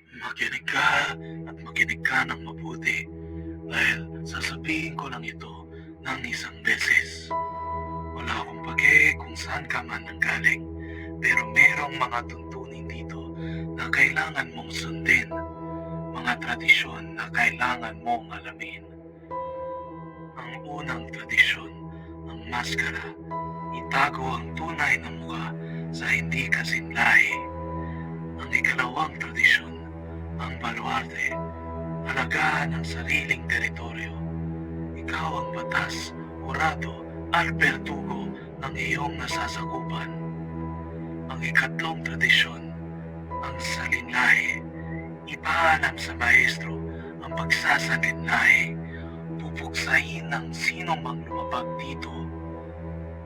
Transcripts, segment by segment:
Makinig ka at makinig ka ng mabuti dahil sasabihin ko lang ito ng isang beses. Wala akong pake kung saan ka man nanggaling, pero merong mga tuntunin dito na kailangan mong sundin, mga tradisyon na kailangan mong alamin. Ang unang tradisyon, ang maskara, itago ang tunay na mukha sa hindi kasinlahi. Ang ikalawang tradisyon, ang baluarte, alagaan ang sariling teritoryo. Ikaw ang batas, urado, at bertugo ng iyong nasasakupan. Ang ikatlong tradisyon, ang salinlahi, ipaalam sa maestro ang pagsasalinlahi, pupuksain ng sino mang lumabag dito.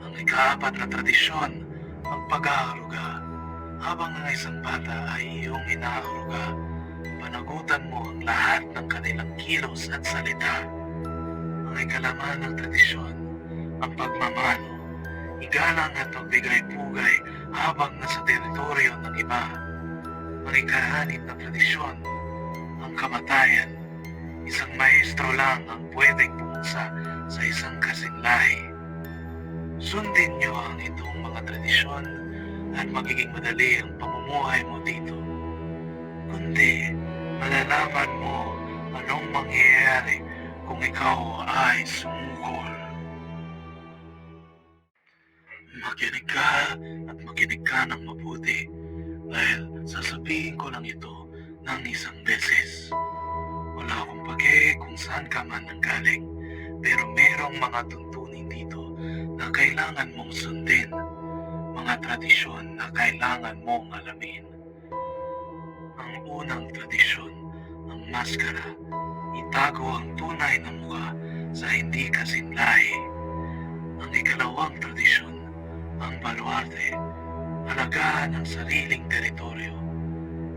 Ang ikaapat na tradisyon, ang pag-aaruga, habang ang isang bata ay iyong inaaruga, panagutan mo ang lahat ng kanilang kilos at salita. Ang ikalaman ng tradisyon, ang pagmamano, igalang at magbigay-pugay habang nasa teritoryo ng iba. Ang ika-6 na tradisyon, ang kamatayan, isang maestro lang ang pwedeng pumunsa sa isang kasinlahi. Sundin niyo ang itong mga tradisyon at magiging madali ang pamumuhay mo dito. Kundi, malalaman mo anong mangyayari kung ikaw ay sumukol. Makinig ka at makinig ka ng mabuti dahil sasabihin ko lang ito ng isang beses. Wala akong pake kung saan ka man nanggaling, pero merong mga tuntunin dito na kailangan mong sundin, mga tradisyon na kailangan mong alamin. Ang unang tradisyon, ang maskara, itago ang tunay na mukha sa hindi kasinlahi. Ang ikalawang tradisyon, ang baluarte, alagaan ang sariling teritoryo.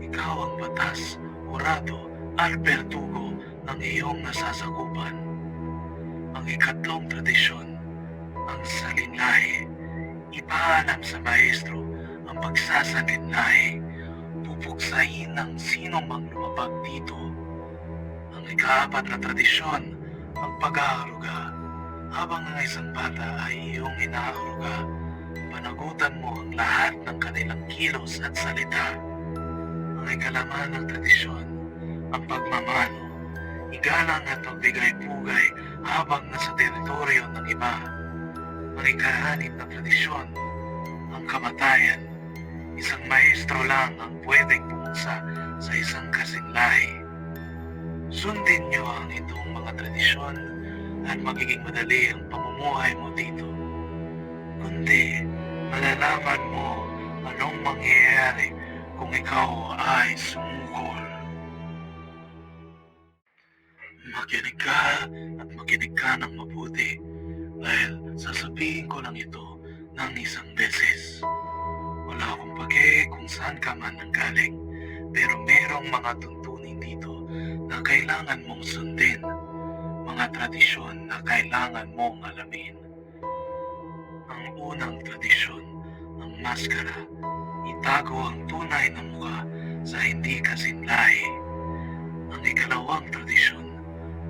Ikaw ang batas, urado, at bertugo ng iyong nasasakupan. Ang ikatlong tradisyon, ang salinlahi, ipaalam sa maestro ang pagsasalinlahi, pupuksain ng sino mang lumabag dito. Ang ikaapat na tradisyon, ang pag-aaruga, habang ang isang bata ay iyong inaaruga, panagutan mo ang lahat ng kanilang kilos at salita. Ang ikalaman ng tradisyon, ang pagmamano, igalang at magbigay-pugay habang nasa teritoryo ng iba. Ang ika-6 na tradisyon, ang kamatayan, isang maestro lang ang pwedeng pumunsa sa isang kasinlahi. Sundin niyo ang itong mga tradisyon at magiging madali ang pamumuhay mo dito. Kundi, malalaman mo anong mangyayari kung ikaw ay sumukol. Makinig ka at makinig ka ng mabuti dahil sasabihin ko lang ito ng isang beses. Wala akong pake kung saan ka man nanggaling, pero merong mga tuntunin dito na kailangan mong sundin, mga tradisyon na kailangan mong alamin. Ang unang tradisyon, ang maskara, itago ang tunay na mukha sa hindi kasinlahi. Ang ikalawang tradisyon,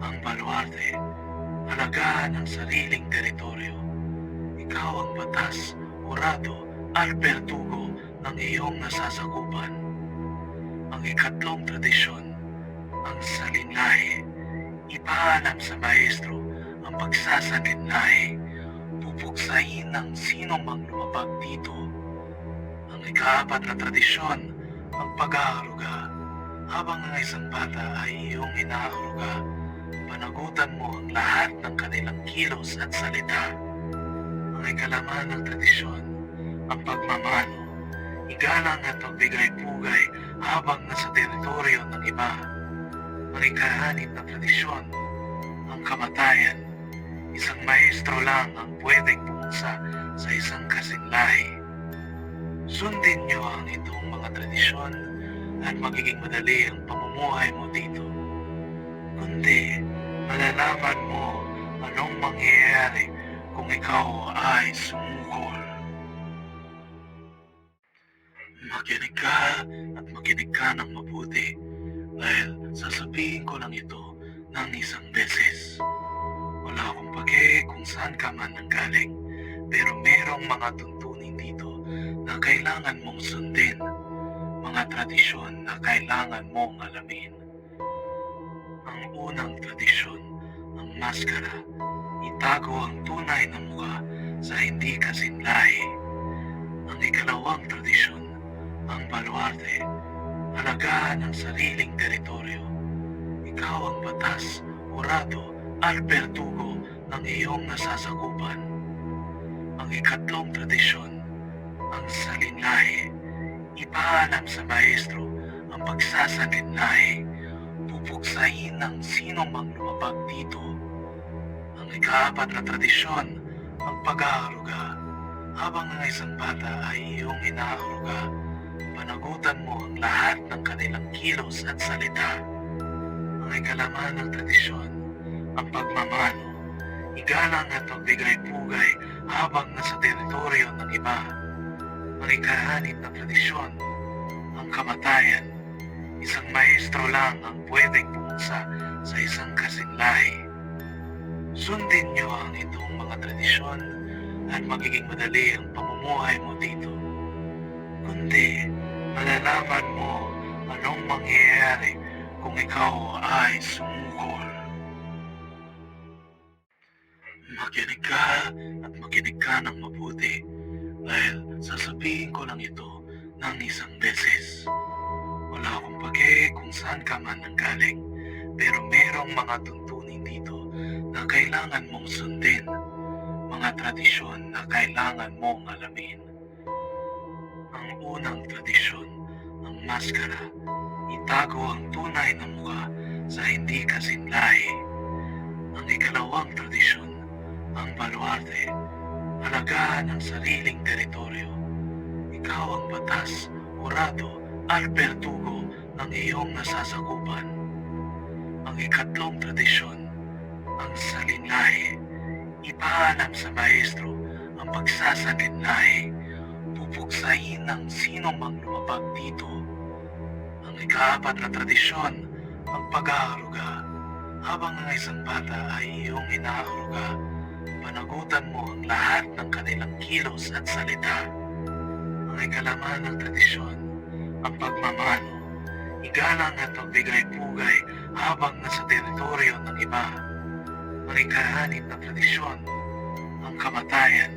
ang baluarte, alagaan ang sariling teritoryo. Ikaw ang batas, urado, at bertugo ng iyong nasasakupan. Ang ikatlong tradisyon, ang salinlahi, ipaalam sa maestro ang pagsasalinlahi, pupuksain ng sino mang lumabag dito. Ang ikaapat na tradisyon, ang pag-aaruga, habang ang isang bata ay iyong inaaruga, panagutan mo ang lahat ng kanilang kilos at salita. Ang ikalaman ng tradisyon, ang pagmamano, igalang at magbigay-pugay habang nasa teritoryo ng iba. Ang ika-6 na tradisyon, ang kamatayan, isang maestro lang ang pwedeng pumunsa sa isang kasinlahi. Sundin niyo ang itong mga tradisyon at magiging madali ang pamumuhay mo dito. Kundi, malalaman mo anong mangyayari kung ikaw ay sumukol. Makinig ka at makinig ka ng mabuti sasabihin ko lang ito ng isang beses. Wala akong pake kung saan ka man nanggaling, pero merong mga tuntunin dito na kailangan mong sundin, mga tradisyon na kailangan mong alamin. Ang unang tradisyon, ang maskara, itago ang tunay na mukha sa hindi kasinlahi. Ang ikalawang tradisyon, ang baluarte, alagaan ang sariling teritoryo. Ikaw ang batas, urado, at bertugo ng iyong nasasakupan. Ang ikatlong tradisyon, ang salinlahi, ipaalam sa maestro ang pagsasalinlahi, pupuksain ng sino mang lumapag dito. Ang ikaapat na tradisyon, ang pag-aaruga. Habang ang isang bata ay iyong inaaruga, panagutan mo ang lahat ng kanilang kilos at salita. Ang ikalaman ng tradisyon, ang pagmamano. Igalang at magbigay pugay habang nasa teritoryo ng iba. Ang ika-6 na tradisyon, ang kamatayan. Isang maestro lang ang pwedeng pumunsa sa isang kasinlahi. Sundin niyo ang itong mga tradisyon at magiging madali ang pamumuhay mo dito. Kundi, malalaman mo anong mangyayari kung ikaw ay sumukol. Makinig ka ng mabuti dahil sasabihin ko lang ito ng isang beses. Wala akong pake kung saan ka man nanggaling, pero merong mga tuntunin dito na kailangan mong sundin, mga tradisyon na kailangan mong alamin. Ang unang tradisyon, ang maskara, itago ang tunay na mukha sa hindi kasinlahi. Ang ikalawang tradisyon, ang baluarte, alagaan ang sariling teritoryo. Ikaw ang batas, urado, at bertugo ng iyong nasasakupan. Ang ikatlong tradisyon, ang salinlahi, ipaalam sa maestro ang pagsasalinlahi, pupuksain ng sino mang lumapag dito. Ang ikaapat na tradisyon, ang pag-aaruga. Habang ang isang bata ay iyong inaaruga, panagutan mo ang lahat ng kanilang kilos at salita. Ang ikalaman ng tradisyon, ang pagmamano. Igalang at magbigay pugay habang nasa teritoryo ng iba. Ang ika-6 na tradisyon, ang kamatayan.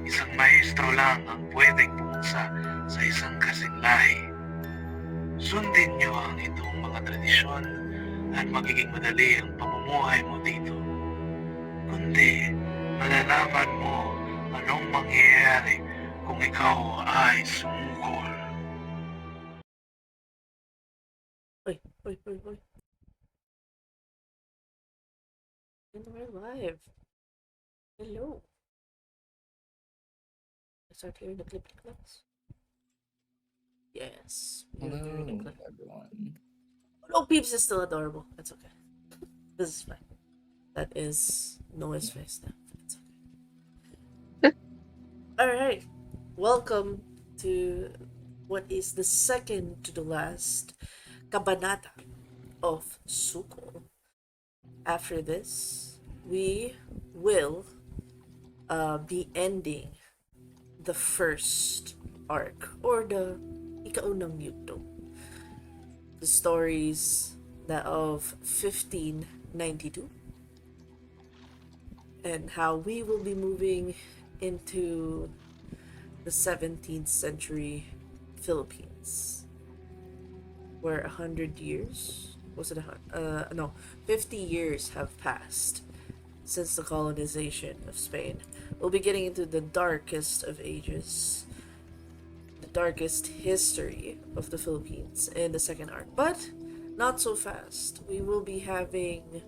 Isang maestro lang ang pwedeng pumunsa sa isang kasinlahi. Sundin niyo ang itong mga tradisyon at magiging madali ang pamumuhay mo dito. Kundi, malalaman mo anong mangyayari kung ikaw ay sumukol. Oy. And we're live. Hello. I start hearing the clips. Yes. Hello, everyone. Oh, Peeps is still adorable. That's okay. This is fine. That is Noah's face now. It's okay. Alright. Welcome to what is the second to the last Kabanata of Sukol. After this, we will be ending the first arc, or the Unang Yugto. The stories that of 1592, and how we will be moving into the 17th century Philippines, where 100 years, 50 years have passed since the colonization of Spain. We'll be getting into the darkest of ages, the darkest history of the Philippines in the second arc, but not so fast. We will be having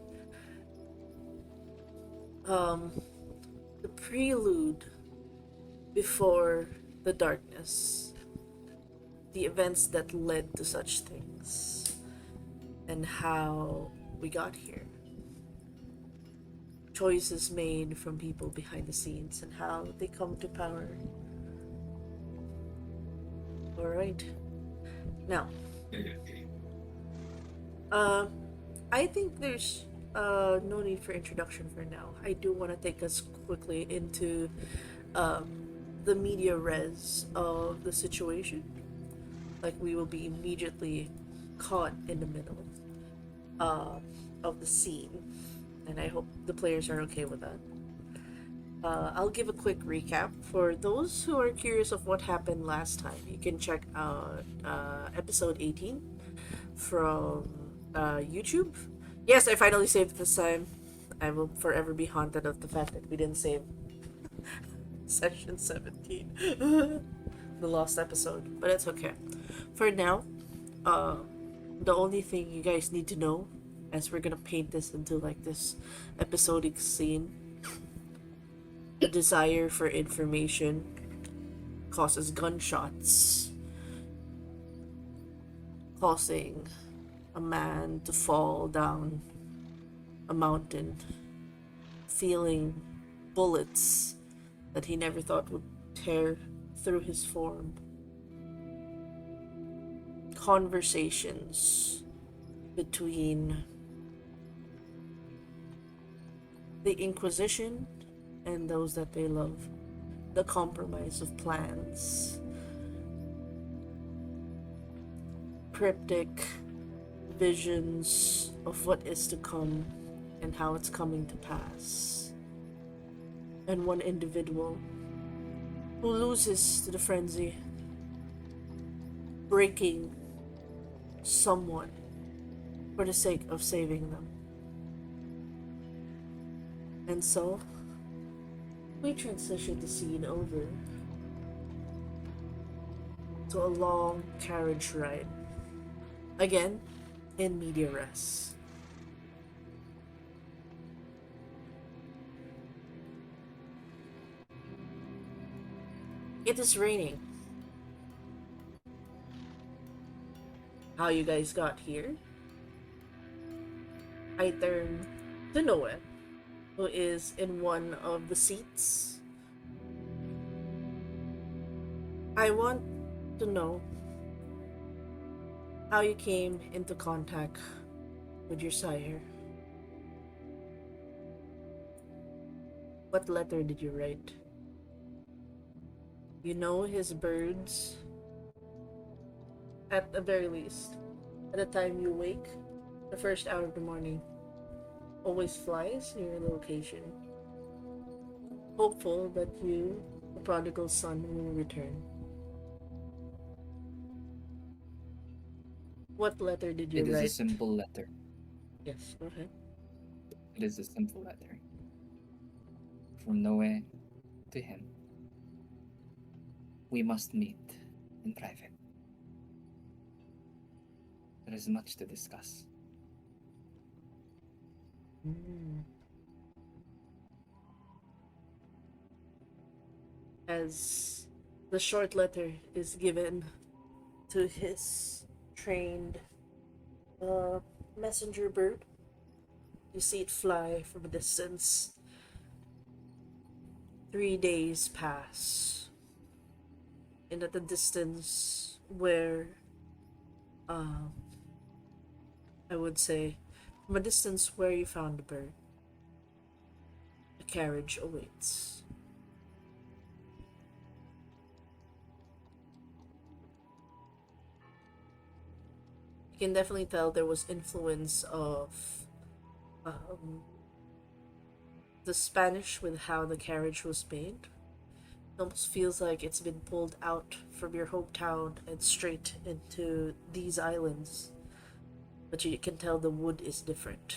the prelude before the darkness, the events that led to such things, and how we got here. Choices made from people behind the scenes and how they come to power. Alright. Now, I think there's no need for introduction for now. I do want to take us quickly into um, the media res of the situation. Like we will be immediately caught in the middle uh, of the scene, and I hope the players are okay with that. I'll give a quick recap for those who are curious of what happened last time. You can check out episode 18 from YouTube. Yes, I finally saved it this time. I will forever be haunted of the fact that we didn't save section 17, the lost episode, but it's okay. For now, uh, the only thing you guys need to know, as we're gonna paint this into like this episodic scene, the desire for information causes gunshots, causing a man to fall down a mountain, feeling bullets that he never thought would tear through his form. Conversations between the Inquisition and those that they love. The compromise of plans. Cryptic visions of what is to come and how it's coming to pass. And one individual who loses to the frenzy, breaking someone for the sake of saving them. And so, we transition the scene over to a long carriage ride. Again, in media res. It is raining. How you guys got here? I turn to Noah, who is in one of the seats. I want to know how you came into contact with your sire. What letter did you write? You know his birds, at the very least, at the time you wake, the first hour of the morning, always flies near your location, hopeful that you, the prodigal son, will return. What letter did you It is a write? simple letter. Yes, go ahead. It is a simple letter. From Noe to him. We must meet in private. There is much to discuss. Mm. As the short letter is given to his trained uh, messenger bird, you see it fly from a distance. 3 days pass, and at the distance where, uh, I would say, from a distance where you found the bird, a carriage awaits. You can definitely tell there was influence of um, the Spanish with how the carriage was made. It almost feels like it's been pulled out from your hometown and straight into these islands. But you can tell the wood is different.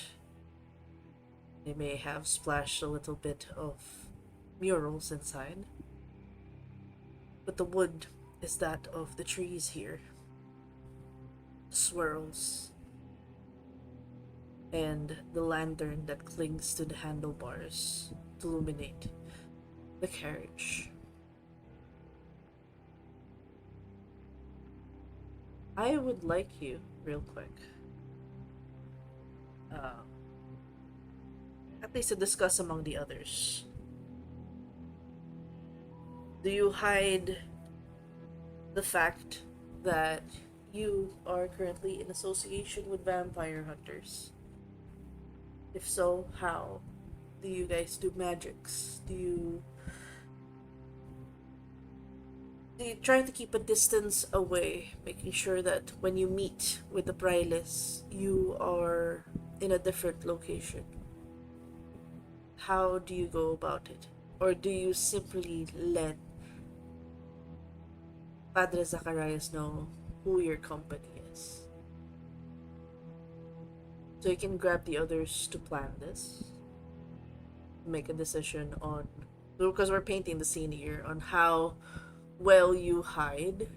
They may have splashed a little bit of murals inside, but the wood is that of the trees here. Swirls, and the lantern that clings to the handlebars to illuminate the carriage. I would like you, real quick, uh, at least to discuss among the others. Do you hide the fact that you are currently in association with vampire hunters? If so, how? Do you guys do magics? Do you try to keep a distance away, making sure that when you meet with the Prylis, you are in a different location? How do you go about it? Or do you simply let Padre Zacharias know who your company is? So you can grab the others to plan this, make a decision on, because we're painting the scene here, on how well you hide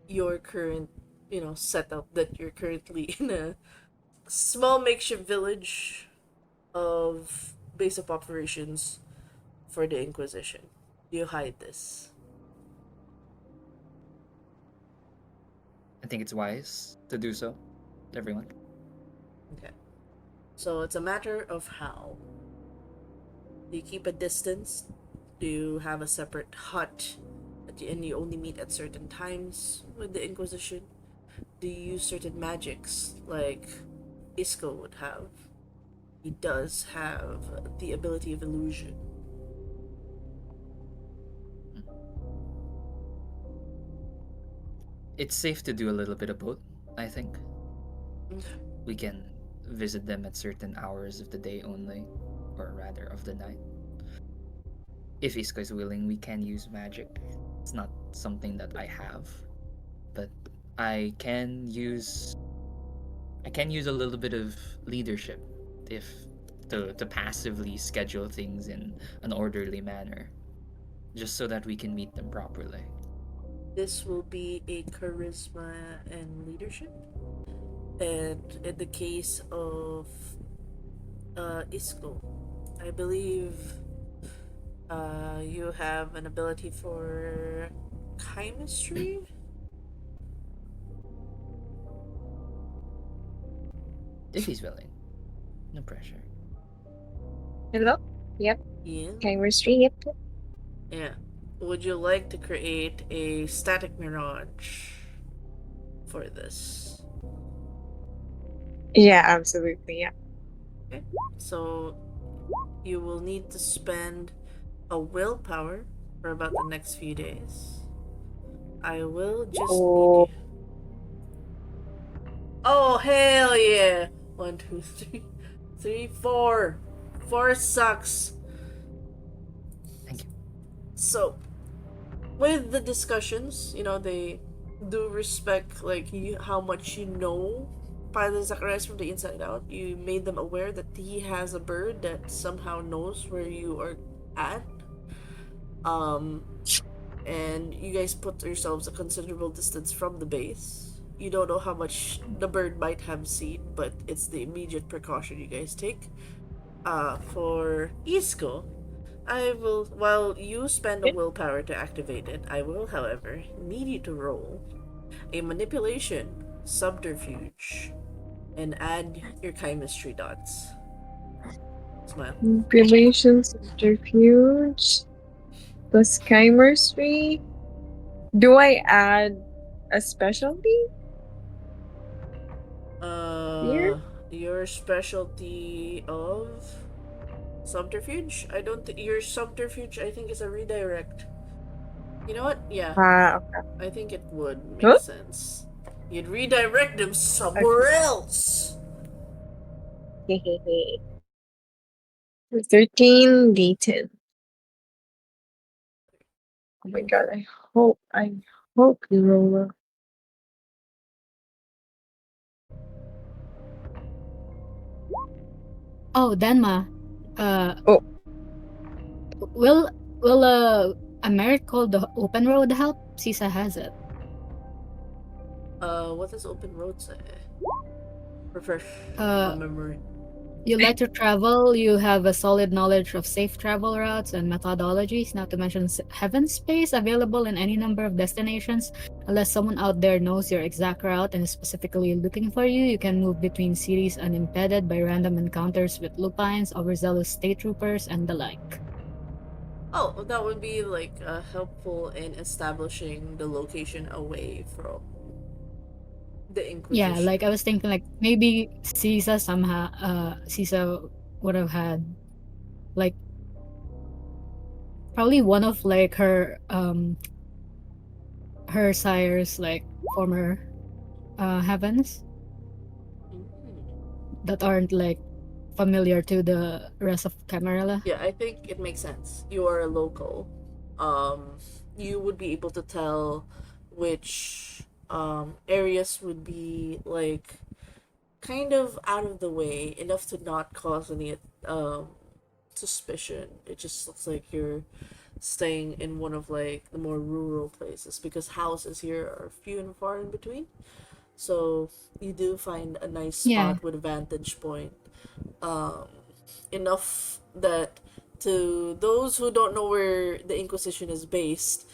your current, setup, that you're currently in a small makeshift village of base of operations for the Inquisition. You hide this. I think it's wise to do so, everyone. Okay. So it's a matter of how. Do you keep a distance? Do you have a separate hut and you only meet at certain times with the Inquisition? Do you use certain magics like Isco would have? He does have the ability of illusion. It's safe to do a little bit of both, I think. Okay. We can visit them at certain hours of the day only, or rather of the night. If Isko is willing, we can use magic. It's not something that I have, but I can use a little bit of leadership if to passively schedule things in an orderly manner, just so that we can meet them properly. This will be a charisma and leadership. And in the case of Isco, I believe you have an ability for chemistry. If he's willing, no pressure. Hello? Yep. Yeah. Chemistry, yep. Yeah. Would you like to create a static mirage for this? Yeah, absolutely, yeah. Okay. So you will need to spend a willpower for about the next few days. I will just need Oh, you. Oh, hell yeah! One, two, three, three, four. Four sucks. Thank you. So, with the discussions, they do respect like how much you know Pilot Zacharias from the inside out. You made them aware that he has a bird that somehow knows where you are at. Um, and you guys put yourselves a considerable distance from the base. You don't know how much the bird might have seen, but it's the immediate precaution you guys take. For Isco, I will, while you spend a yep. willpower to activate it, I will, however, need you to roll a manipulation subterfuge and add your chemistry dots. Smile. Manipulation, subterfuge, plus chemistry. Do I add a specialty here? Uh, your specialty of subterfuge? I don't think your subterfuge, I think, is a redirect. You know what? Yeah, Okay. I think it would make Huh? sense. You'd redirect them Okay. somewhere else. 13 D10. Oh my god, I hope you roll well. Oh, Denma. Uh, Oh, will a merit called the Open Road help? Sisa has it. What does open road say? Refresh my Uh, memory. you like to travel. You have a solid knowledge of safe travel routes and methodologies. Not to mention heaven space available in any number of destinations. Unless someone out there knows your exact route and is specifically looking for you, you can move between cities unimpeded by random encounters with lupines, overzealous state troopers, and the like. Oh, that would be like helpful in establishing the location away from The Yeah, Inquisition. like I was thinking like maybe Caesar would have had like probably one of like her sire's like former heavens Mhm. that aren't like familiar to the rest of Camarilla. Yeah, I think it makes sense. You are a local. Um, you would be able to tell which areas would be like kind of out of the way enough to not cause any um suspicion. It just looks like you're staying in one of like the more rural places because houses here are few and far in between. So you do find a nice Yeah. spot with a vantage point. Um, enough that to those who don't know where the Inquisition is based,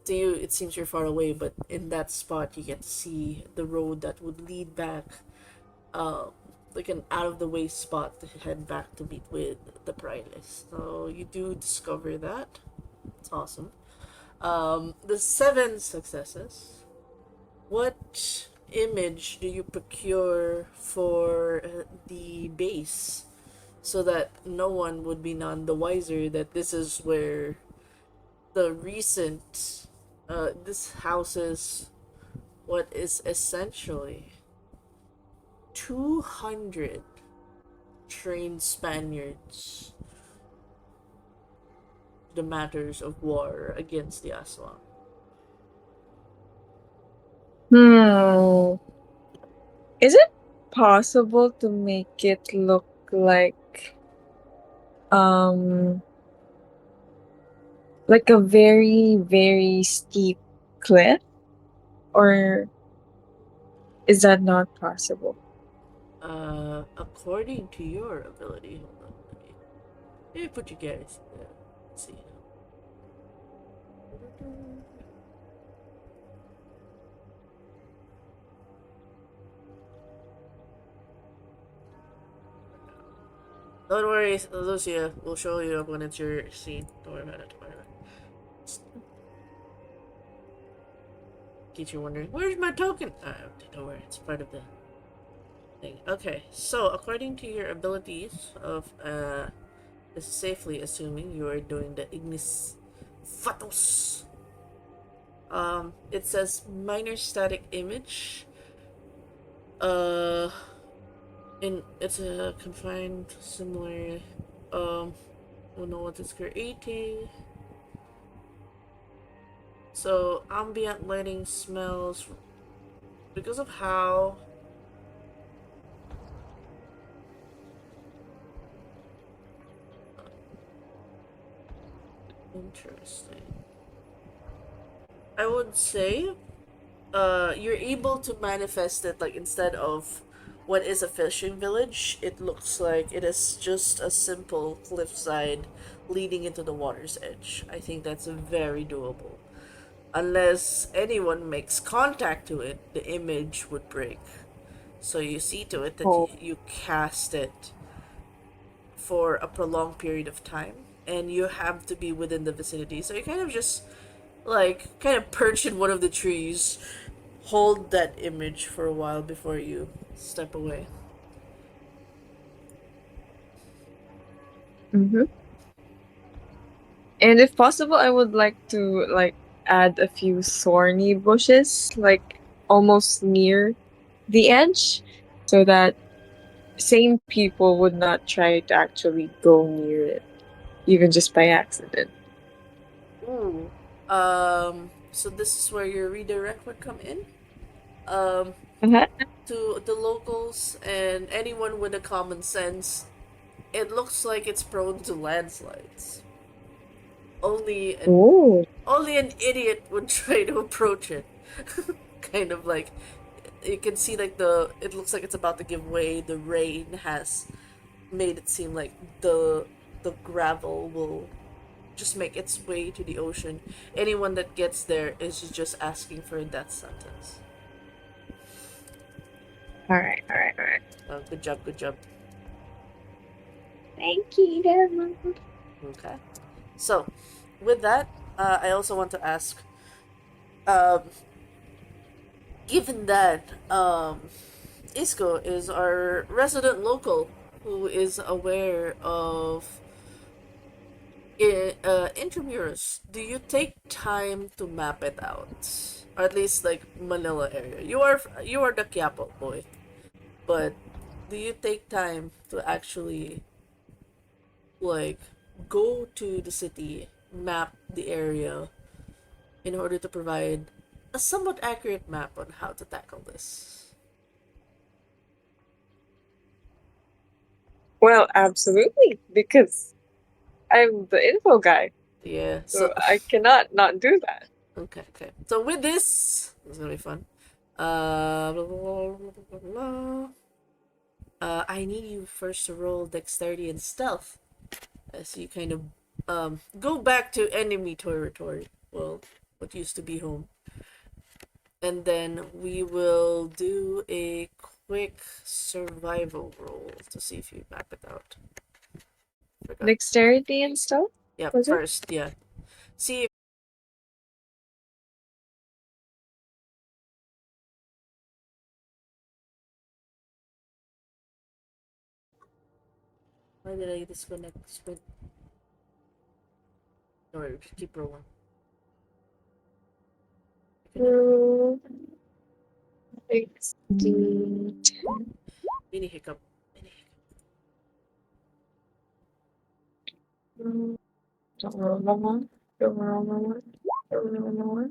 to you it seems you're far away, but in that spot you get to see the road that would lead back, um, like an out of the way spot to head back to meet with the Primus. So you do discover that. It's awesome. The seven successes. What image do you procure for the base so that no one would be none the wiser that this is where the recent this houses what is essentially 200 trained Spaniards to the matters of war against the Aswang. Hmm. Is it possible to make it look um like a very, very steep cliff? Or is that not possible? According to your ability, hold on, let me put you guys. Let's see. Don't worry, Lucia. We'll show you when it's your scene. Don't worry about it. Don't worry about it. In case you're wondering, where's my token? Don't worry. It's part of the thing. Okay, so according to your abilities of this is safely assuming you are doing the Ignis Fatos. It says minor static image. Uh, in it's a confined similar. Don't know what it's creating. So ambient lighting smells because of how interesting. I would say you're able to manifest it like instead of what is a fishing village, it looks like it is just a simple cliffside leading into the water's edge. I think that's very doable. Unless anyone makes contact to it, the image would break. So you see to it that Oh. you cast it for a prolonged period of time and you have to be within the vicinity. So you kind of just like kind of perch in one of the trees, hold that image for a while before you step away. Mm-hmm. And if possible, I would like to add a few thorny bushes, like almost near the edge, so that sane people would not try to actually go near it, even just by accident. Ooh. So this is where your redirect would come in. Um, Uh-huh. to the locals and anyone with a common sense, it looks like it's prone to landslides. Only an Oh. only an idiot would try to approach it. Kind of like you can see like the it looks like it's about to give way. The rain has made it seem like the gravel will just make its way to the ocean. Anyone that gets there is just asking for a death sentence. All right, all right, all right. Good job, good job. Thank you, Devon. Okay. So, with that, I also want to ask, um, given that Isco is our resident local who is aware of Intramuros, do you take time to map it out? Or at least like Manila area. You are the Quiapo boy, but do you take time to actually like go to the city, map the area in order to provide a somewhat accurate map on how to tackle this? Well, absolutely, because I'm the info guy, Yeah. So so I cannot not do that. okay, okay. So with this is gonna be fun. Blah, blah, blah, blah, blah, blah. I need you first to roll dexterity and stealth as you kind of go back to enemy territory. Well, what used to be home. And then we will do a quick survival roll to see if you map it out. Forgot. Dexterity and stuff, Yep, was it? first, yeah. See if. Why did I disconnect? Or keep rolling. Mm, 16. Mini hiccup. Mini hiccup. Mm, Don't roll no more. Don't roll no more. Don't roll no more.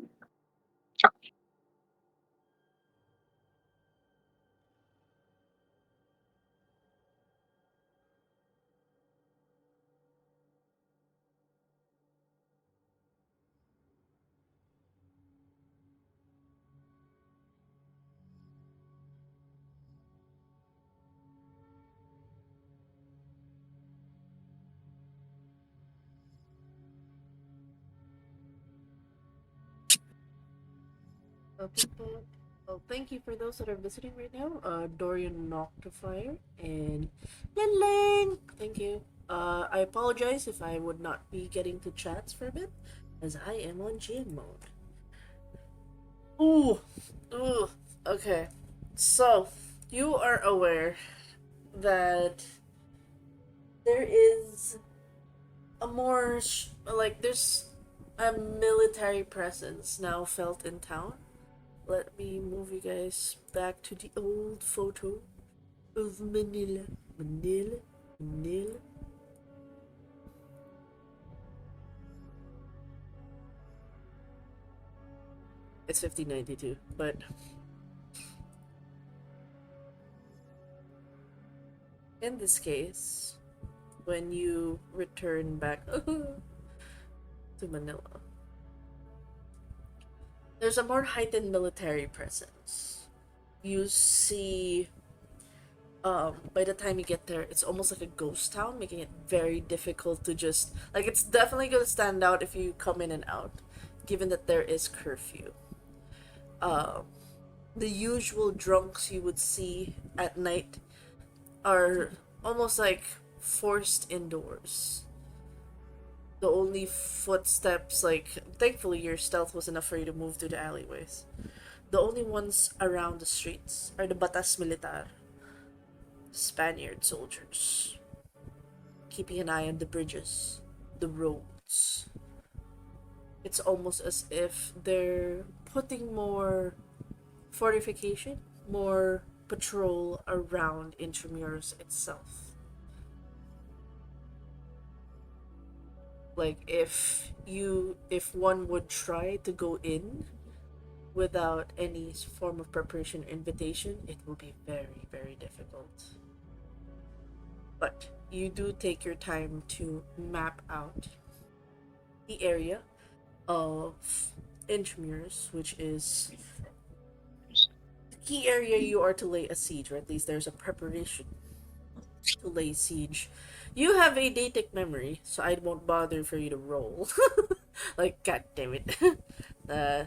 People. Well, thank you for those that are visiting right now. Dorian Noctifier and Ling. Thank you. I apologize if I would not be getting to chats for a bit, as I am on GM mode. Ooh, ooh. Okay, so you are aware that there is a more like there's a military presence now felt in town. Let me move you guys back to the old photo of Manila. Manila. Manila. It's 1592, but in this case, when you return back to Manila, there's a more heightened military presence. You see, by the time you get there, it's almost like a ghost town, making it very difficult to just like. It's definitely gonna stand out if you come in and out, given that there is curfew. Um, the usual drunks you would see at night are almost like forced indoors. The only footsteps, like, thankfully your stealth was enough for you to move through the alleyways. The only ones around the streets are the Batas Militar, Spaniard soldiers, keeping an eye on the bridges, the roads. It's almost as if they're putting more fortification, more patrol around Intramuros itself. Like if one would try to go in without any form of preparation or invitation, it will be very, very difficult. But you do take your time to map out the area of Intramuros, which is the key area you are to lay a siege, or at least there's a preparation to lay siege. You have a Datic memory, so I won't bother for you to roll. Like, god damn it. uh,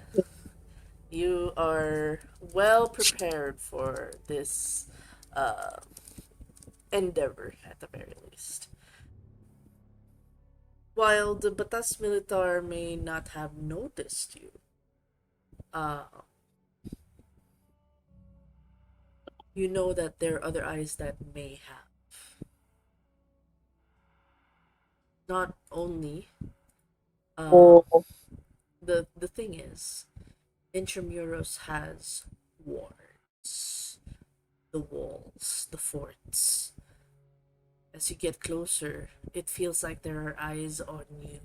you are well prepared for this uh, endeavor, at the very least. While the Batas Militar may not have noticed you, uh, You know that there are other eyes that may have. Not only, uh, Oh, the thing is, Intramuros has wards, the walls, the forts. As you get closer, it feels like there are eyes on you.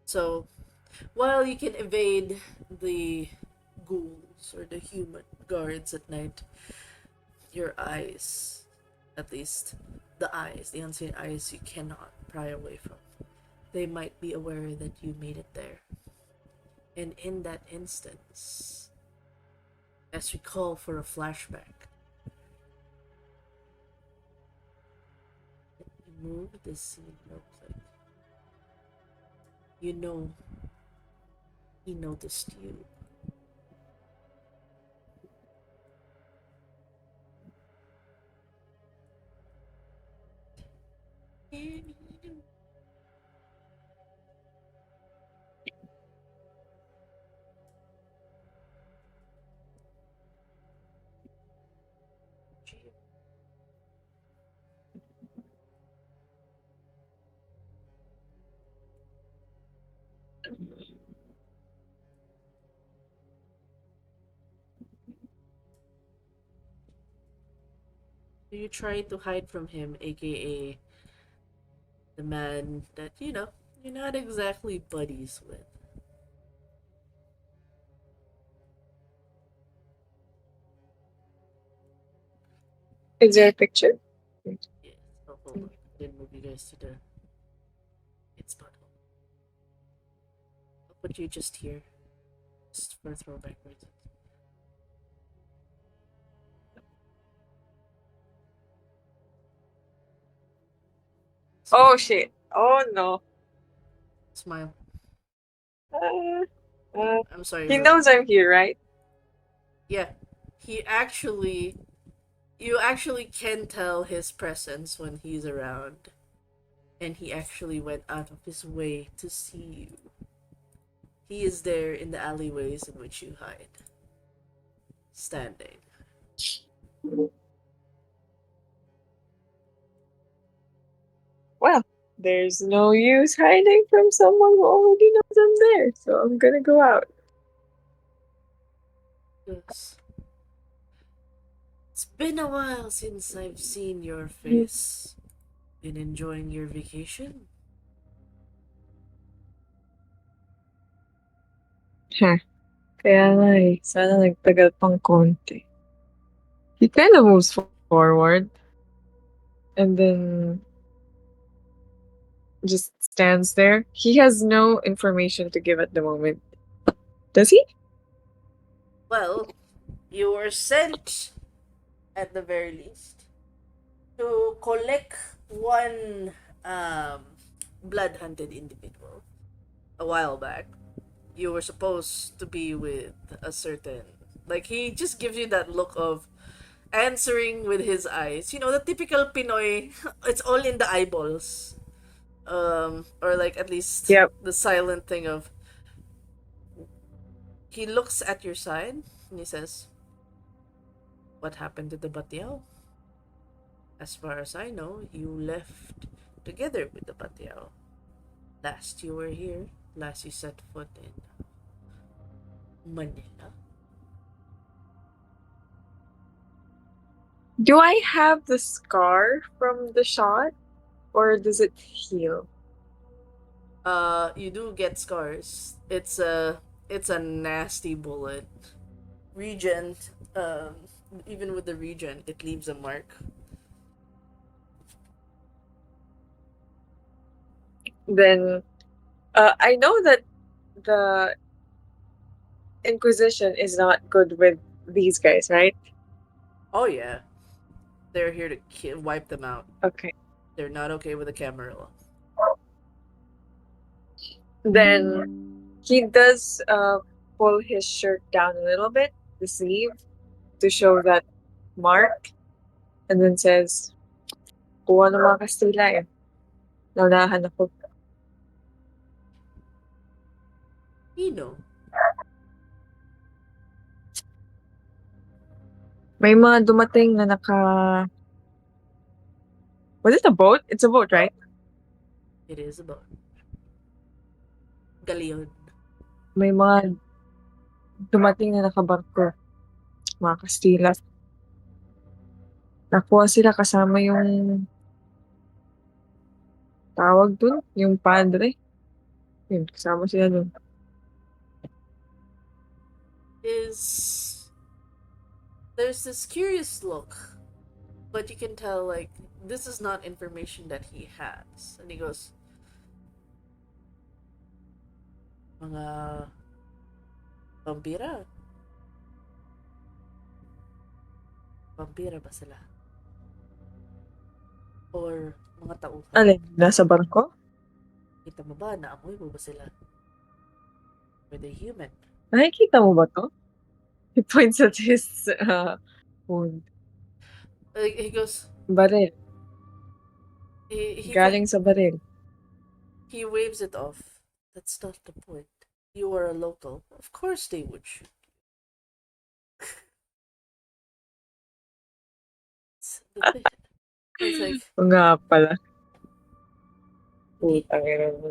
So, while you can evade the ghouls or the human guards at night, your eyes, at least the unseen eyes, you cannot pry away from. They might be aware that you made it there. And in that instance, as we call for a flashback, you move the scene real quick. You know he noticed you. You try to hide from him, aka the man that, you're not exactly buddies with. is there a picture? Yes. Oh, hold on. I didn't move you guys to the. It's not. I'll put you just here. Just for throwback reasons. Oh Smile. shit. Oh no. Smile. Uh, uh, I'm sorry, he bro. knows I'm here, right? Yeah. He actually. You actually can tell his presence when he's around. And he actually went out of his way to see you. He is there in the alleyways in which you hide. Standing. Well, there's no use hiding from someone who already knows I'm there, so I'm gonna go out. Yes. It's been a while since I've seen your Mm. face. Been enjoying your vacation? Huh. Kaya nga eh. Sana nagtagal pang konti. He kind of moves forward and then just stands there. He has no information to give at the moment. Does he? Well, you were sent, at the very least, to collect one blood hunted individual a while back. You were supposed to be with a certain. Like, he just gives you that look of answering with his eyes. You know, the typical Pinoy, it's all in the eyeballs. Or like at least Yep. the silent thing of he looks at your side and he says, "What happened to the Batiao? As far as I know, you left together with the Batiao. Last you were here, last you set foot in Manila." Do I have the scar from the shot or does it heal? You do get scars. It's a nasty bullet. Regent, even with the regent, it leaves a mark. Then I know that the Inquisition is not good with these guys, right? Oh yeah, they're here to wipe them out. Okay. They're not okay with the Camarilla. Then he does pull his shirt down a little bit, the sleeve, to show that mark, and then says, Kuha ng mga Kastila eh. Naunahan ako. You know, May mga dumating na Was it a boat? It's a boat, right? It is about Galeon. May mga dumating na nakabarko, mga Kastila. Nakuha sila kasama yung tawag dun, yung padre. Yun, kasama sila dun. Is there's this curious look, but you can tell like this is not information that he has. And he goes, mga vampira. Vampira ba sila? Or mga tauhan? Alin, nasa barko? Kita mo ba? Naamoy mo ba sila? Were they human? Nakikita mo ba to? He points at his wound. He goes, Baril. he Galing sa baril. he waves it off. That's not the point. You are a local. Of course they would shoot. It's like O nga pala. y- Putang ina mo.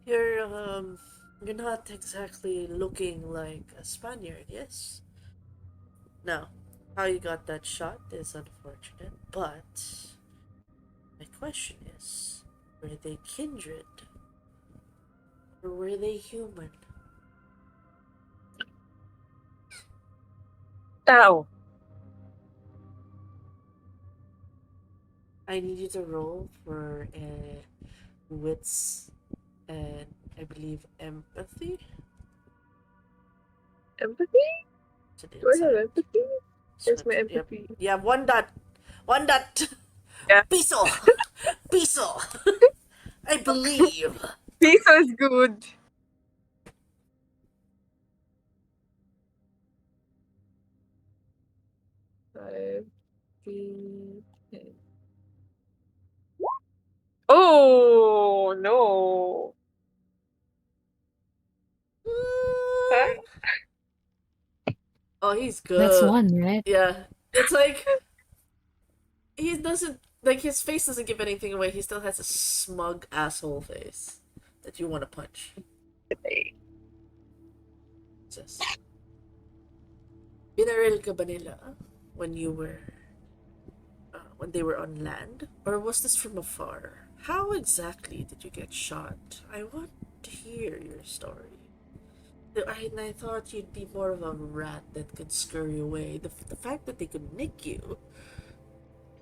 you're not exactly looking like a Spaniard, yes? Now, how you got that shot is unfortunate, but my question is, were they kindred? Or were they human? Tao. I need you to roll for wits and I believe empathy. Empathy? To the Do I have inside. empathy? Where's my Yep. empathy? You have one dot. One dot. Yeah. Piso. Piso. I believe. Piso is good. Five, three, 10. Oh no. Huh? Oh, he's That's good. one, right? Yeah. It's like he doesn't like his face doesn't give anything away. He still has a smug asshole face that you want to punch. Just binaril ka ba nila when you were when they were on land, or was this from afar? How exactly did you get shot? I want to hear your story. I thought you'd be more of a rat that could scurry away. The fact that they could nick you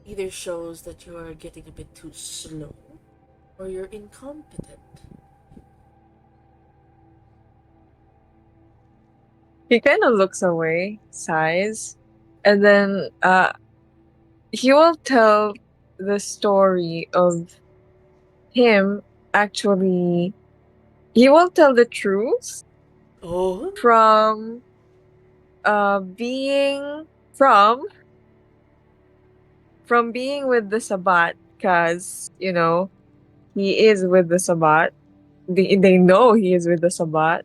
either shows that you are getting a bit too slow or you're incompetent. He kind of looks away, sighs, and then he will tell the story of him actually. He will tell the truth Oh? from being from being with the Sabat, because he is with the Sabat. They know he is with the Sabat,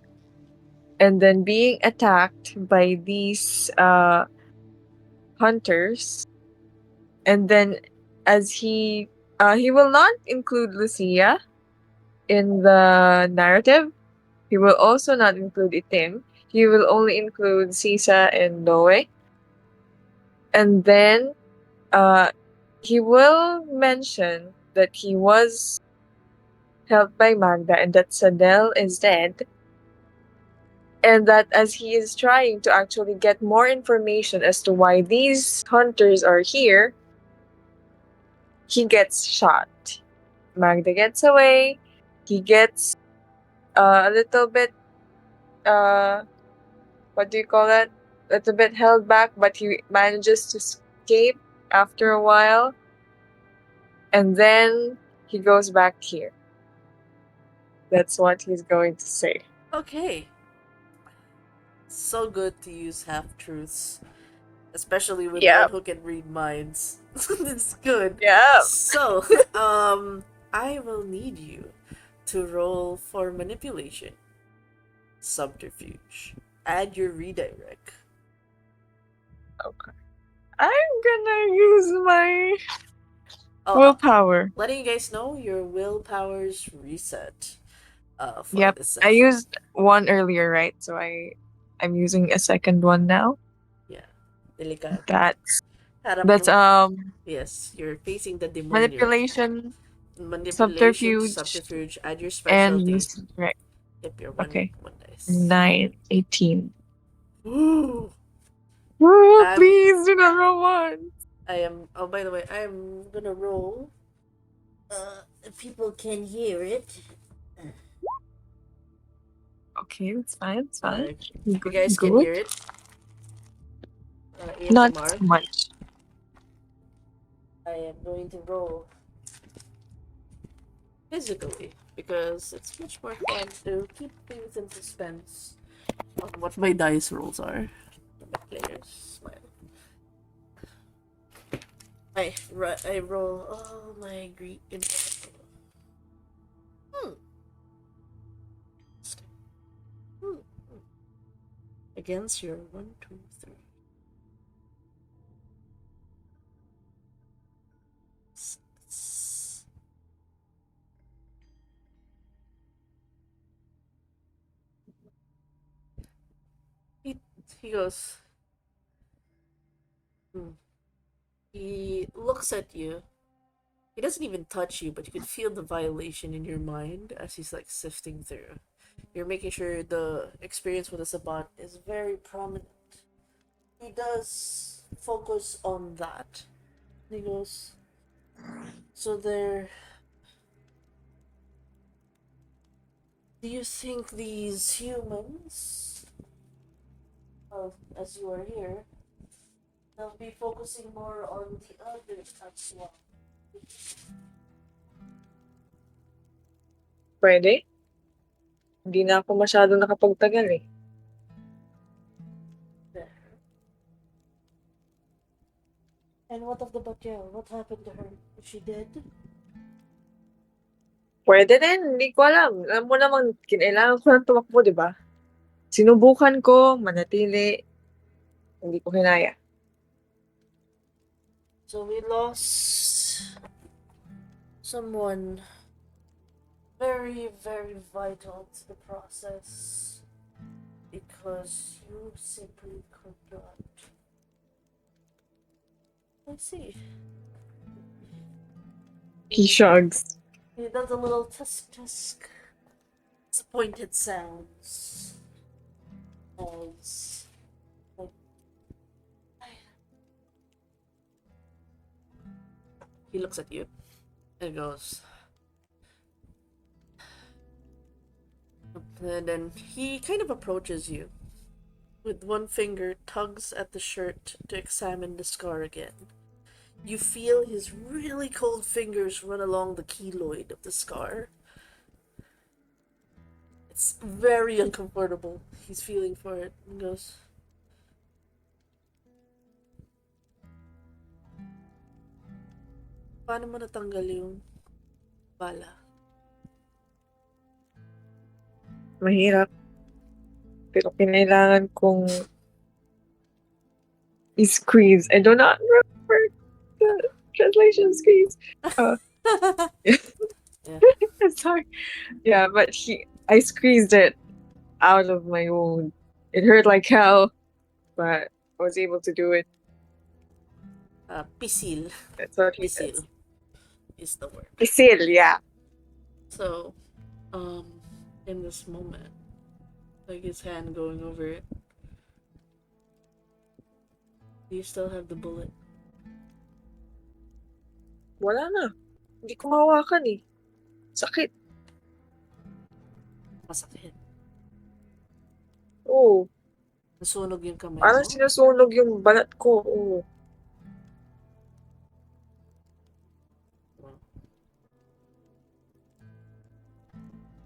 and then being attacked by these hunters, and then as he will not include Lucia in the narrative. He will also not include Itim. He will only include Sisa and Noe. And then uh, he will mention that he was helped by Magda and that Sadel is dead. And that as he is trying to actually get more information as to why these hunters are here, he gets shot. Magda gets away. He gets a little bit, uh, what do you call that? A little bit held back, but he manages to escape after a while. And then he goes back here. That's what he's going to say. Okay. So good to use half truths, especially with one Yep. who can read minds. It's good. Yep. So, I will need you to roll for manipulation, subterfuge. Add your redirect. Okay. I'm gonna use my Oh, willpower. letting you guys know your willpower's reset. For Yep. this I session. used one earlier, right? So I'm using a second one now. Yeah, delicate. That's Harap that's mo. Yes, you're facing the demonyo. manipulation, Manipulation, subterfuge, subterfuge, add your and specialty. use right. Yep, you're Okay. one dice. 9, 18. Ooh, Woo, I'm please do not roll one. I am oh by the way, I'm gonna roll. If people can hear it. Okay, it's fine. It's fine. If you Good. guys can Good. hear it. Not ASMR. much. I am going to roll physically because it's much more fun to keep things in suspense on what my dice rolls are. My players smile. I roll all my Greek and hmm. Hmm. Against your 1, 2, 3. Six. He he goes. Hmm. He looks at you. He doesn't even touch you, but you can feel the violation in your mind as he's like sifting through. You're making sure the experience with the Sabat is very prominent. He does focus on that. He goes, so there. Do you think these humans, well, as you are here, they'll be focusing more on the others as well? Pwede? Hindi na ako masyado nakapagtagal eh. There. And what of the Batyao? What happened to her? Is she dead? Pwede din, hindi ko alam. Alam mo naman, kinailangan ko ng tumakbo, di ba? Sinubukan ko, manatili, hindi ko kinaya. So we lost someone very, very vital to the process because you simply could not. I see. He shrugs. He does a little tusk tusk. Disappointed sounds. As like he looks at you and goes. And then he kind of approaches you. With one finger, tugs at the shirt to examine the scar again. You feel his really cold fingers run along the keloid of the scar. It's very uncomfortable. He's feeling for it and goes, paano mo natanggal yung bala? Mahirap. Pero kinailangan kong i-squeeze. I do not remember the translation squeeze. Yeah. Sorry. Yeah, but I squeezed it out of my wound. It hurt like hell, but I was able to do it. Pisil. That's what he Pisil says. is the word. Isil, yeah. So, um, in this moment, like his hand going over it, do you still have the bullet? Wala na. Hindi ko mahawakan eh. Sakit. Masakit. Oo. Nasunog yung kamay Parang mo? sinusunog yung balat ko. Oo.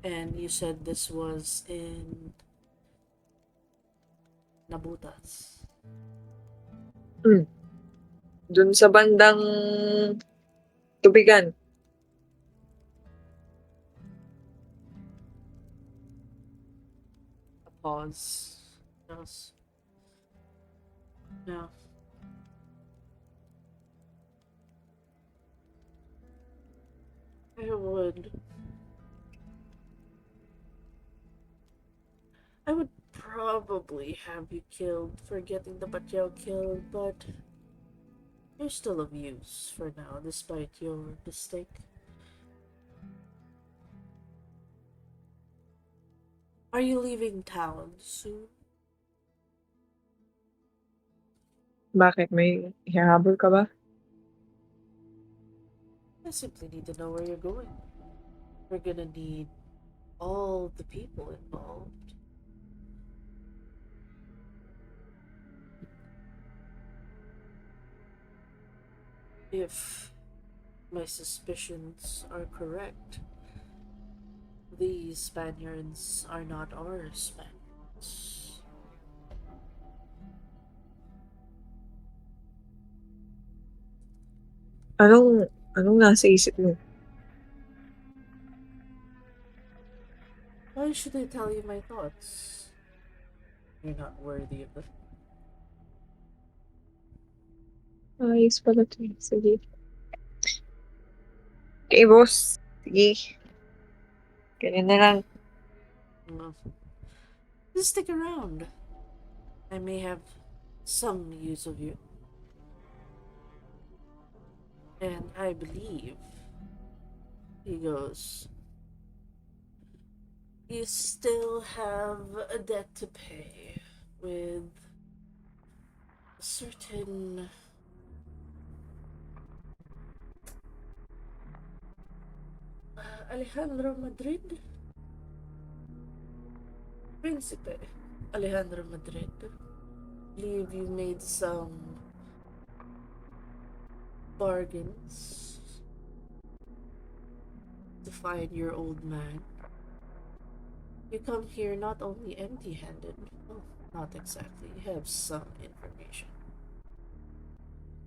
And you said this was in Nabutas. Dun sa bandang tubigan. A pause. Yes. Now, I would. I would probably have you killed for getting the Batyao killed, but you're still of use for now, despite your mistake. Are you leaving town soon? Bakit? May hihabol ka ba? I simply need to know where you're going. We're gonna need all the people involved. If my suspicions are correct, these Spaniards are not our Spaniards. Anong, anong nasa isip mo? Why should I tell you my thoughts? You're not worthy of them. Ayos pala to. Sige. Okay, boss. Sige. Ganyan na lang. Mm. Just stick around. I may have some use of you. And I believe, he goes, you still have a debt to pay with a certain Alejandro Madrid? Principe Alejandro Madrid. Believe you made some bargains to find your old man. You come here not only empty handed, well, not exactly, you have some information.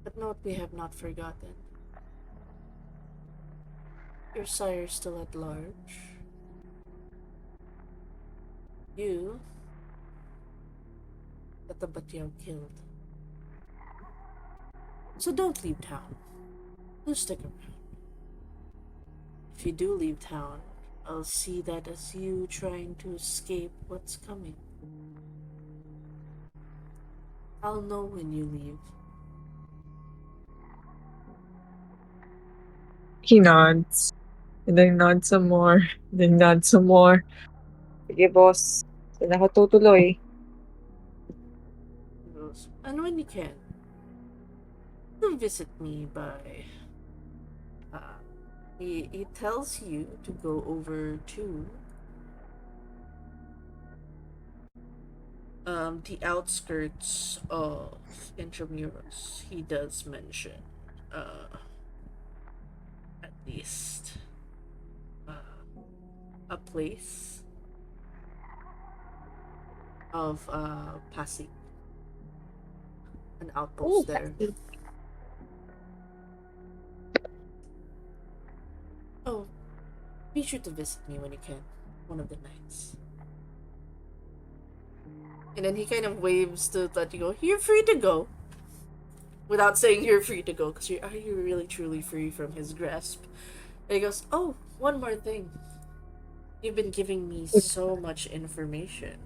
But note we have not forgotten. Your sire's still at large. You got the Batyao killed. So don't leave town. Do stick around. If you do leave town, I'll see that as you trying to escape what's coming. I'll know when you leave. He nods. And then nods some more. Then nods some more. Sige, boss. Saan ako tutuloy? He goes, and when you can, come visit me by. Uh, he tells you to go over to the outskirts of Intramuros. He does mention at least uh, a place of Pasig, an Oh, outpost there. Pasig. Oh, be sure to visit me when you can, one of the nights. And then he kind of waves to let you go. You're free to go, without saying you're free to go, because are you really truly free from his grasp? And he goes, oh, one more thing. You've been giving me so much information.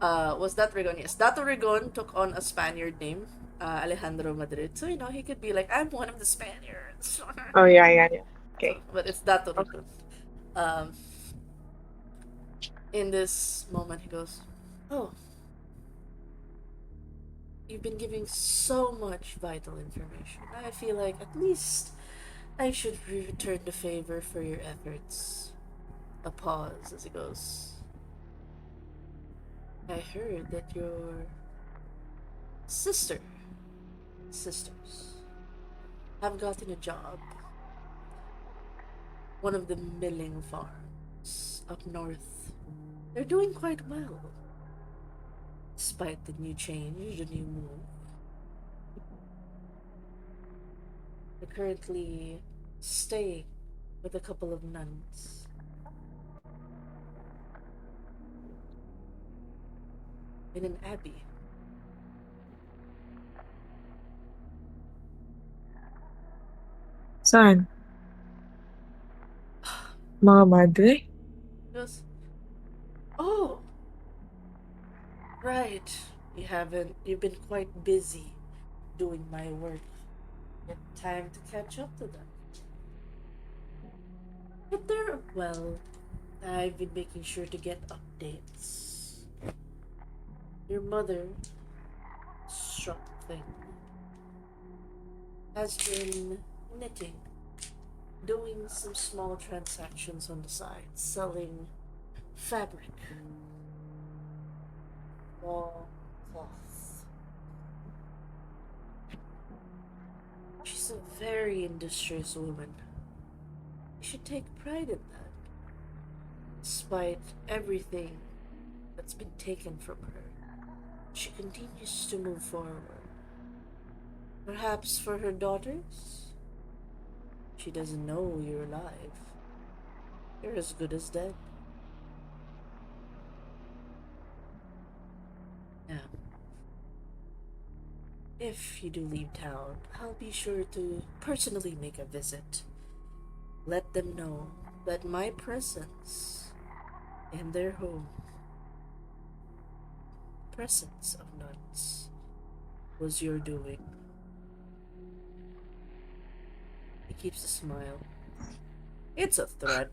Was that Rigon? Yes, that Rigon took on a Spaniard name, Alejandro Madrid. So, he could be like, I'm one of the Spaniards. Oh, yeah, yeah, yeah. So, Okay. but it's that Okay. Rigon. Um, in this moment, he goes, oh, you've been giving so much vital information. I feel like at least I should return the favor for your efforts. A pause as he goes, I heard that your sisters, have gotten a job. One of the milling farms up north. They're doing quite well, despite the new change, the new move. They're currently staying with a couple of nuns in an abbey. Saan? Mga madre? Goes, oh, right. You've been quite busy doing my work. Get time to catch up to them. But I've been making sure to get updates. Your mother, struck thing, has been knitting, doing some small transactions on the side, selling fabric, wall cloth. She's a very industrious woman. You should take pride in that, despite everything that's been taken from her. She continues to move forward. Perhaps for her daughters? She doesn't know you're alive. You're as good as dead. Now, if you do leave town, I'll be sure to personally make a visit. Let them know that my presence in their home, presence of nuns, was your doing. He keeps a smile. It's a threat.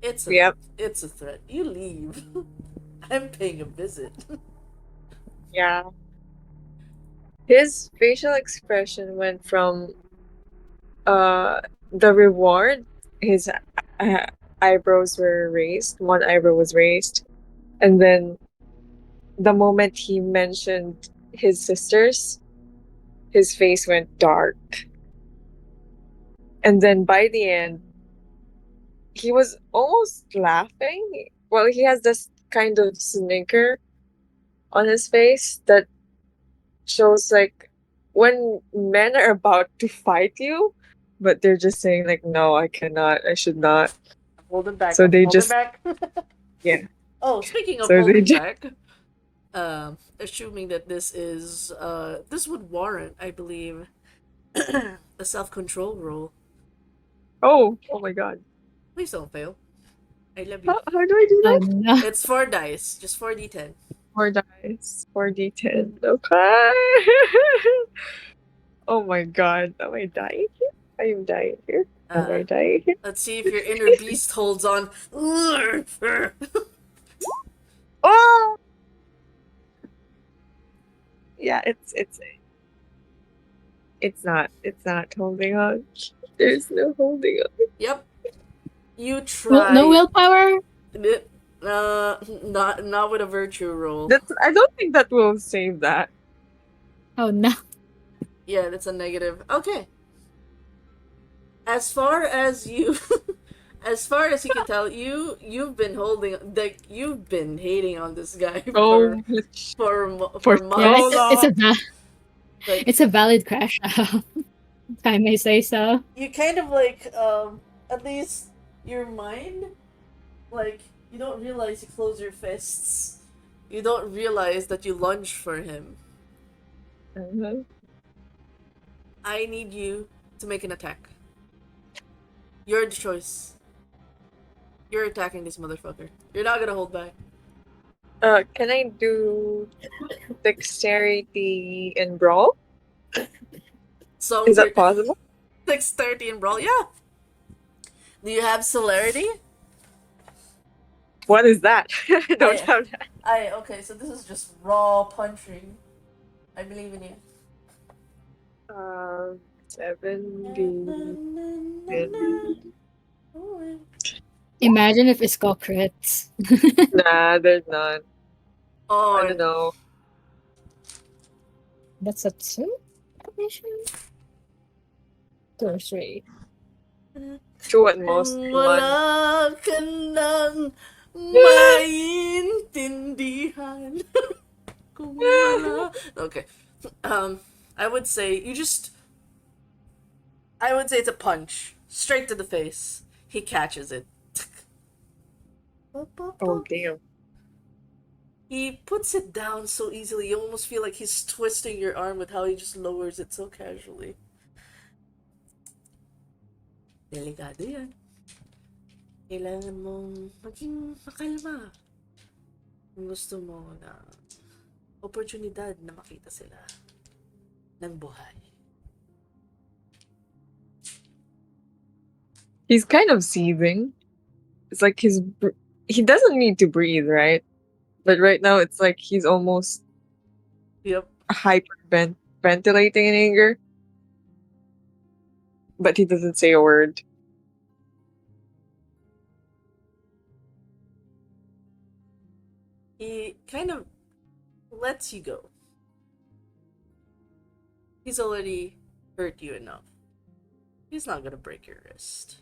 it's a Yep. it's a threat. You leave. I'm paying a visit. Yeah. His facial expression went from the reward, his uh, eyebrows were raised, one eyebrow was raised, and then the moment he mentioned his sisters, his face went dark. And then by the end, he was almost laughing. Well, he has this kind of snicker on his face that shows like when men are about to fight you, but they're just saying like, no, I cannot, I should not. I'm holding back. So I'm they holding just, back. yeah. Oh, speaking of So they holding just, back, assuming that this would warrant, I believe, a self-control roll. oh my god. Please don't fail. I love you. How do I do Oh that? no. It's 4 dice, just 4d10. 4 dice, 4d10. Okay. Oh my god. Am I dying here? I am dying here. Am Uh, I dying here? let's see if your inner beast holds on. Oh! Yeah, it's not holding on. There's no holding on. Yep, you No try. willpower? Not with a virtue roll. I don't think that will save that. Oh no. Yeah, that's a negative. Okay. As far as you, as far as you can tell, you've been you've been hating on this guy Oh, for for Yeah, so months. long. Like it's a valid crash out, if I may say so. you kind of at least your mind, like, you don't realize you close your fists. You don't realize that you lunge for him. Mhm. I need you to make an attack. You're the choice. You're attacking this motherfucker. You're not gonna hold back. Can I do dexterity and brawl? So Is you're that possible? 630 and brawl. Yeah. Do you have celerity? What is that? I don't I have that. okay, so this is just raw punching. I believe in you. 70. Imagine if Iskall crits. Nah, there's none. I Oh, don't know. That's a 2? Mission? 2 or 3. Two at most. kung One. wala ka nang maintindihan. Kung wala. Okay. Um, I would say I would say it's a punch. Straight to the face. He catches it. Oh damn. He puts it down so easily, you almost feel like he's twisting your arm with how he just lowers it so casually. Delikado yan. Kailangan mong maging makalma. Kung gusto mo na oportunidad na makita sila ng buhay. He's kind of seething. It's like he doesn't need to breathe, right? But right now it's like he's almost Yep. ventilating in anger. But he doesn't say a word. He kind of lets you go. He's already hurt you enough. He's not gonna break your wrist.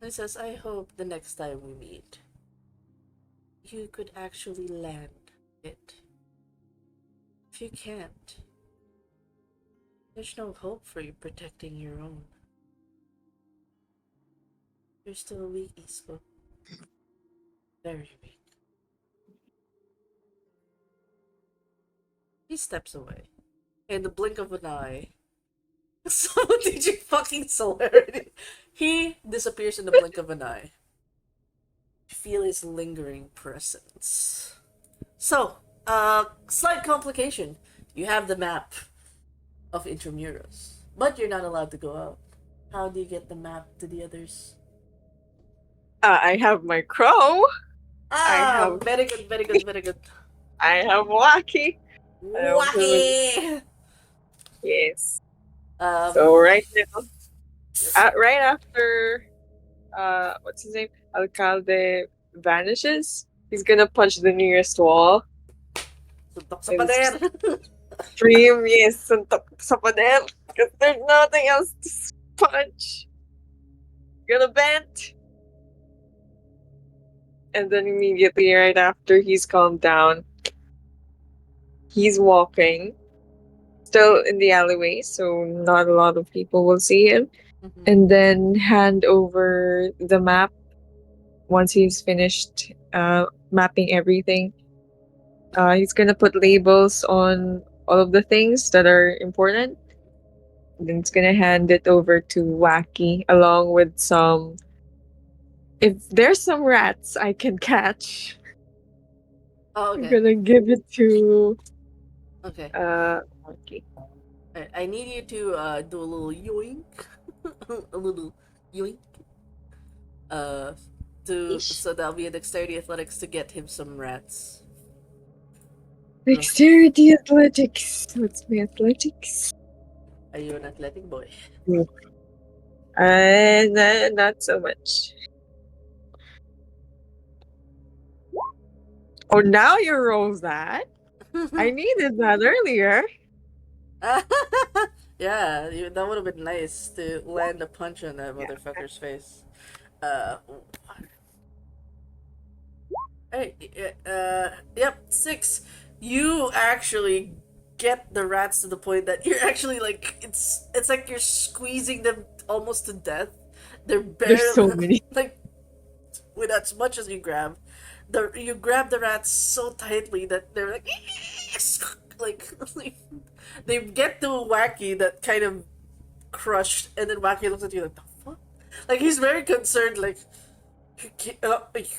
He says, I hope the next time we meet, you could actually land it. If you can't, there's no hope for you protecting your own. You're still weak, Isko. Very weak. He steps away. In the blink of an eye. So did you fucking celerity? He disappears in the blink of an eye. You feel his lingering presence. So, slight complication. You have the map of Intramuros, but you're not allowed to go out. How do you get the map to the others? I have my crow. I Ah, have very good, very good, very good. I have Wacky. Wacky! Yes. Um, So right now, yes. right after what's his name? Alcalde vanishes, he's gonna punch the nearest wall Suntok sa and pader! scream, yes, suntok sa pader. Because there's nothing else to punch. Gonna bend. And then immediately right after he's calmed down, he's walking. Still in the alleyway, so not a lot of people will see him. Mhm. And then hand over the map once he's finished mapping everything. He's gonna put labels on all of the things that are important. Then he's gonna hand it over to Wacky along with some. If there's some rats I can catch, Oh, I'm okay. gonna give it to Okay. Wacky. I need you to do a little yoink. A little yoink. Uh, Ish. so that'll be a dexterity athletics to get him some rats. Ugh. Dexterity athletics. What's my athletics? Are you an athletic boy? No. Not so much. Oh, now you roll that. I needed that earlier. Yeah, that would have been nice to land a punch on that Yeah. motherfucker's face. Uh, hey, yep, 6. You actually get the rats to the point that you're actually like it's like you're squeezing them almost to death. They're There's so barely many. like with as much as you grab, you grab the rats so tightly that they're like like they get too wacky that kind of crushed, and then Wacky looks at you like the fuck, like he's very concerned, like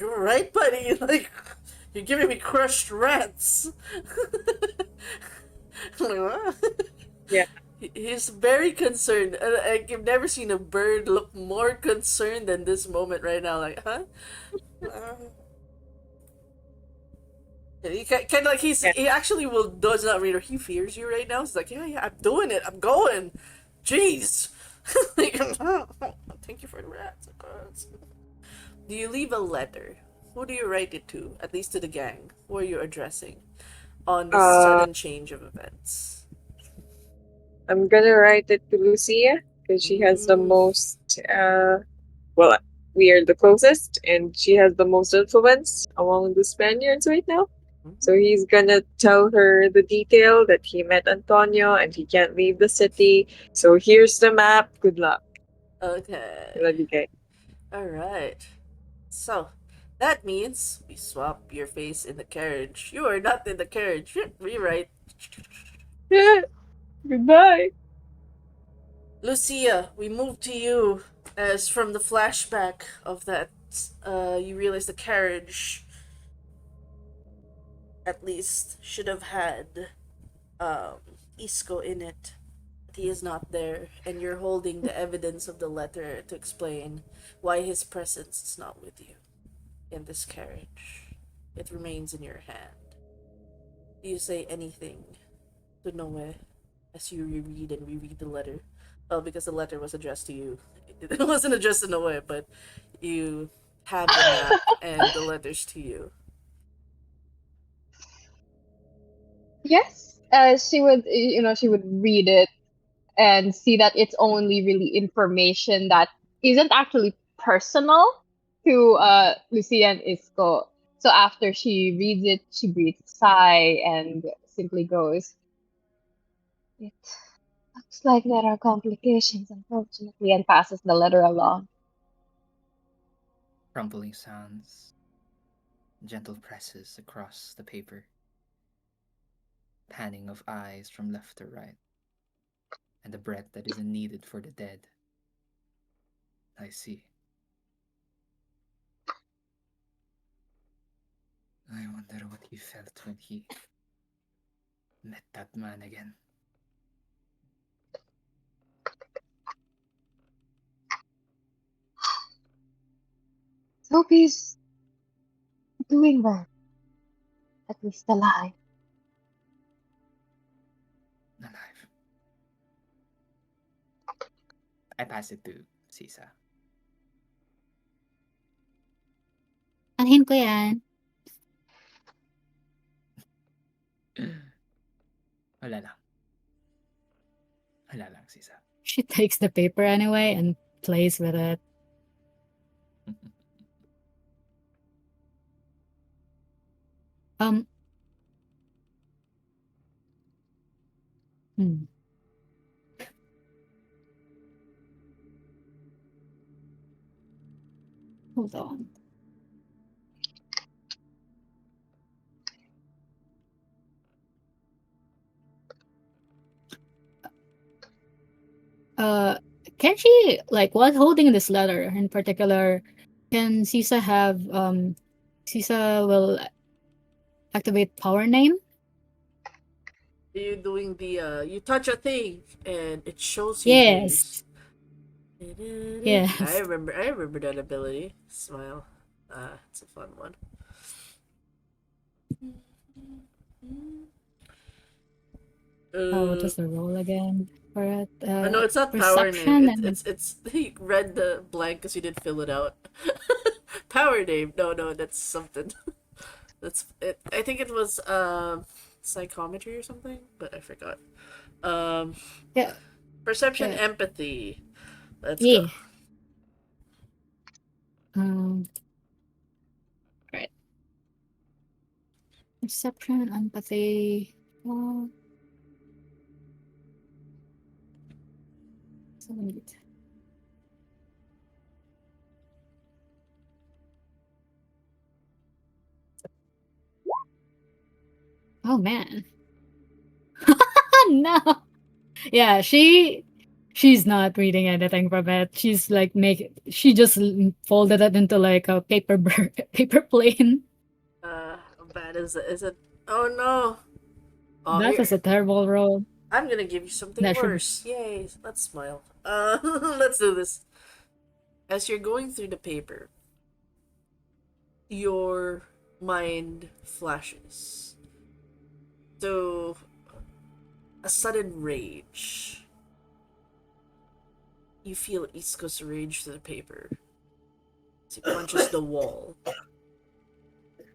you're right, buddy, like you're giving me crushed rats. Like, what? Yeah. He's very concerned. Like, I've never seen a bird look more concerned than this moment right now. Like, huh? Uh, he kind of like Yeah. he actually will does not read or he fears you right now. He's like, yeah, I'm doing it. I'm going. Jeez. Like, thank you for the rats. Of course. Do you leave a letter? Who do you write it to? At least to the gang. Who are you addressing on this Uh, sudden change of events? I'm gonna write it to Lucia because she has the Mm. most. Well, we are the closest, and she has the most influence among the Spaniards right now. So Mm. he's gonna tell her the detail that he met Antonio and he can't leave the city. So here's the map. Good luck. Okay. Love you guys. All right. So, that means we swap your face in the carriage. You are not in the carriage. Rewrite. Yeah. Goodbye. Lucia, we move to you as from the flashback of that. You realize the carriage, at least, should have had um, Isco in it. But he is not there, and you're holding the evidence of the letter to explain why his presence is not with you in this carriage. It remains in your hand. Do you say anything to Noe as you reread and reread the letter? Well, because the letter was addressed to you. It wasn't addressed to Noe, but you have the map and the letters to you. Yes, she would read it and see that it's only really information that isn't actually personal to Lucia and Isco. So after she reads it, she breathes a sigh and simply goes, "It looks like there are complications, unfortunately," and passes the letter along. Crumpling sounds, gentle presses across the paper, panning of eyes from left to right, and the breath that isn't needed for the dead. I see. I wonder what he felt when he met that man again. So he's doing well, at least alive. Alive. I pass it to Sisa. Anhin ko yan. Wala lang. Wala lang, Sisa. She takes the paper anyway and plays with it. Um. Hmm. Hold on. Uh, can she like while holding this letter in particular? Can Sisa have Sisa will activate power name? You doing the you touch a thing and it shows you Yes. things. Yes. I remember that ability. Smile. It's a fun one. What Uh was the role again for it? no, it's not power name. Perception and It's you read the blank because you didn't fill it out. Power name. No, that's something. That's it. I think it was psychometry or something, but I forgot. Um, yeah, perception, uh, empathy. Let's go. yeah. Um, right. Perception, empathy. Oh, 78. Oh man. No. Yeah, she's not reading anything from it. She's like she just folded it into like a paper paper plane. How bad is it? Oh no. Oh That here. was a terrible roll. I'm gonna give you something That should be worse. Yay! Let's smile. Let's do this. As you're going through the paper, your mind flashes. So a sudden rage. You feel Isko's rage through the paper. As he punches the wall.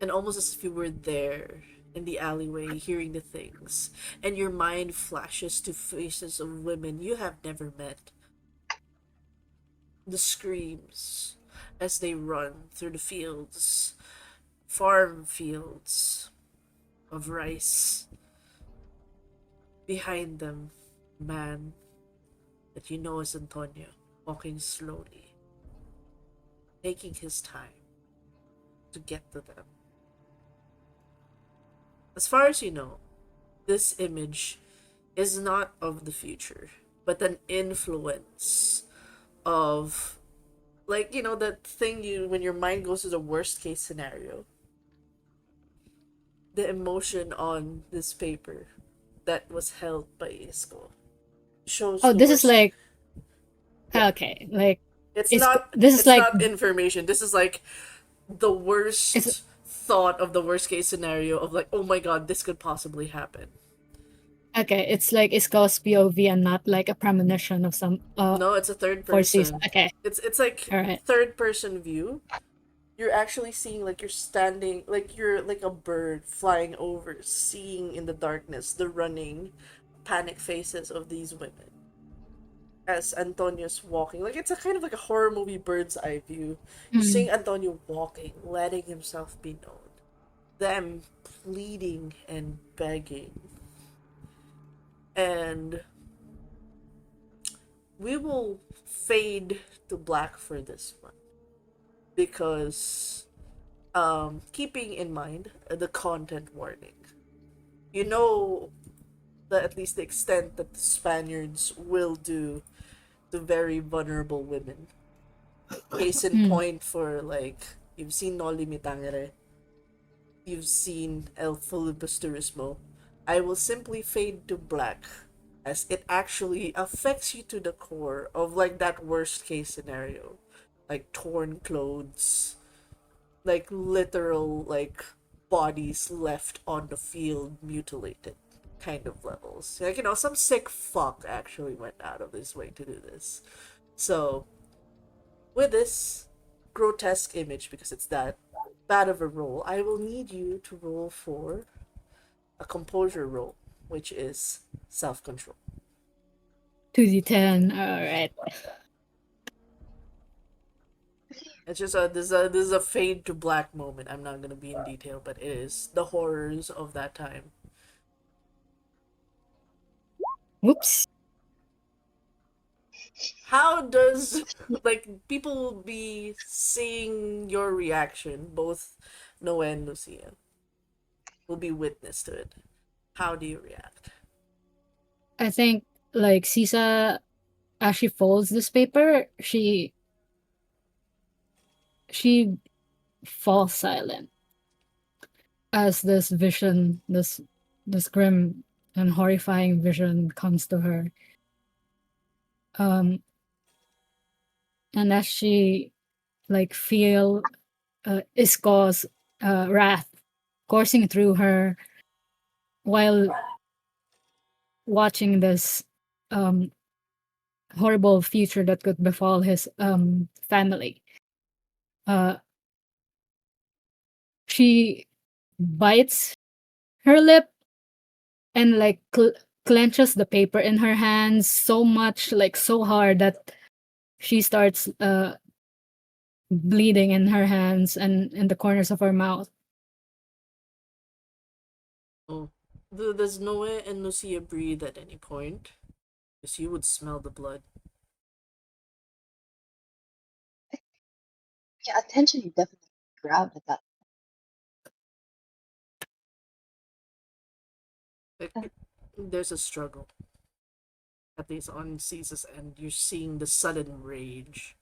And almost as if you were there in the alleyway hearing the things. And your mind flashes to faces of women you have never met. The screams as they run through the fields, farm fields of rice. Behind them, a man that you know is Antonio, walking slowly, taking his time to get to them. As far as you know, this image is not of the future. but an influence of, like, that thing, you when your mind goes to the worst case scenario. The emotion on this paper that was held by Isco shows Oh, the this is worst. like Yeah, okay, like it's not this is it's like not information. This is like the it's worst thought of the worst case scenario of, like, oh my god, this could possibly happen. okay. It's like Isco's POV and not like a premonition of some No, it's a third for season. person. Okay, It's like all right. third person view. You're actually seeing, like, you're standing, like you're like a bird flying over, seeing in the darkness the running panic faces of these women as Antonio's walking. Like, it's a kind of like a horror movie bird's eye view. You're Mm. seeing Antonio walking, letting himself be known. Them pleading and begging. And we will fade to black for this one. Because keeping in mind the content warning. You know that at least the extent that the Spaniards will do to very vulnerable women. Case in Mm. point for, like, you've seen Noli Me Tangere, you've seen El Filibusterismo. I will simply fade to black as it actually affects you to the core of, like, that worst case scenario. Like torn clothes, like literal, like, bodies left on the field mutilated kind of levels. Like, some sick fuck actually went out of his way to do this. So with this grotesque image, because it's that bad of a roll, I will need you to roll for a composure roll, which is self-control. 2d10. All right. It's just this is a fade to black moment. I'm not gonna be in detail, but it is the horrors of that time. Whoops. How does, like, people will be seeing your reaction, both Noe and Lucia will be witness to it. How do you react? I think like Sisa, as she folds this paper, she falls silent as this vision, this grim and horrifying vision comes to her. Um, and as she like feel Isko's wrath coursing through her while watching this um horrible future that could befall his family. Uh, she bites her lip and like clenches the paper in her hands so much, like so hard that she starts bleeding in her hands and in the corners of her mouth. Oh, does Noe and Lucia breathe at any point? Because you would smell the blood. Yeah, attention definitely grabbed at that. Like, there's a struggle. At least on Caesar's end, you're seeing the sudden rage.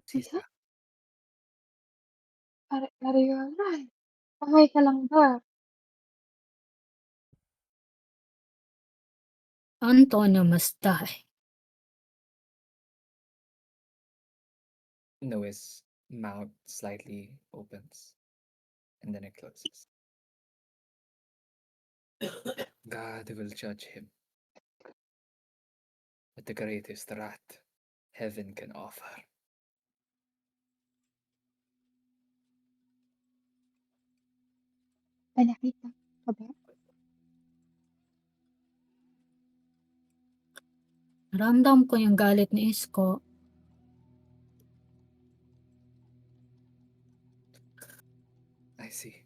Sisa, are you alright? Okay ka lang ba? Antonio must die. Noah's mouth slightly opens and then it closes. God will judge him with the greatest wrath heaven can offer. May nakita ka ba? Ramdam ko yung galit ni Isko. I see.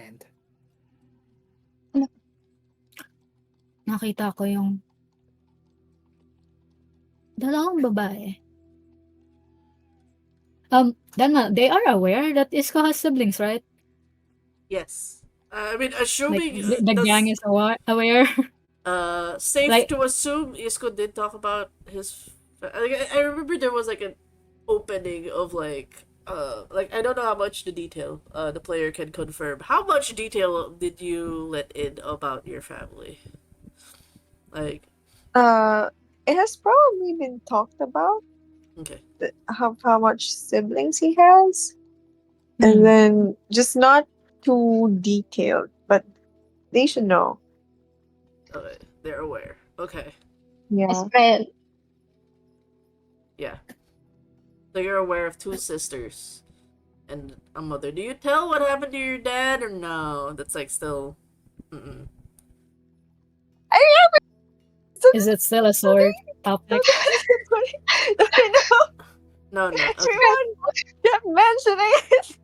And Ano? Nakita ko yung dalawang babae. Dana, they are aware that Isko has siblings, right? Yes. I mean, Like assuming the gang that's is aware. safe Like, to assume Isko did talk about his. I remember there was like an opening of like I don't know how much the detail the player can confirm. How much detail did you let in about your family? Like, Uh, it has probably been talked about okay, how much siblings he has, and hmm. then just not too detailed, but they should know. okay, they're aware. Okay, Yeah. Spread. yeah, so you're aware of two sisters and a mother. Do you tell what happened to your dad or no? That's like still. Mm-mm. I remember so Is it still a sore topic? I know No, no. Okay. everyone kept mentioning it.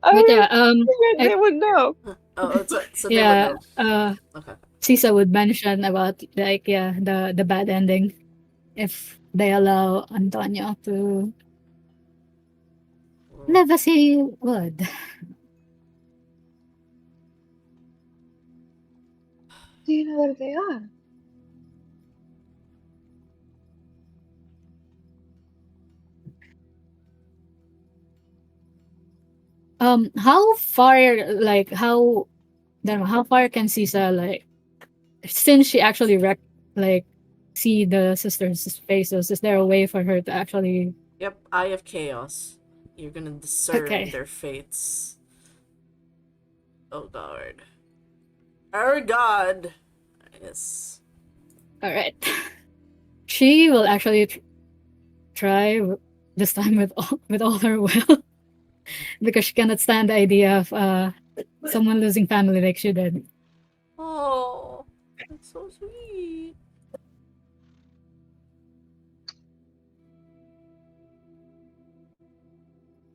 I But yeah, figured I, they would know. Oh, so they would yeah, know. Okay. Sisa would mention about like yeah the bad ending if they allow Antonio to Mm. live as he would. Do you know where they are? How far like how I don't know how far can Sisa like since she actually like see the sisters' faces? Is there a way for her to actually? Yep, Eye of Chaos. You're gonna discern Okay, their fates. Oh god. Our god! Yes. all right. She will actually try this time with all her will because she cannot stand the idea of someone losing family like she did. Oh, that's so sweet.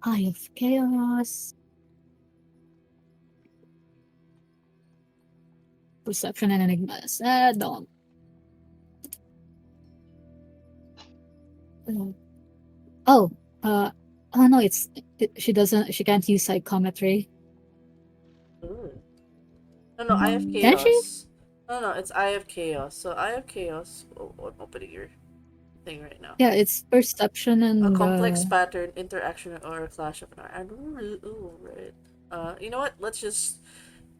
Eye of Chaos, Perception and Enigmas. Don't. Uh, oh, uh, oh no, she doesn't. She can't use psychometry. Ooh. No, Eye of Can she? Chaos. No, it's Eye of Chaos. So Eye of Chaos. Oh, I'm opening your thing right now. Yeah, it's perception A and complex pattern, interaction, or a clash of an art. Ooh, right. You know what? Let's just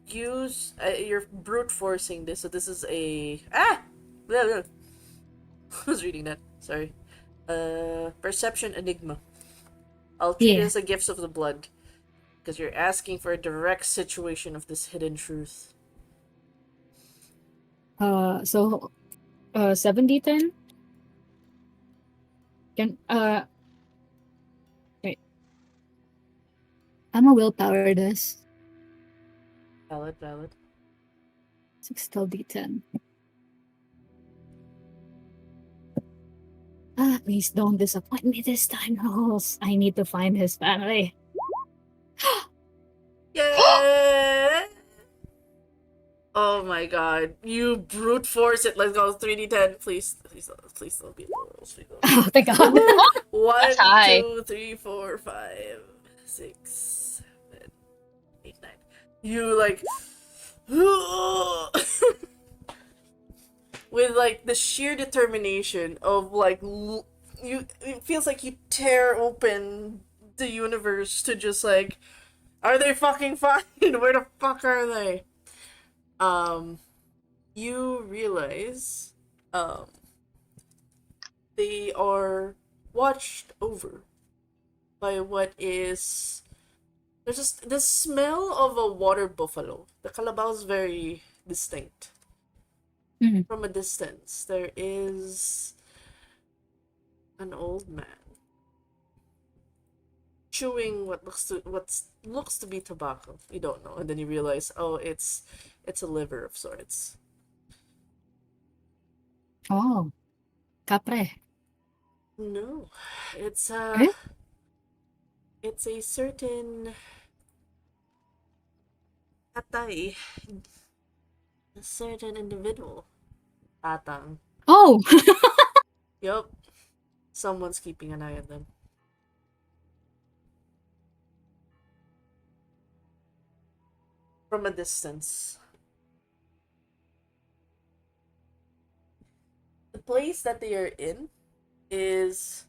use. You're brute forcing this, so this is a Blah, blah. I was reading that. Sorry. Perception enigma. I'll treat it yeah. as a gift of the blood because you're asking for a direct situation of this hidden truth. So 70/10 can wait. I'm a willpower this. Valid, valid. 6 till D10. Ah, please don't disappoint me this time, Rose. I need to find his family. Yeah. Oh my god. You brute force it. Let's go 3D10. Please don't be low rolls. Please don't be Oh, thank God. low. That's One, high. two, three, four, 5, 6, 7, 8, 9. You like with like the sheer determination of like you it feels like you tear open the universe to just like are they fucking fine? Where the fuck are they? Um you realize they are watched over by what is there's just the smell of a water buffalo. The calabaw is very distinct. Mhm. From a distance, there is an old man chewing what looks to be tobacco. You don't know, and then you realize, oh, it's a liver of sorts. Oh, Capre. No, it's Eh? it's a certain atay, a certain individual. Tatang. Oh, Yup, someone's keeping an eye on them. from a distance. The place that they are in is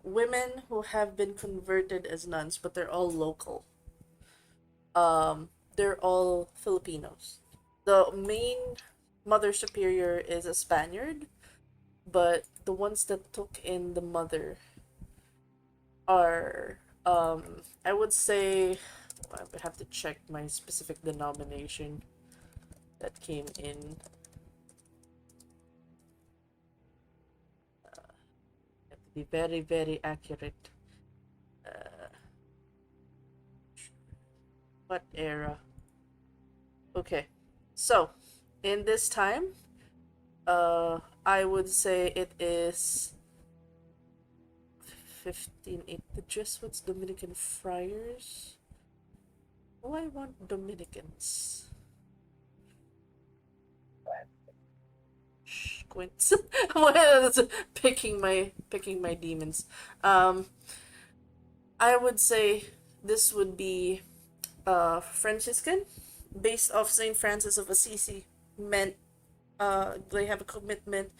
women who have been converted as nuns, but they're all local. They're all Filipinos. The main mother superior is a Spaniard, but the ones that took in the mother are I would say I would have to check my specific denomination that came in. Have to be very, very accurate. What era? Okay. So, in this time, I would say it is 1580. The Jesuits, Dominican friars. Oh, I want Dominicans. Squints. Picking my demons. Um, I would say this would be Franciscan, based off Saint Francis of Assisi. Meant they have a commitment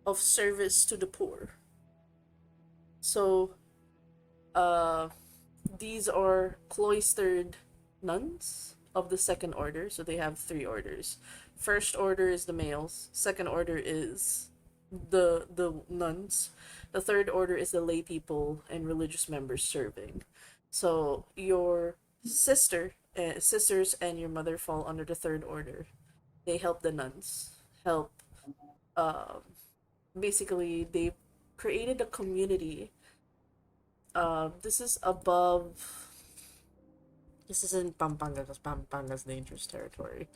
of service to the poor. So uh these are cloistered nuns of the second order. So they have three orders. First order is the males. Second order is the nuns. The third order is the lay people and religious members serving. So your sisters and your mother fall under the third order. They help the nuns. Help. Um, Basically, they created a community. This is above. This is in Pampanga because Pampanga's dangerous territory.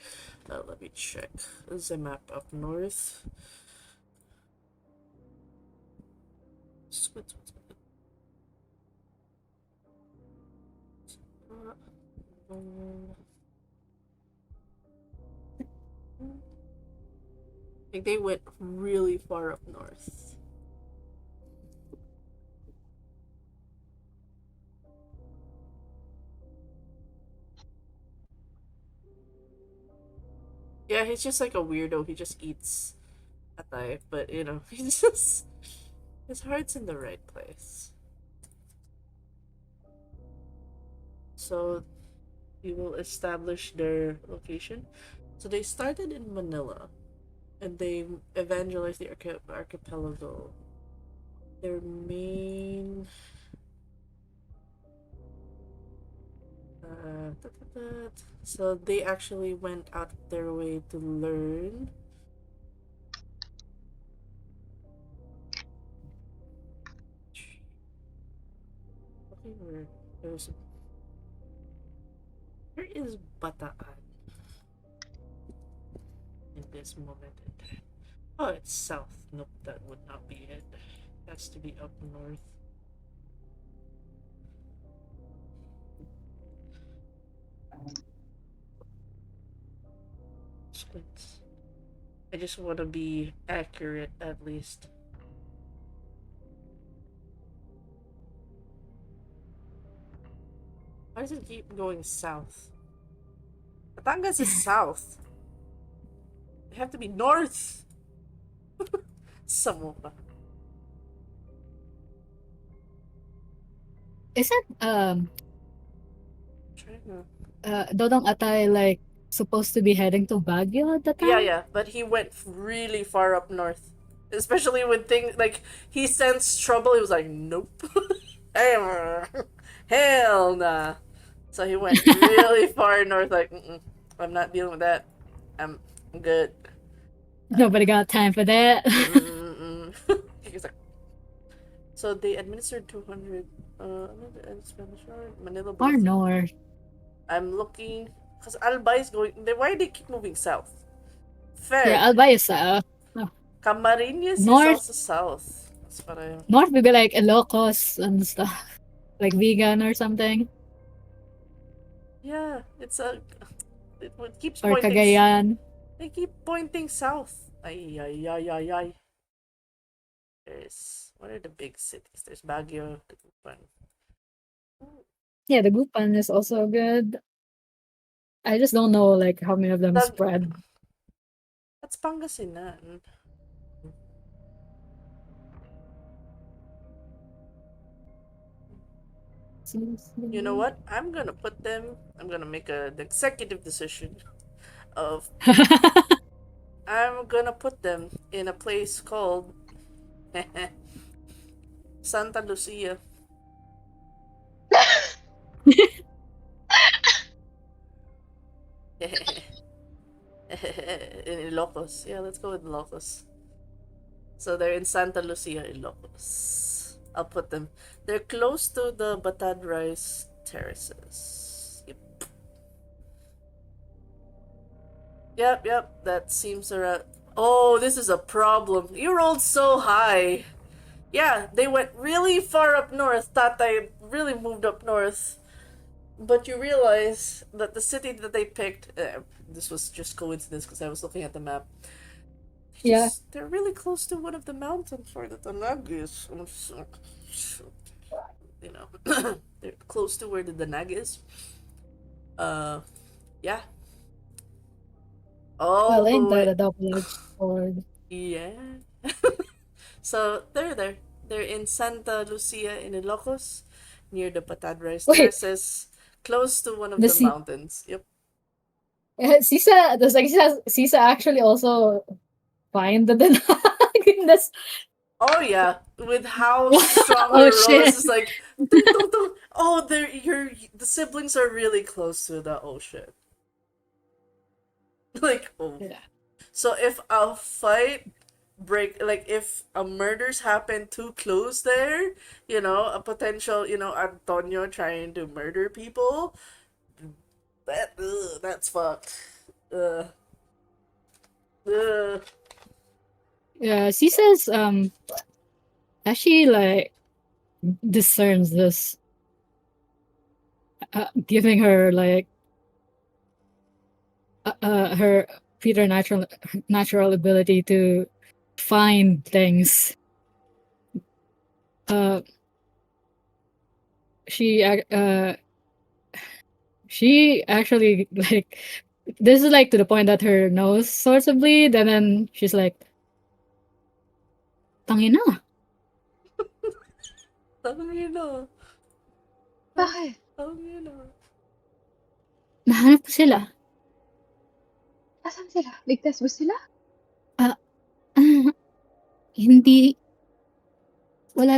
Let me check. This is a map up north. Like they went really far up north. Yeah, he's just like a weirdo. He just eats atay, but you know, he's just his heart's in the right place. So we will establish their location. So they started in Manila, and they evangelized the archipelago. Their main so they actually went out of their way to learn. Okay, there's where is Bataan in this moment? Oh, it's south. Nope, that would not be it. Has to be up north. Squints. I just want to be accurate at least. Why does it keep going south? Batangas is south. They have to be north. Samoa. Isn't Trying to... Dodong Atay like supposed to be heading to Baguio at the Yeah, time? yeah, but he went really far up north. Especially when things like he sensed trouble, he was like, nope. Hell nah. So he went really far north, like, I'm not dealing with that. I'm good. Nobody got time for that. He's like, so they administered 200 Spanish Manila Or both. north. I'm looking because Albay is going. Why do they keep moving south? Yeah, Fair. Albay is south. No. Camarines is North also south. That's what I. north would be like Ilocos and stuff. Like vegan or something. Yeah, it's a. It keeps Or pointing. Cagayan. They keep pointing south. Ay ay ay ay ay. There's what are the big cities? There's Baguio, Tagupan. Yeah, the Gupan is also good. I just don't know like how many of them Tag- spread. That's Pangasinan. You know what? I'm gonna make an executive decision of I'm gonna put them in a place called Santa Lucia. In Ilocos. Yeah, let's go with Ilocos. So they're in Santa Lucia, Ilocos. I'll put them. They're close to the Batad Rice terraces. Yep. Yep. That seems around. Oh, this is a problem. You rolled so high. Yeah, they went really far up north. Tatay really moved up north. But you realize that the city that they picked, this was just coincidence because I was looking at the map. Yeah. They're really close to one of the mountains where the Danag is. You know, they're close to where the Danag is. Uh, yeah. All Well, the ain't that way. a double-edged sword? Yeah. So they're there. They're in Santa Lucia in Ilocos, near the Patad Rice Wait, Terraces, close to one of the the mountains. Yep. Sisa does like Sisa actually also find the Danag in this? Oh yeah, with how strong Oh her roll is, shit! just like tung, tung, tung. Oh, the siblings are really close to the ocean. Like, oh. Yeah. So if a fight break, like if a murders happen too close there, a potential, Antonio trying to murder people, that's fucked. Uh, uh. Yeah, Sisa's actually like discerns this, giving her like her preternatural ability to find things. Uh, she she actually like this is like to the point that her nose starts to bleed, and then she's like, "Tangina, Tangina. Bakit? Tangina. nahanap ko sila. Asan sila? Ligtas ba sila? Ah, ah, hindi wala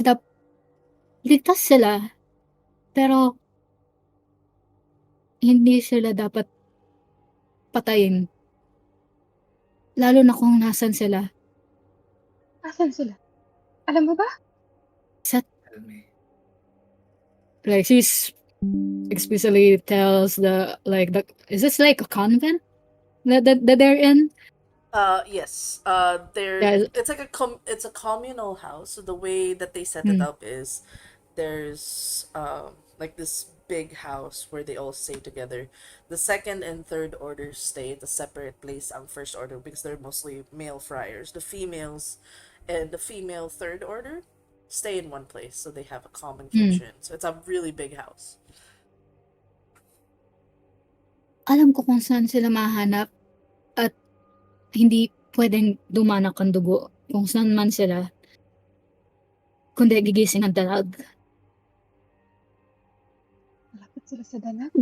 ligtas sila, pero hindi sila dapat patayin, lalo na kung nasan sila Asan sila? Alam mo ba? sa Tell me. like she's explicitly tells the is this like a convent that they're in? Yes. Yeah. It's a communal house. So the way that they set it Mm, up is there's like this big house where they all stay together. The second and third orders stay at a separate place ang first order because they're mostly male friars. The females and the female third order stay in one place, so they have a common mm. kitchen. So it's a really big house. Alam ko kung saan sila mahanap at hindi puwedeng dumanak ang dugo kung saan man sila, kundi gigising ang dalag. Malapit sila sa danag.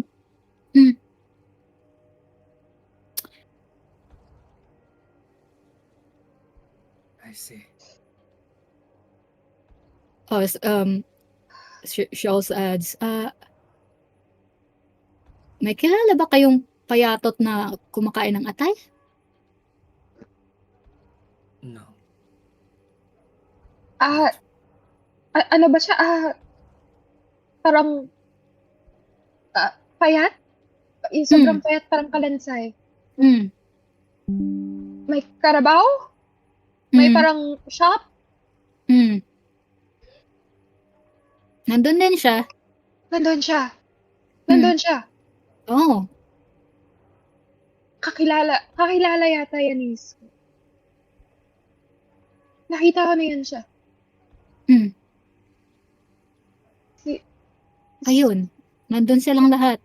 Hmm. I see. Oh, she also adds, may kilala ba kayong payatot na kumakain ng atay? No. Ah, ano ba siya? Parang payat? Sobrang payat, parang kalansay. Hmm, May karabaw? May hmm, parang shop? hmm. Nandun din siya. Nandun siya. Hmm. Nandun siya. Oo. Kakilala yata yan ni Isko. Nakita ko na yan siya. Hmm. Si, Ayun, nandun silang lahat.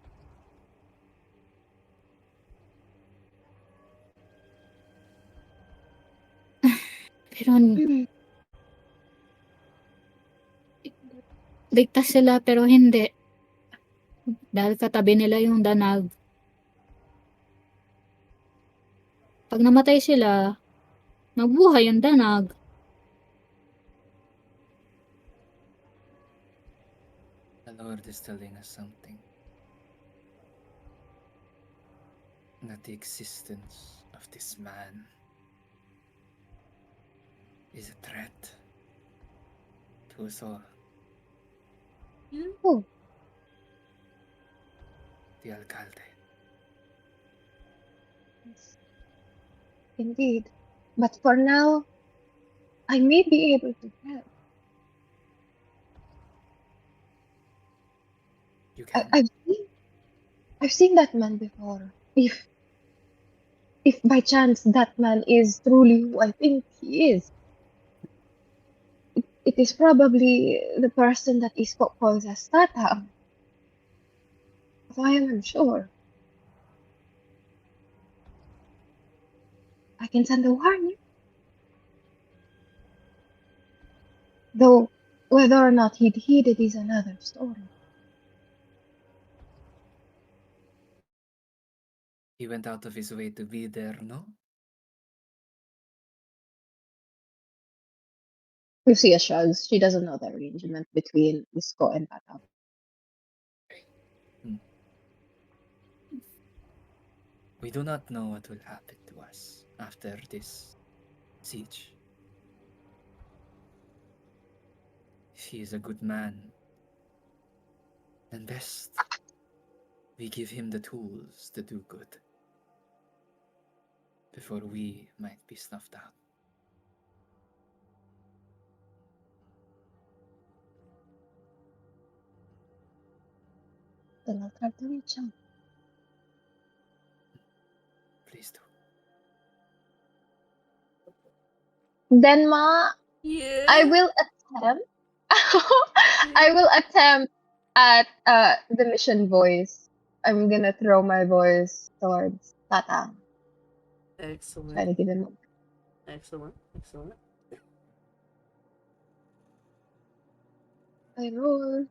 Pero ligtas sila pero hindi. Dahil katabi nila yung danag. Pag namatay sila, magbuhay yung danag. The Lord is telling us something. That the existence of this man is a threat to us all. Oh, The alcalde. yes. Indeed. But for now, I may be able to help. You can. I've seen that man before. If by chance that man is truly who I think he is, it is probably the person that Isko calls as Tata. So I am unsure. I can send a warning. Though whether or not he'd heed it is another story. He went out of his way to be there, no? Lucia shrugs. She doesn't know the arrangement between Isko and Tata. We do not know what will happen to us after this siege. If he is a good man, then best we give him the tools to do good before we might be snuffed out. Then I'll try to reach him. Please do. Then Ma, Yeah. I will attempt. I will attempt at the mission voice. I'm gonna throw my voice towards Tata. Try to Excellent. give him. Excellent. Excellent. I roll.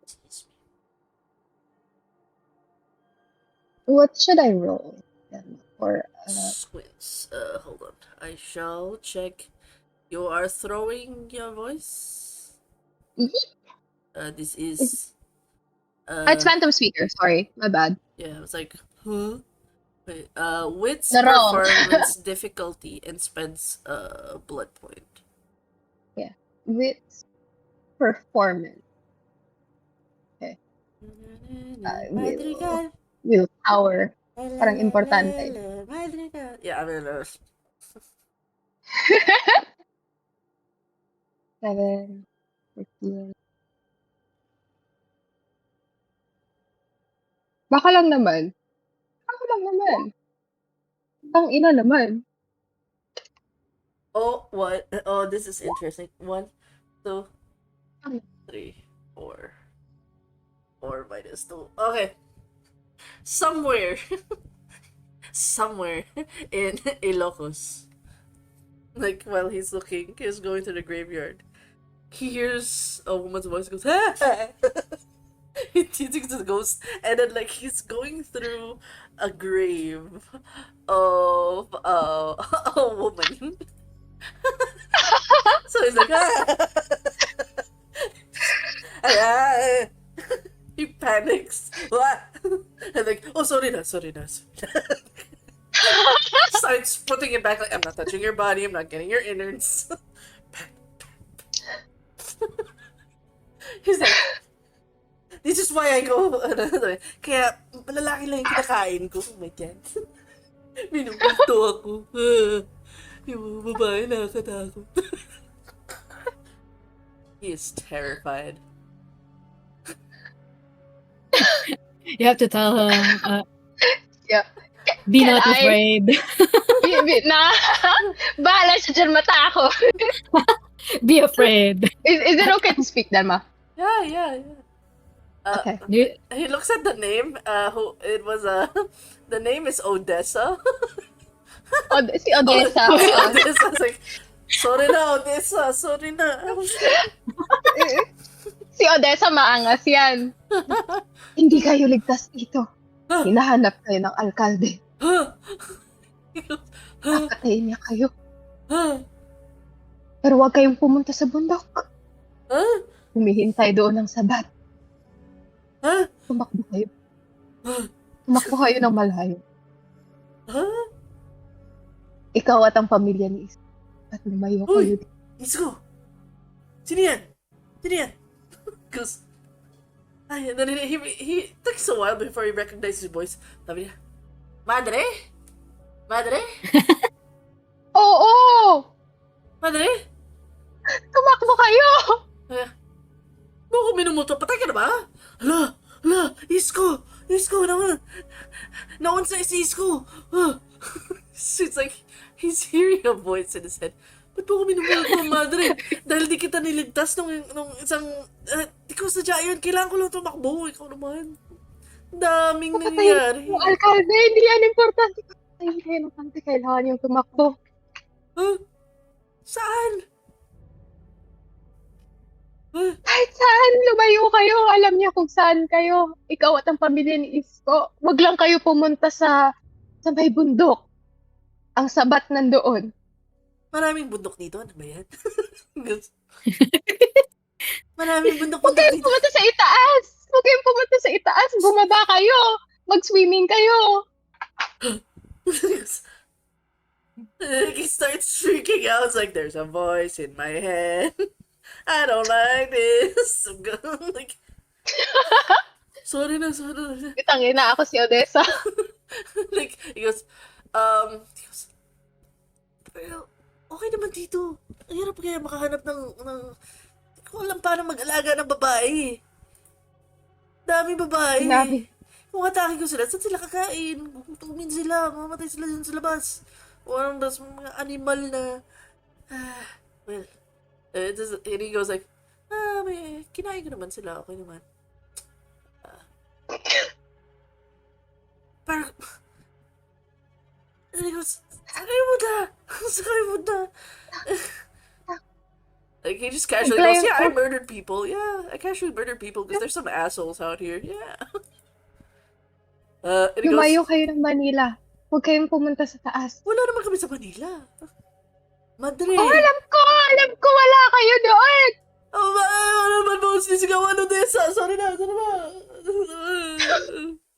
Excuse me. What should I roll then for? Squints. Hold on. I shall check. You are throwing your voice. This is. It's Phantom Speaker. Sorry, my bad. Yeah, I was like, huh? Wait, wits No, wrong. performance difficulty and spends blood point. Yeah, wits performance. Okay. Madrigal. Willpower. Parang importante. Madrigal. Yeah, I mean, 7, 14. Baka lang naman. Baka lang naman. Ang ina naman. oh, what? Oh, this is interesting. 1, 2, Ano? 3, 4. 4 minus 2. Okay. Somewhere. Somewhere in Ilocos. Like, while he's going to the graveyard. He hears a woman's voice goes, ah! He thinks it's a ghost, and then like he's going through a grave of a woman. So he's like, ah! Ah! He panics. What? And like, oh, sorry na. Starts putting it back like, I'm not touching your body, I'm not getting your innards. He's like, this is why I go, kaya lalaki lang yung kinakain ko. Oh my God. Minumulto ako. Yung mga babae nakakatakot. He is terrified. You have to tell him, Yeah. be Can not I? afraid. Na. Bahala siya dyan matakot. Be afraid. Is it okay to speak, Dalma? Yeah. Uh, Okay. You, he looks at the name. Who it was? The name is Odessa. Si Oh, Odessa, si oo. Odessa. It's like, sorry na, Odessa. Sorry na. Si Odessa maangas yan. Hindi kayo ligtas dito. Hinahanap kayo ng alkalde. Papatayin niya kayo. Pero huwag kayong pumunta sa bundok. Humihintay doon ng sabat. Tumakbo kayo. Tumakbo kayo ng malayo. Ikaw at ang pamilya ni Isa. At lumayo kayo. Uy! Isko! Sino yan? Sino yan? Because, and then he takes a while before he recognizes his voice. Sabi niya, Madre? Madre? Oo! Madre? Tumakbo kayo! Mo ko minumuto, patay ka na ba? Hala, Isko! Isko, naon sa Isko! So it's like, he's hearing a voice in his head. Ba't mo ko minumuto, Madre? Dahil di kita niligtas nung isang, di ko sadya yun, kailangan ko lang tumakbo, ikaw naman. Daming nangyayari. Yung alkalde, hindi yan importante. Patayin kayo ng kante, kailangan yung tumakbo. Saan? Kahit saan, lumayo kayo. Alam niya kung saan kayo. Ikaw at ang pamilya ni Isko. Wag lang kayo pumunta sa may bundok. Ang sabat nandoon. Maraming bundok dito, ano ba yan? Maraming Huwag bundok kayong dito. pumunta sa itaas. Huwag kayong pumunta sa itaas. Bumaba kayo. Mag-swimming kayo. He starts freaking out. It's like, there's a voice in my head. I don't like this. I'm going like, sorry na. Itangin na ako si Odessa. Like, he goes, pero, okay naman dito. Ang hirap kaya makahanap ng hindi ko alam paano mag-alaga ng babae. Daming babae. Grabe. Kung atake ko sila, saan sila kakain? Gugutumin sila, mamatay sila dun sa labas. O anong das, mga animal na, well, and he goes like, may, kinain ko naman sila, okay naman. Pero, and he goes, sakay mo na. Like, he just casually goes, yeah, I murdered people. Yeah, I casually murdered people because there's some assholes out here. Yeah. And he goes, Lumayo kayo ng Manila. Huwag kayong pumunta sa taas. wala naman kami sa Manila. Madre. Oh, alam ko, wala kayo doon. Oh, ano naman mo sisigawan Odessa? Sorry na.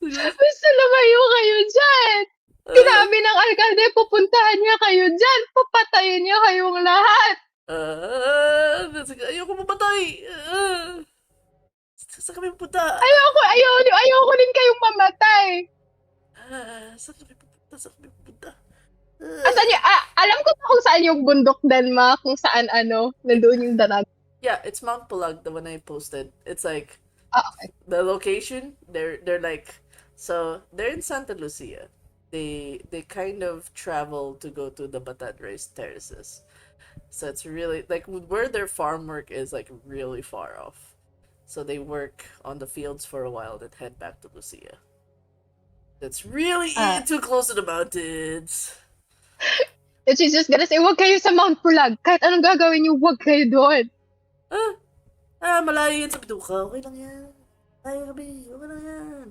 Basta lumayo kayo dyan. Sinabi ng alkalde, pupuntahan niya kayo dyan. Papatayin niya kayong lahat. Ayoko mamatay. Saan kami pupunta? Ayoko din kayong mamatay. Saan kami pupunta? Asan yung, alam ko pa kung saan yung bundok Denmark, kung saan nandoon yung dalag. Yeah, it's Mount Pulag, the one I posted. It's like, Okay. the location, they're like, so they're in Santa Lucia. They kind of travel to go to the Batad Rice Terraces. So it's really, like, where their farm work is, like, really far off. So they work on the fields for a while, then head back to Lucia. That's really too close to the mountains. And she's just gonna say, huwag kayo sa Mount Pulag. Kahit anong gagawin niyo, huwag kayo doon. Malayo yan sa bituka. Okay lang yan. Malayo kami. Okay lang yan.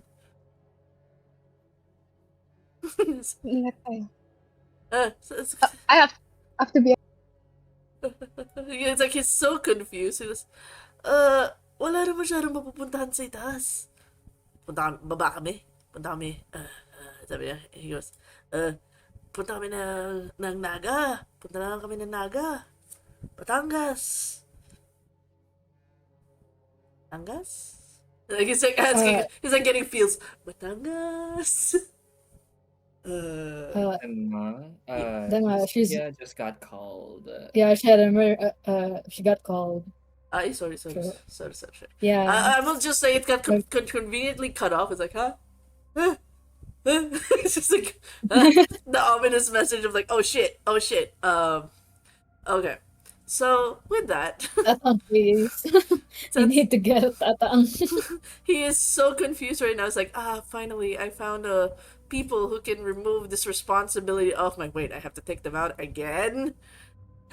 Ingat kayo. So I have to be... it's like he's so confused. He goes, wala na masyadong mapupuntahan sa itaas. Baba kami. Punta kami. Sabi niya, he goes, punta kami ng Naga. Punta na lang kami ng Naga. Batangas. Batangas? Like, he's like asking, he's like getting feels. Batangas. She's Yeah, just got called. yeah, she had she got called. Sorry. Yeah. I will just say it got conveniently cut off. It's like, huh? It's just like the ominous message of like, oh shit. Okay. So with that, Tatang, please. You that's need to get a tatang. he is so confused right now. It's like, finally, I found people who can remove this responsibility of my. Wait, I have to take them out again.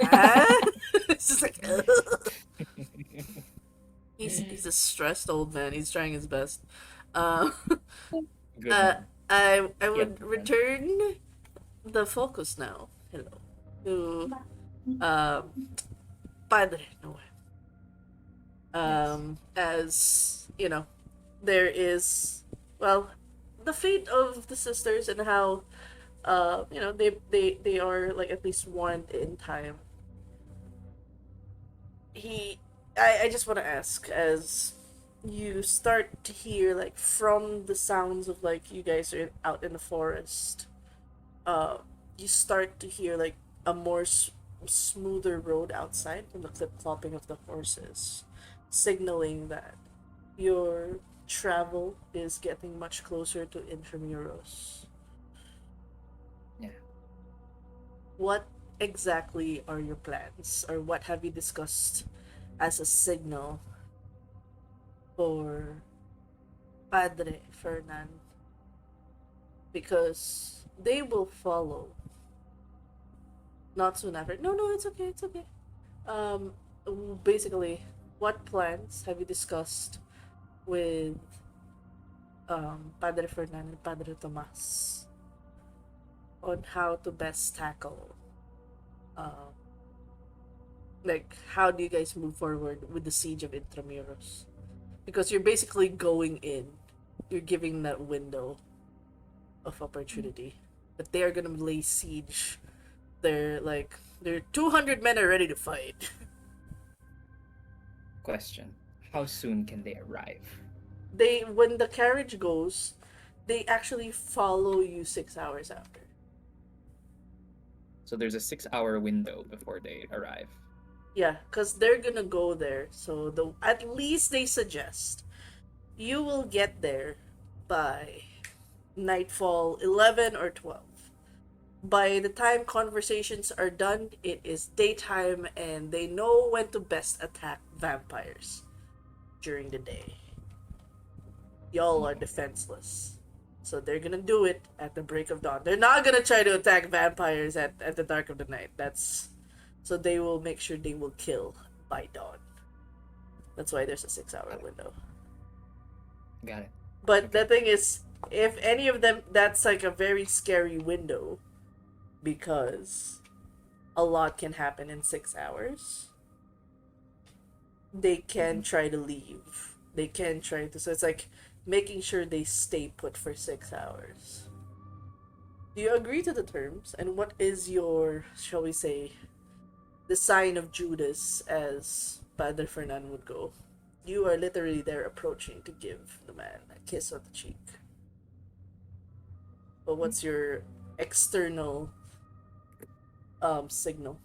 Ah, it's just like, ugh. He's a stressed old man. He's trying his best. Uh, Good uh, man. I Yep, would man. return the focus now. Hello, to um, Padre. No, Yes. as you know, there is, well, the fate of the sisters and how they are like at least warned in time. he I just want to ask, as you start to hear like from the sounds of like you guys are out in the forest, uh you start to hear like a more smoother road outside from the clip clopping of the horses, signaling that your travel is getting much closer to Intramuros. Yeah. What exactly are your plans, or what have you discussed as a signal for Padre Fernan? Because they will follow not soon after. No, no, it's okay, it's okay. Um, Basically, what plans have you discussed with Padre Fernan and Padre Tomas on how to best tackle, um, like, how do you guys move forward with the siege of Intramuros? Because you're basically going in, you're giving that window of opportunity, but they are gonna lay siege. They're 200 men are ready to fight. Question. How soon can they arrive? They When the carriage goes, they actually follow you 6 hours after. So there's a 6 hour window before they arrive. Yeah, because they're gonna go there. So at least they suggest you will get there by nightfall 11 or 12. By the time conversations are done, it is daytime and they know when to best attack vampires during the day. Y'all are Mhm. defenseless. So they're gonna do it at the break of dawn. They're not gonna try to attack vampires at the dark of the night. So they will make sure they will kill by dawn. That's why there's a 6 hour Got it. window. Got it. But the Okay. thing is, if any of them, that's like a very scary window because a lot can happen in 6 hours. They can Mhm. try to leave. They can try to. So it's like making sure they stay put for 6 hours. Do you agree to the terms? And what is your, shall we say, the sign of Judas, as Padre Fernan would go? You are literally there approaching to give the man a kiss on the cheek. But what's your external signal?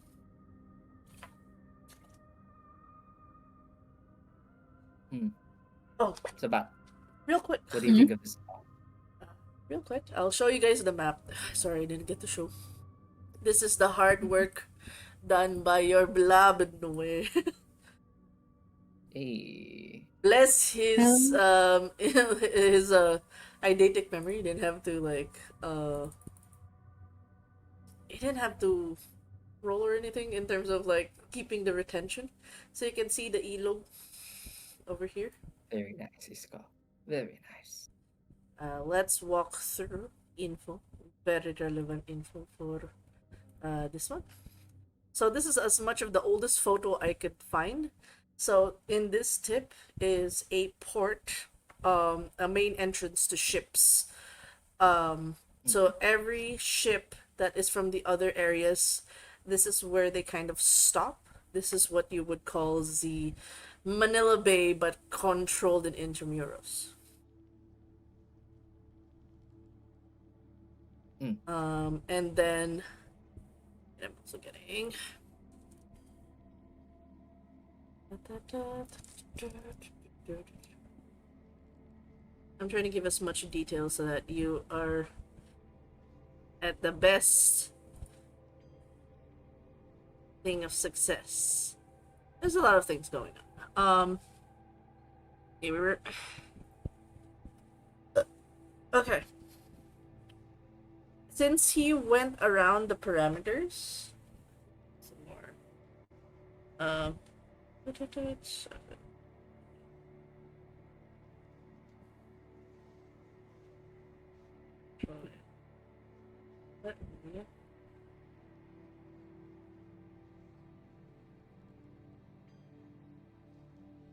Hmm. Oh, So, Bat, real quick. what do you Mhm. think of this song? Uh, Real quick, I'll show you guys the map. Sorry, I didn't get to show. This is the hard work done by your beloved Noe. Hey. Bless his Um, his eidetic memory. He didn't have to he didn't have to roll or anything in terms of like keeping the retention. So you can see the ilog over here. Very nice, Isko. Very nice. Let's walk through info, very relevant info for this one. So this is as much of the oldest photo I could find. So in this tip is a port, a main entrance to ships. Mhm. So every ship that is from the other areas, this is where they kind of stop. This is what you would call the Manila Bay, but controlled in Intramuros. Mm. And then I'm also getting. I'm trying to give as much detail so that you are at the best thing of success. There's a lot of things going on. Okay, we were okay. Since he went around the parameters, some more. Um,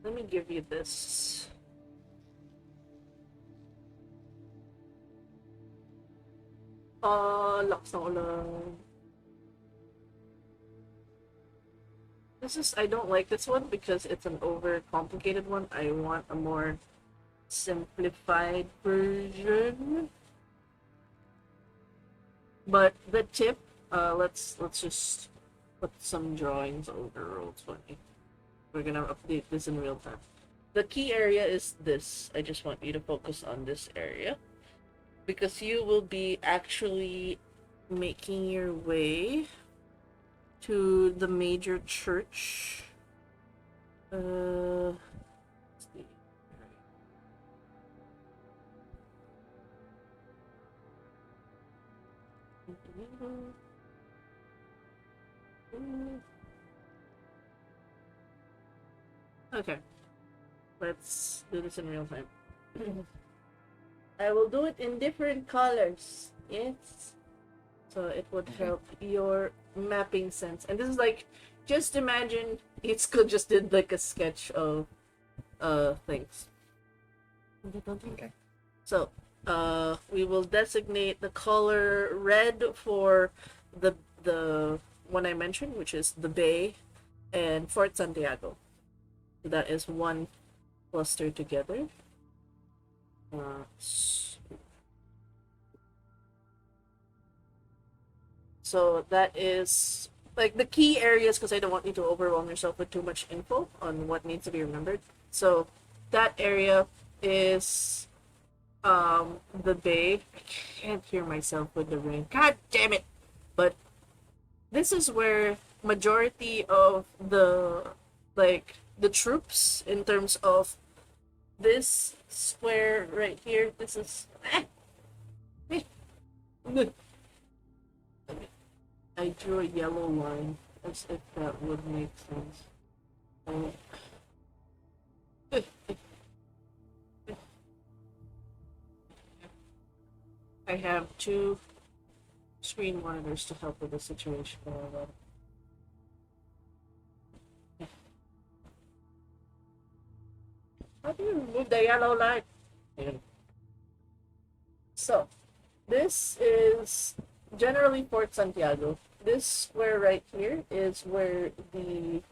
let me give you this. Lakas ng ulan. This is, I don't like this one because it's an over complicated one. I want a more simplified version. But the tip, let's just put some drawings over Roll20. We're gonna update this in real time. The key area is this. I just want you to focus on this area because you will be actually making your way to the major church. Let's see. Okay, let's do this in real time. I will do it in different colors. Yes. So it would help your mapping sense. And this is like, just imagine it's could just did like a sketch of things. Okay. So we will designate the color red for the one I mentioned, which is the Bay and Fort Santiago. So that is one cluster together. So that is like the key areas because I don't want you to overwhelm yourself with too much info on what needs to be remembered. So that area is the Bay. I can't hear myself with the rain. God damn it! But this is where majority of the troops in terms of this square right here. This is. I drew a yellow line as if that would make sense. I have two screen monitors to help with the situation. How do you remove the yellow line? So, this is generally Fort Santiago. This square right here is where the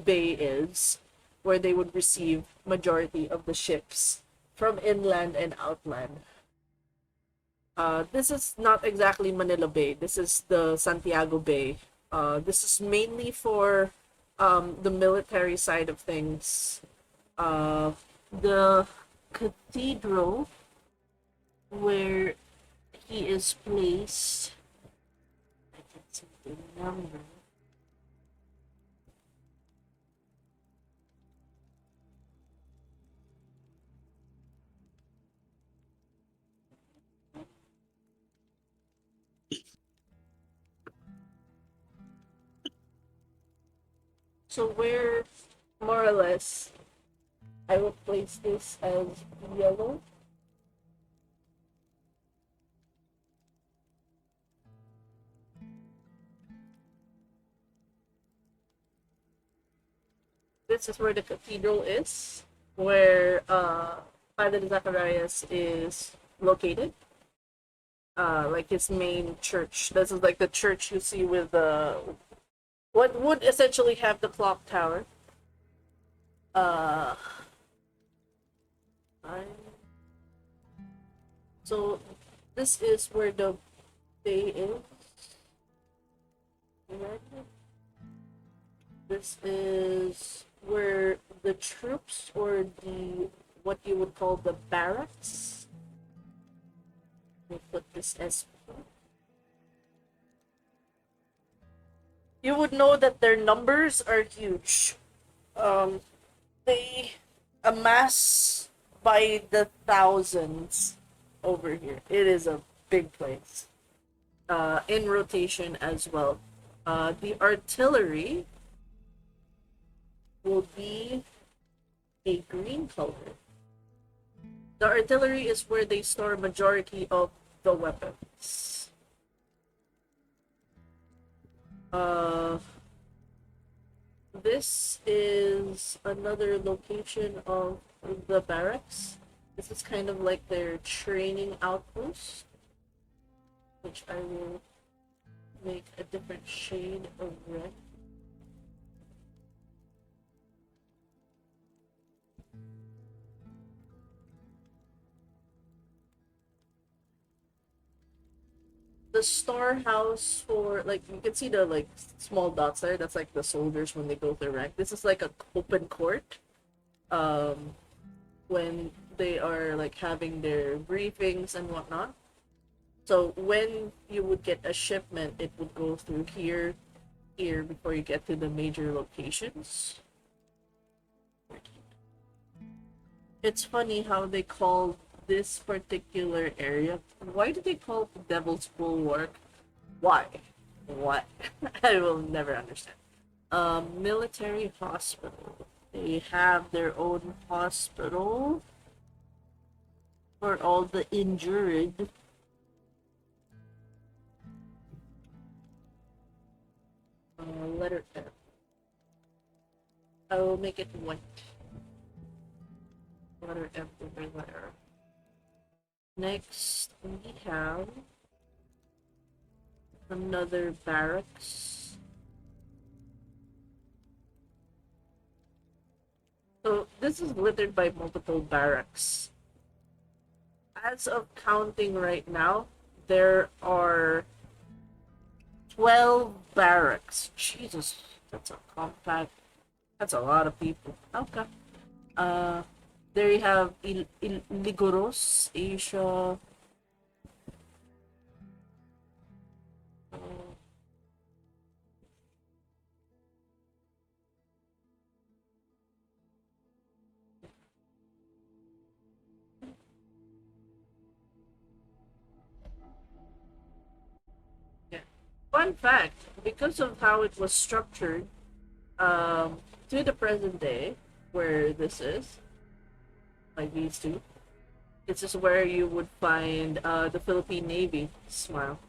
bay is, where they would receive majority of the ships from inland and outland. This is not exactly Manila Bay. This is the Santiago Bay. This is mainly for the military side of things. The cathedral where he is placed. I can see the number. So where, more or less, I will place this as yellow. This is where the cathedral is, where Padre Zacharias is located. Like his main church. This is like the church you see with what would essentially have the clock tower. Uh, so this is where the bay is. This is where the troops or the what you would call the barracks. Let me put this as you would know that their numbers are huge. Um, they amass by the thousands over here. It is a big place. In rotation as well. The artillery will be a green color. The artillery is where they store majority of the weapons. Uh, this is another location of the barracks. This is kind of like their training outpost, which I will make a different shade of red. The storehouse for, like, you can see the like small dots there. That's like the soldiers when they go through rank. This is like an open court. Um, when they are like having their briefings and whatnot. So when you would get a shipment, it would go through here before you get to the major locations. It's funny how they call this particular area. Why do they call it the Devil's Bulwark? Why? What? I will never understand. Military hospital. They have their own hospital for all the injured. Letter F. I will make it white. Letter F over there. Next, we have another barracks. So this is littered by multiple barracks. As of counting right now, there are 12 barracks. Jesus, that's a compact. That's a lot of people. Okay. There you have Ligoros, Asia. Yeah. Fun fact: because of how it was structured, to the present day, where this is, like these two, this is where you would find the Philippine Navy. Smile.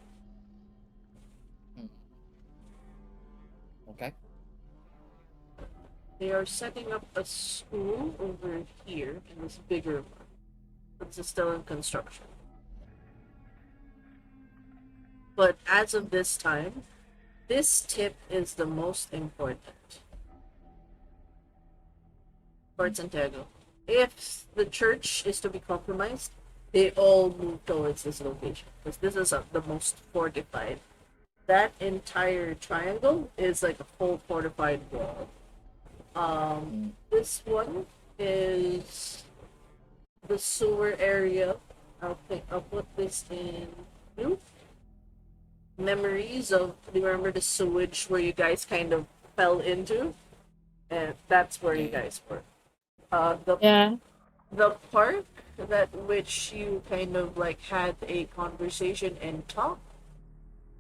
Hmm. Okay. They are setting up a school over here in this bigger one. This is still in construction. But as of this time, this tip is the most important. Fort Santiago. If the church is to be compromised, they all move towards this location because this is the most fortified. That entire triangle is like a full fortified wall. This one is the sewer area. I'll put this in blue. Memories of, do you remember the sewage where you guys kind of fell into? And that's where you Yeah. guys were. Uh, the Yeah. the park that which you kind of like had a conversation and talk.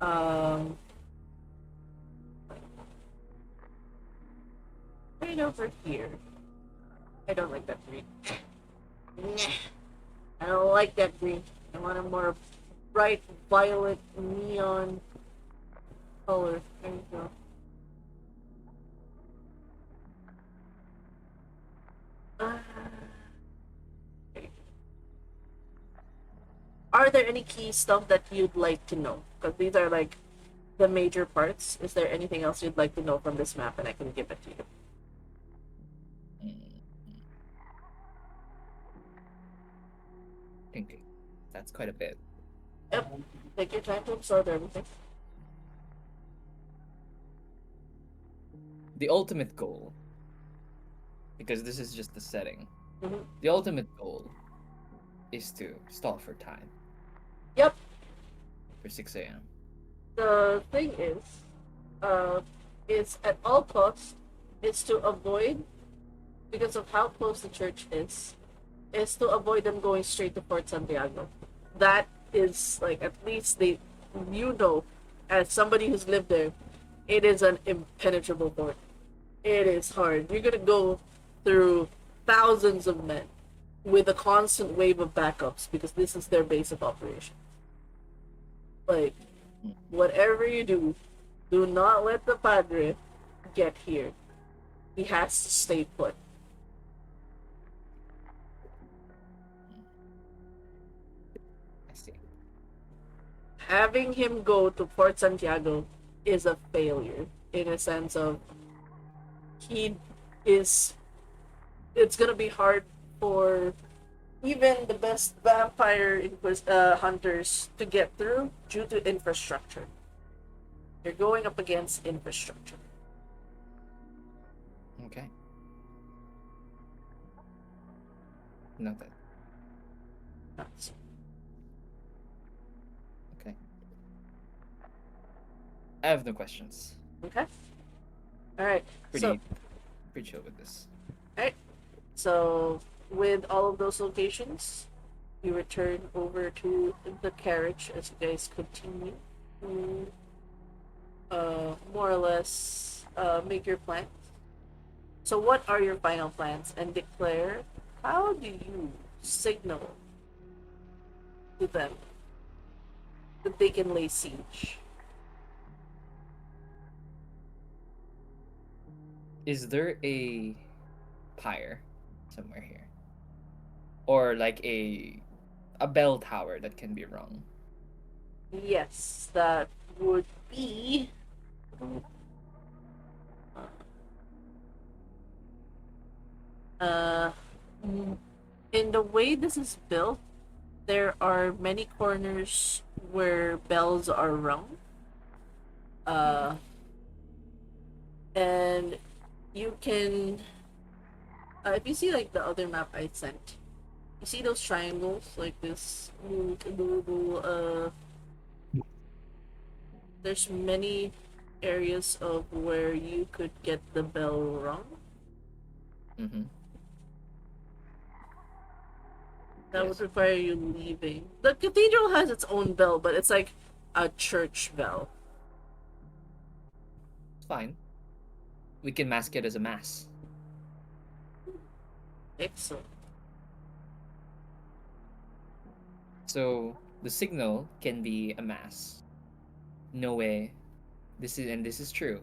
Um, right over here. I don't like that green. Nah, I don't like that green. I want a more bright violet neon color. There you go. Uh, are there any key stuff that you'd like to know? Because these are like the major parts. Is there anything else you'd like to know from this map, and I can give it to you? Mm, thinking. That's quite a bit. Yep. Take your time to absorb everything. The ultimate goal, because this is just the setting, Mhm. the ultimate goal is to stall for time Yep. for 6 a.m. The thing is, uh, is at all costs is to avoid, because of how close the church is to avoid them going straight to Fort Santiago. That is like, at least they, you know, as somebody who's lived there, it is an impenetrable fort. It is hard. You're gonna go through thousands of men with a constant wave of backups because this is their base of operation. Like, whatever you do not let the padre get here. He has to stay put. I see. Having him go to Fort Santiago is a failure in a sense of he is. It's gonna be hard for even the best vampire hunters to get through due to infrastructure. You're going up against infrastructure. Okay. Noted. That's- Okay. I have no questions. Okay. All right. Pretty chill with this. So with all of those locations, you return over to the carriage as you guys continue to more or less make your plans. So what are your final plans? And declare, how do you signal to them that they can lay siege? Is there a pyre somewhere here? Or like a bell tower that can be rung? Yes, that would be uh in the way this is built, there are many corners where bells are rung. Uh and you can if you see like the other map I sent, you see those triangles like this. There's many areas of where you could get the bell rung. Mm-hmm. That Yes. would require you leaving. The cathedral has its own bell, but it's like a church bell. It's fine. We can mask it as a mass. Excellent. So the signal can be a mass. Noe, this is true.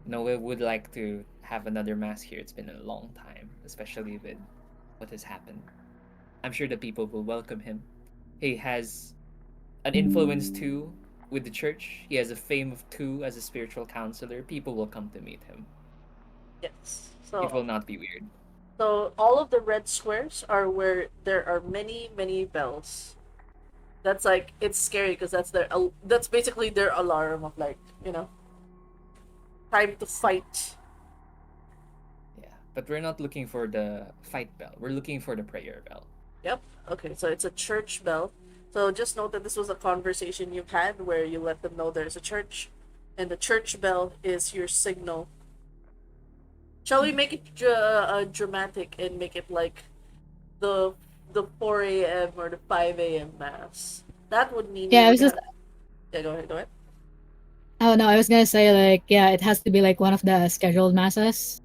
Noe would like to have another mass here. It's been a long time, especially with what has happened. I'm sure the people will welcome him. He has an influence too with the church. He has a fame of too as a spiritual counselor. People will come to meet him. Yes. It will not be weird. So all of the red squares are where there are many bells. That's like, it's scary because that's basically their alarm of, like, time to fight. Yeah, but we're not looking for the fight bell. We're looking for the prayer bell. Yep. Okay, so it's a church bell. So just note that this was a conversation you've had where you let them know there's a church, and the church bell is your signal. Shall we make it dramatic and make it like the the 4 a.m. or the 5 a.m. mass? That would mean you Yeah, I would was just have. Yeah, go ahead. Go ahead. oh no, I was gonna say like yeah, it has to be like one of the scheduled masses.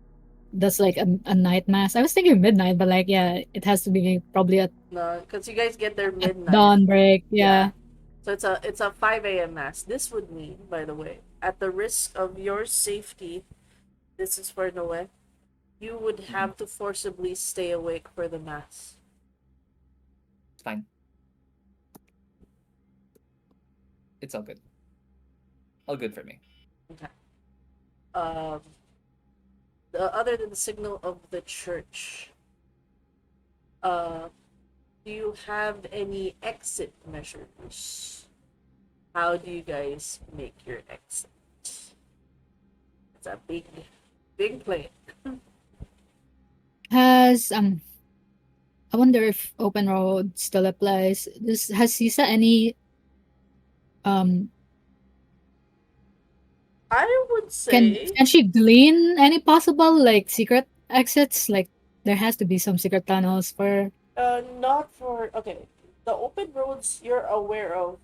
That's like a night mass. I was thinking midnight, but like yeah, it has to be probably No, because you guys get there at midnight. dawn break. Yeah. Yeah. So it's a 5 a.m. mass. This would mean, by the way, at the risk of your safety, this is for Noe, you would have to forcibly stay awake for the mass. It's fine. It's all good. All good for me. Okay. Um, other than the signal of the church, uh, do you have any exit measures? How do you guys make your exit? It's a big plane. Has I wonder if open road still applies. Has CISA any um I would Can say can she glean any possible like secret exits? Like there has to be some secret tunnels for. not for okay. The open roads you're aware of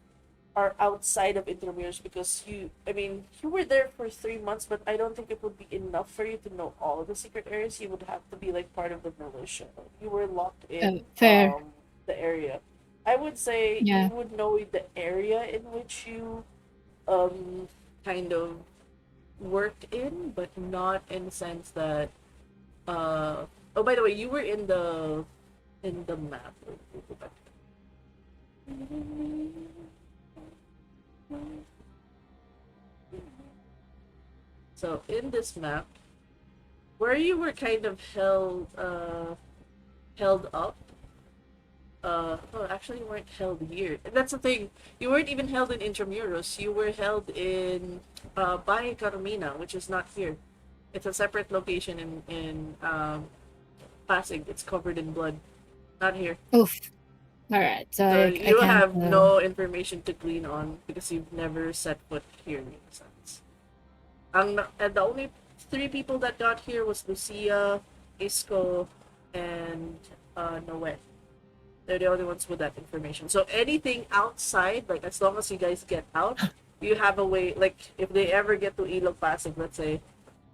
are outside of Intramuros because you were there for 3 months, but I don't think it would be enough for you to know all of the secret areas. You would have to be like part of the militia. You were locked in Fair. the area. I would say you Yeah. would know the area in which you um kind of worked in, but not in the sense that oh, by the way, you were in the map. Go back. So in this map, where you were kind of held up. Oh, actually, you weren't held here. And that's the thing. You weren't even held in Intramuros. You were held in Bahay Carmina, which is not here. It's a separate location in Pasig. It's covered in blood. Not here. Oof. All right. So So I you can't. have no information to glean on because you've never set foot here in a sense. And the only three people that got here was Lucia, Isco, and Noe. They're the only ones with that information. So anything outside, like as long as you guys get out, you have a way. Like if they ever get to Ilog Pasig, let's say,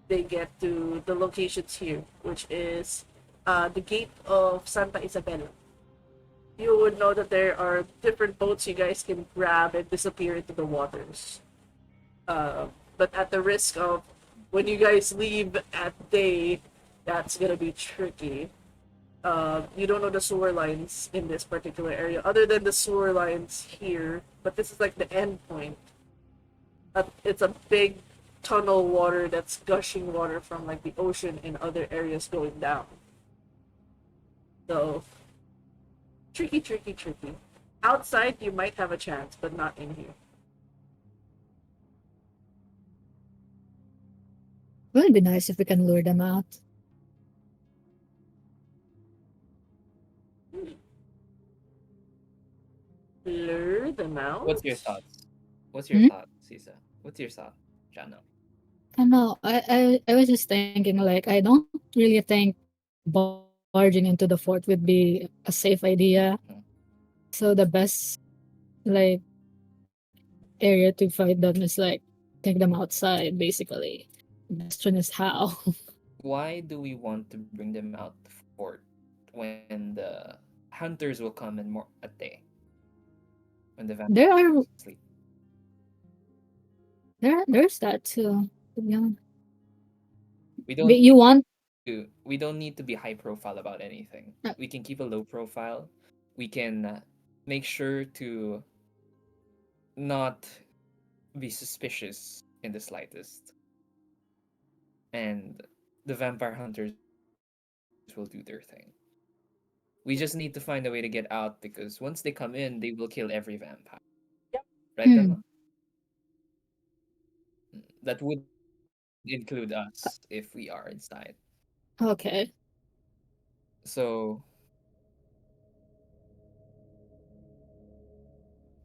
they get to the locations here, which is the gate of Santa Isabel. You would know that there are different boats you guys can grab and disappear into the waters. But at the risk of when you guys leave at day, that's gonna be tricky. You don't know the sewer lines in this particular area, other than the sewer lines here. But this is like the end point. It's a big tunnel water that's gushing water from like the ocean in other areas going down. So tricky, tricky, tricky. Outside, you might have a chance, but not in here. It would be nice if we can lure them out. Lure them What's your out. thoughts? What's your Hmm? thought, Sisa? What's your thought, Jano? I know. I was just thinking like I don't really think barging into the fort would be a safe idea. Hmm. So the best like area to fight them is like take them outside basically. The question is how. Why do we want to bring them out the fort when the hunters will come in more at day, when the there vampires are sleep? there's that too. To be honest. We But don't you want we don't need to be high profile about anything. uh, We can keep a low profile. We can make sure to not be suspicious in the slightest, and the vampire hunters will do their thing. We just need to find a way to get out because once they come in, they will kill every vampire. Yep. Right, Dama? hmm, That would include us if we are inside. okay. So,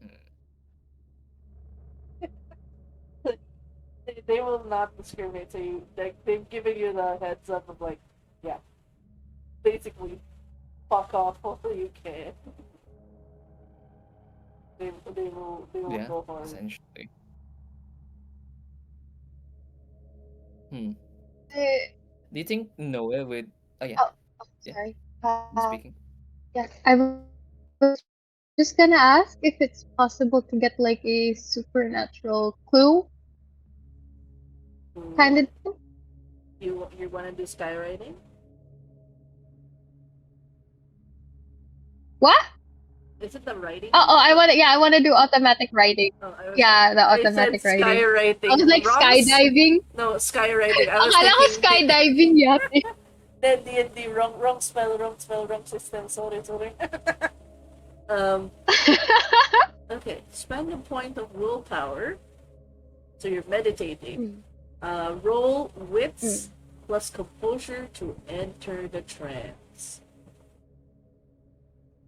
mm, They will not discriminate. So you like they've given you the heads up of like, yeah, basically fuck off all you can. They will yeah, go hard. essentially. Hmm. Uh, Do you think Noah would? Oh yeah, oh, oh, yeah. sorry. I'm speaking. Yeah, I was just gonna ask if it's possible to get like a supernatural clue kind of Ooh, thing. you want to do skywriting? What? Is it the writing Oh, you want? I want to do automatic writing. Oh, Yeah, the I said automatic writing. I was skywriting. like skydiving. No, skywriting. I was Akala ko thinking skydiving yate. the wrong spell, wrong system. Sorry, sorry. um. Okay. Spend a point of willpower, so you're meditating. Mm, Roll mm, wits plus composure to enter the trance.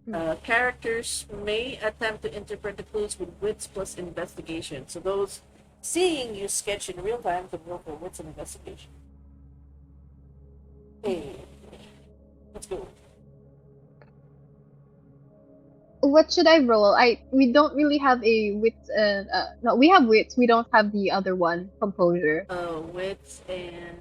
mm. Characters may attempt to interpret the clues with wits plus investigation. So those Seeing you sketch in real time could roll for wits and investigation. Hey, let's go. What should I roll? We don't really have a wit. No, we have wits. We don't have the other one, composure. Wits and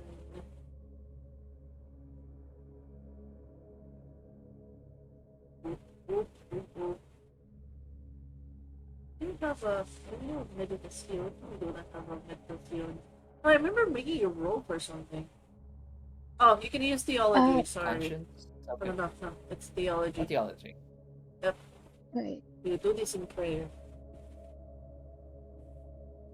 you have a you have meditación. We do not have a meditación. Oh, I remember making a roll for something. Oh, you can use theology. Uh, Sorry. Actions. No, Okay. no, no. It's theology. Theology. Yep. right. You do this in prayer.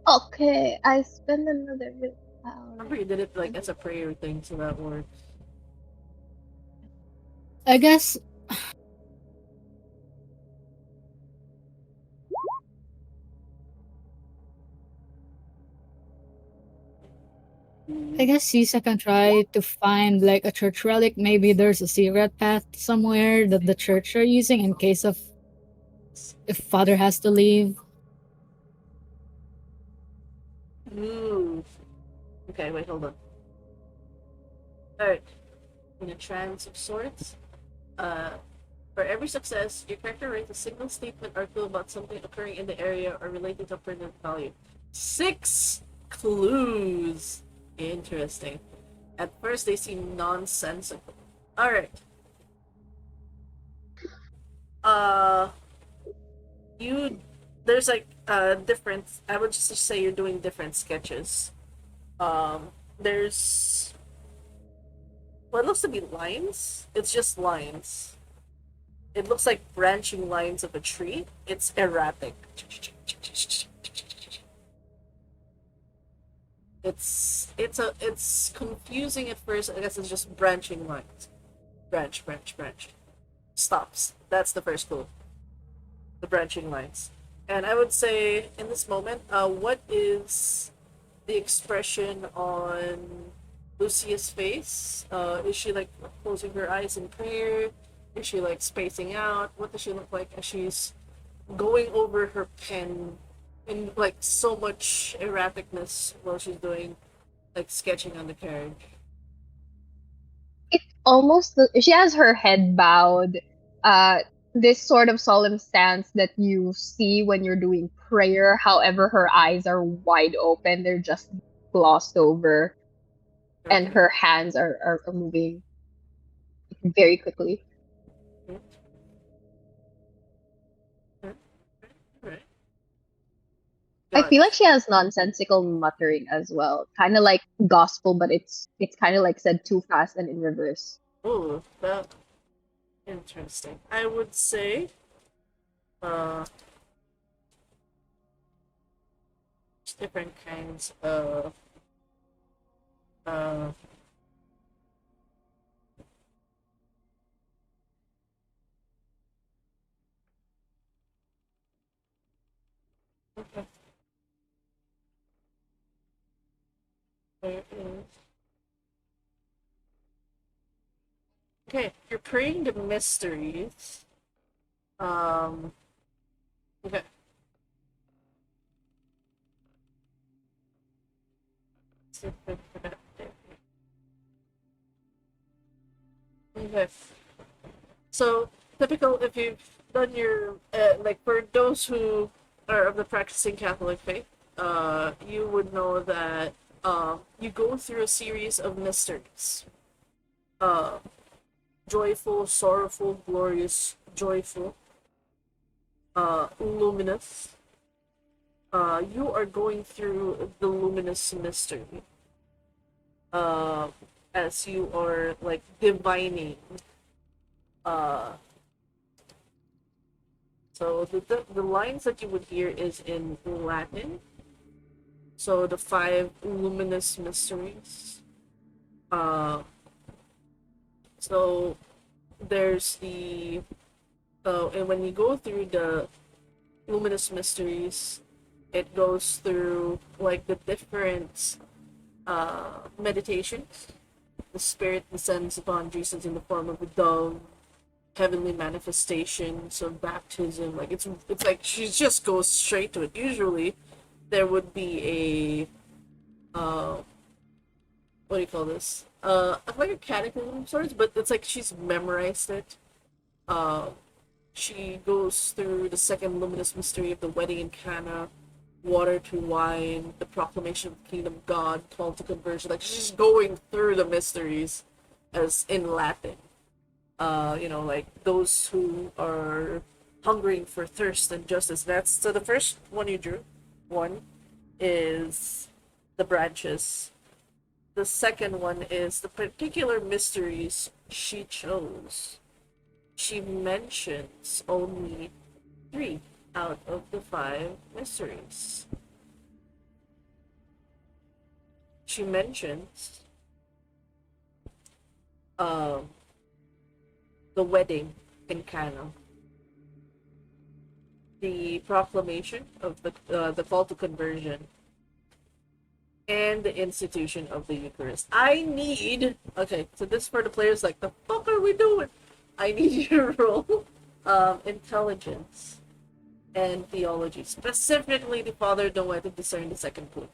Okay, I spend another willpower. Remember you did it like as a prayer thing, so that works. I guess Caesar can try to find like a church relic. Maybe there's a secret path somewhere that the church are using in case of if father has to leave. Ooh. Okay, wait, hold on. Alright. In a trance of sorts, uh, for every success, your character writes a single statement or clue about something occurring in the area or related to a pertinent value. 6 clues. Interesting. At first, they seem nonsensical. Alright. Uh, you. There's like different. I would just say you're doing different sketches. There's what looks to be lines. It's just lines. It looks like branching lines of a tree. It's erratic. It's confusing at first. I guess it's just branching lines. Branch, branch, branch. Stops. That's the first clue. The branching lines. And I would say in this moment, what is the expression on Lucia's face? Is she like closing her eyes in prayer? Is she like spacing out? What does she look like as she's going over her pen in like so much erraticness while she's doing like sketching on the carriage? It's almost she has her head bowed. Uh, this sort of solemn stance that you see when you're doing prayer. However, her eyes are wide open; they're just glossed over, and Okay. her hands are moving very quickly. Alright. I feel like Gotcha. she has nonsensical muttering as well, kind of like gospel, but it's kind of like said too fast and in reverse. Oh, that interesting. I would say uh different kinds of uh okay. There is okay, you're praying the mysteries. Um okay. Okay. So typical if you've done your like for those who are of the practicing Catholic faith, you would know that you go through a series of mysteries. Uh, joyful, sorrowful, glorious, joyful, luminous. You are going through the luminous mystery. Uh, as you are like divining. Uh, so the lines that you would hear is in Latin. So the 5 luminous mysteries. Uh, so there's the and when you go through the luminous mysteries, it goes through like the different meditations. The spirit descends upon Jesus in the form of a dove, heavenly manifestations of baptism. Like it's like she just goes straight to it. Usually, there would be a what do you call this? Like a catechism of sorts, but it's like she's memorized it. Uh, she goes through the second luminous mystery of the wedding in Cana, water to wine, the proclamation of the kingdom of God, call to conversion. Like she's going through the mysteries as in Latin. Like those who are hungering for thirst and justice. That's so the first one you drew. One is the branches. The second one is the particular mysteries she chose. She mentions only three out of the five mysteries. She mentions um, the wedding in Cana, the proclamation of the call to conversion, and the institution of the Eucharist. I need okay. So this is for the players. Like the fuck are we doing? I need you to roll intelligence and theology, specifically the Father don't want to discern the second clue.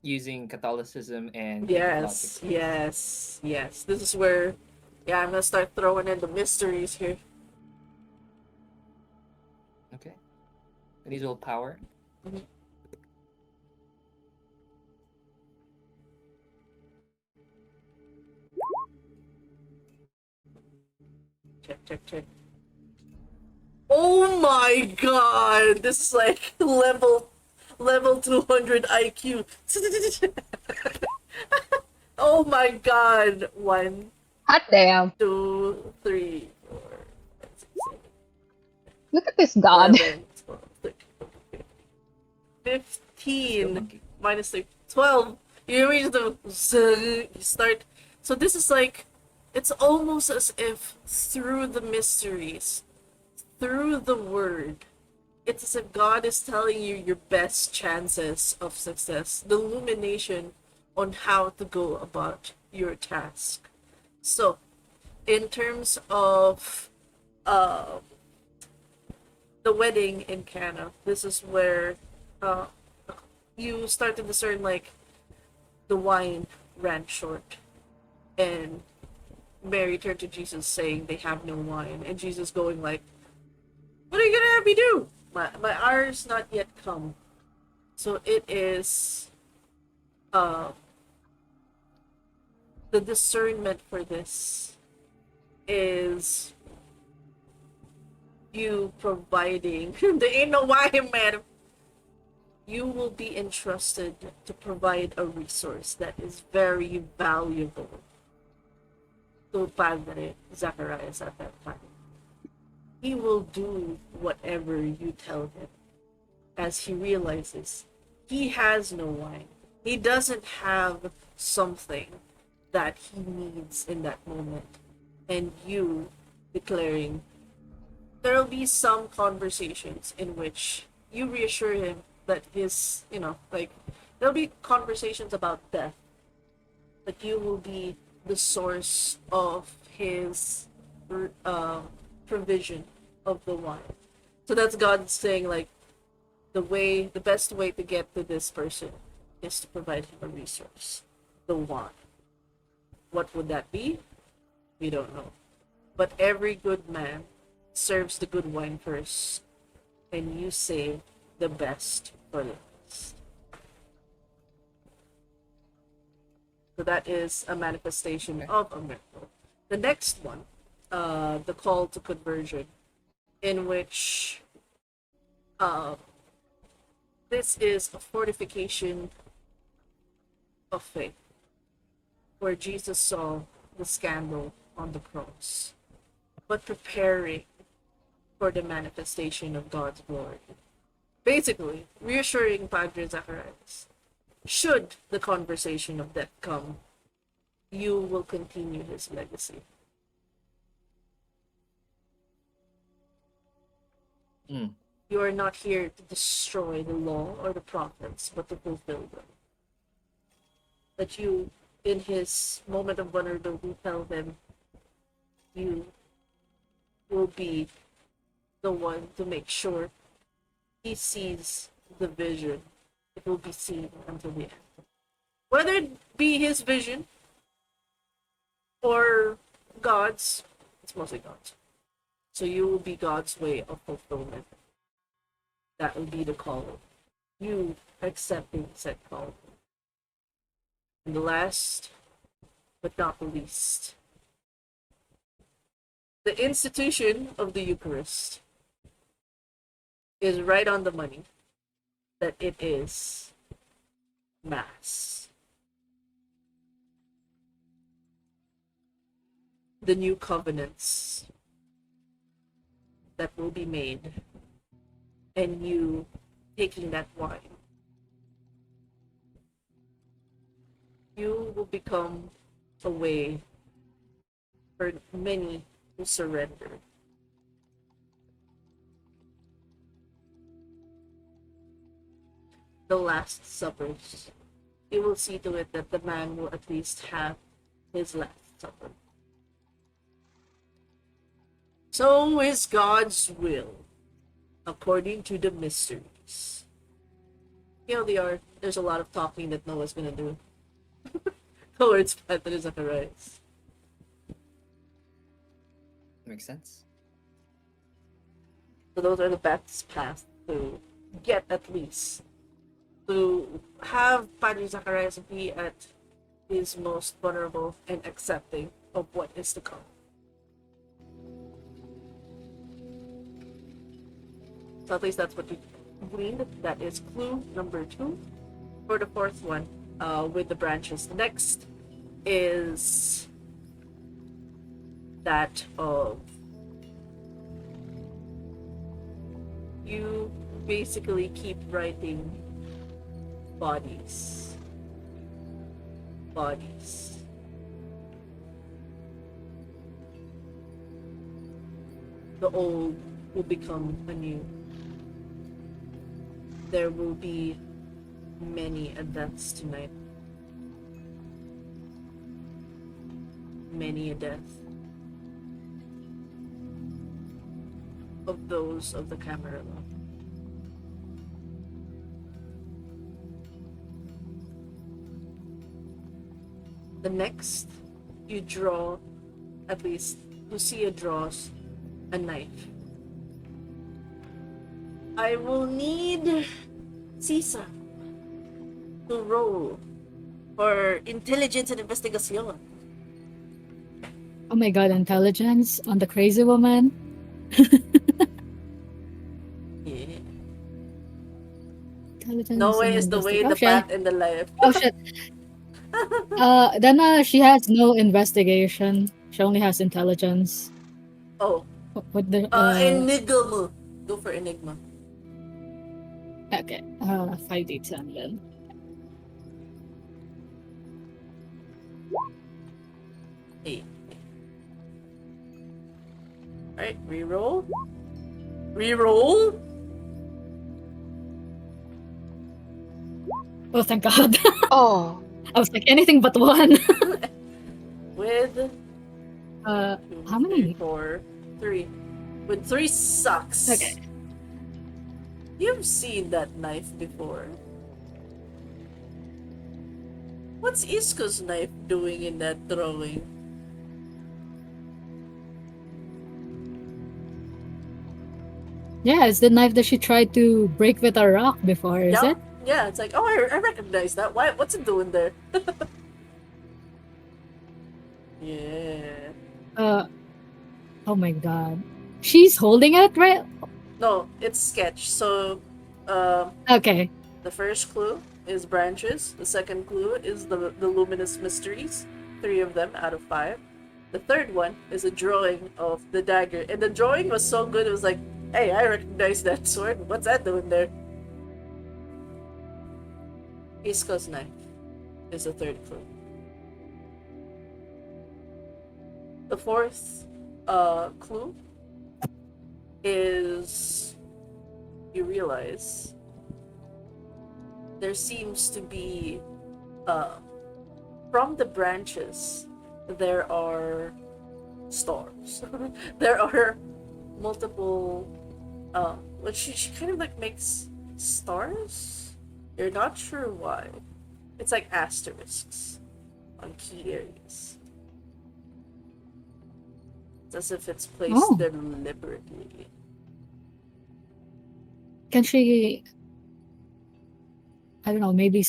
Using Catholicism and Greek logic. Yes, yes, yes. This is where, yeah, I'm gonna start throwing in the mysteries here. Okay. These will power. Mhm. Check, check, check. Oh my god! This is like level 200 IQ. Oh my god! One, Hot damn. 2, 3, 4, 5, 6, 7, Look at this god. 11, 12, 13, 15, Monkey. minus 3, 12. You reach the you start. So this is like, it's almost as if through the mysteries, through the word, it's as if God is telling you your best chances of success, the illumination on how to go about your task. So, in terms of uh, the wedding in Cana, this is where uh, you start to discern like the wine ran short, and Mary turned to Jesus saying they have no wine, and Jesus going like, "What are you gonna have me do? My hour's not yet come." So it is uh the discernment for this is you providing there ain't no wine, madam. You will be entrusted to provide a resource that is very valuable to Padre Zacharias at that time. He will do whatever you tell him as he realizes he has no wine. He doesn't have something that he needs in that moment. And you declaring, there'll be some conversations in which you reassure him that his, like, there'll be conversations about death, that you will be the source of his uh, provision of the wine. So that's God saying, like, the best way to get to this person is to provide him a resource, the wine. What would that be? We don't know. But every good man serves the good wine first, and you save the best for last. So that is a manifestation of a miracle. The next one, the call to conversion, in which uh, this is a fortification of faith, where Jesus saw the scandal on the cross, but preparing for the manifestation of God's glory. Basically, reassuring Padre Zacharias, should the conversation of death come, you will continue his legacy. Mm. You are not here to destroy the law or the prophets, but to fulfill them. That you, in his moment of vulnerability, tell them you will be the one to make sure he sees the vision, it will be seen until the end. Whether it be his vision or God's, it's mostly God's. So you will be God's way of fulfillment. That will be the call. You accepting said call. And the last but not the least, the institution of the Eucharist is right on the money that it is Mass. The new covenants that will be made, and you taking that wine, you will become a way for many to surrender. The Last Suppers. You will see to it that the man will at least have his Last Supper. So is God's will, according to the mysteries. There's a lot of talking that Noah's gonna do towards Peter and Zacharias. Makes sense. So those are the best paths to get at least to have Padre Zacharias be at his most vulnerable and accepting of what is to come. So at least that's what we gleaned. That is clue number 2. For the fourth one, with the branches. Next is that of you basically keep writing bodies. The old will become anew. There will be many a deaths tonight. Many a death of those of the Camarilla. The next, you draw, at least Lucia draws a knife. I will need Sisa to roll for intelligence and investigation. Oh my god, intelligence on the crazy woman. Yeah. Intelligence No way and is the way, investigation. the Oh shit. path, and the life. Oh shit. Then she has no investigation. She only has intelligence. Oh, What the Enigma. Go for Enigma. okay. 5d10 then. Eight. Alright, reroll. Reroll. Oh thank god. Oh. I was like anything but one. With two, How many? 4, 3. With 3 sucks. Okay. You've seen that knife before. What's Isko's knife doing in that drawing? Yeah, it's the knife that she tried to break with a rock before, is Yeah, it? yeah. It's like, oh, I recognize that. What's it doing there? Yeah. Oh my god. She's holding it, right? No, it's sketch. So, Okay. the first clue is branches. The second clue is the luminous mysteries. 3 of them out of 5. The third one is a drawing of the dagger, and the drawing was so good. It was like, hey, I recognize that sword. What's that doing there? Isko's knife is the third clue. The fourth clue is you realize there seems to be from the branches there are stars. There are multiple Oh, well, she kind of like makes stars. You're not sure why. It's like asterisks on key areas. It's as if it's placed Oh. deliberately. Can she, I don't know, maybe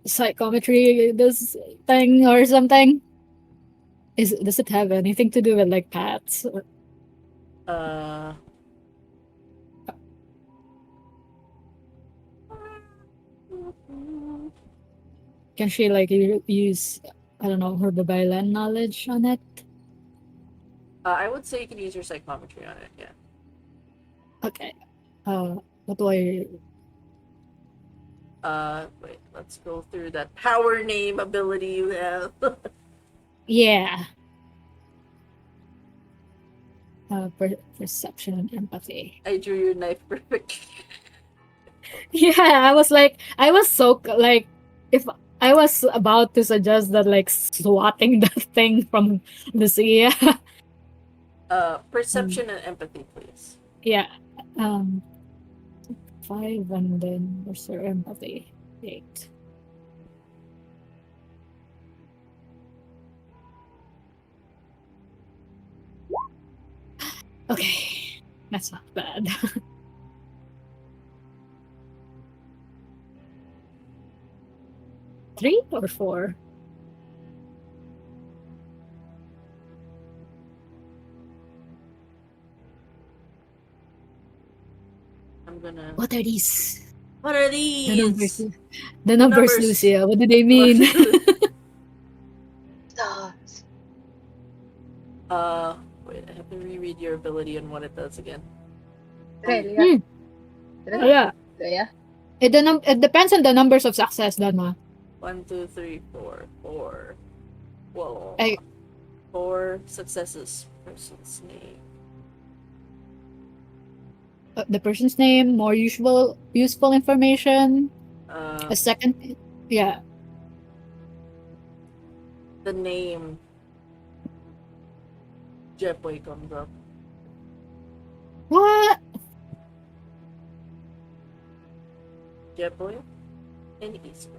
psychometry this thing or something? Does it have anything to do with like paths? Uh, Can she like use, I don't know, her Babaylan knowledge on it? I would say you can use your psychometry on it. Yeah. Okay. What do I? Wait. Let's go through that power name ability you have. Yeah. Perception and empathy. I drew your knife perfectly. Yeah, I was so like, if I was about to suggest that like swatting the thing from the sea. Perception and empathy, please. Yeah. Um, 5 and then what's her empathy? 8. Okay, that's not bad. 3 or 4? I'm gonna. What are these? What are The numbers. these? The numbers, Lucia. What do they mean? Stars. Wait. I have to reread your ability and what it does again. Relia. Yeah. Relia. It depends on the numbers of success, Dharma. 1, 2, 3, 4, 4. Whoa. I- 4 successes. Person's name. The person's name, more useful information. Uh, A second, yeah. the name. Jetboy comes up. What? Jetboy and Easter.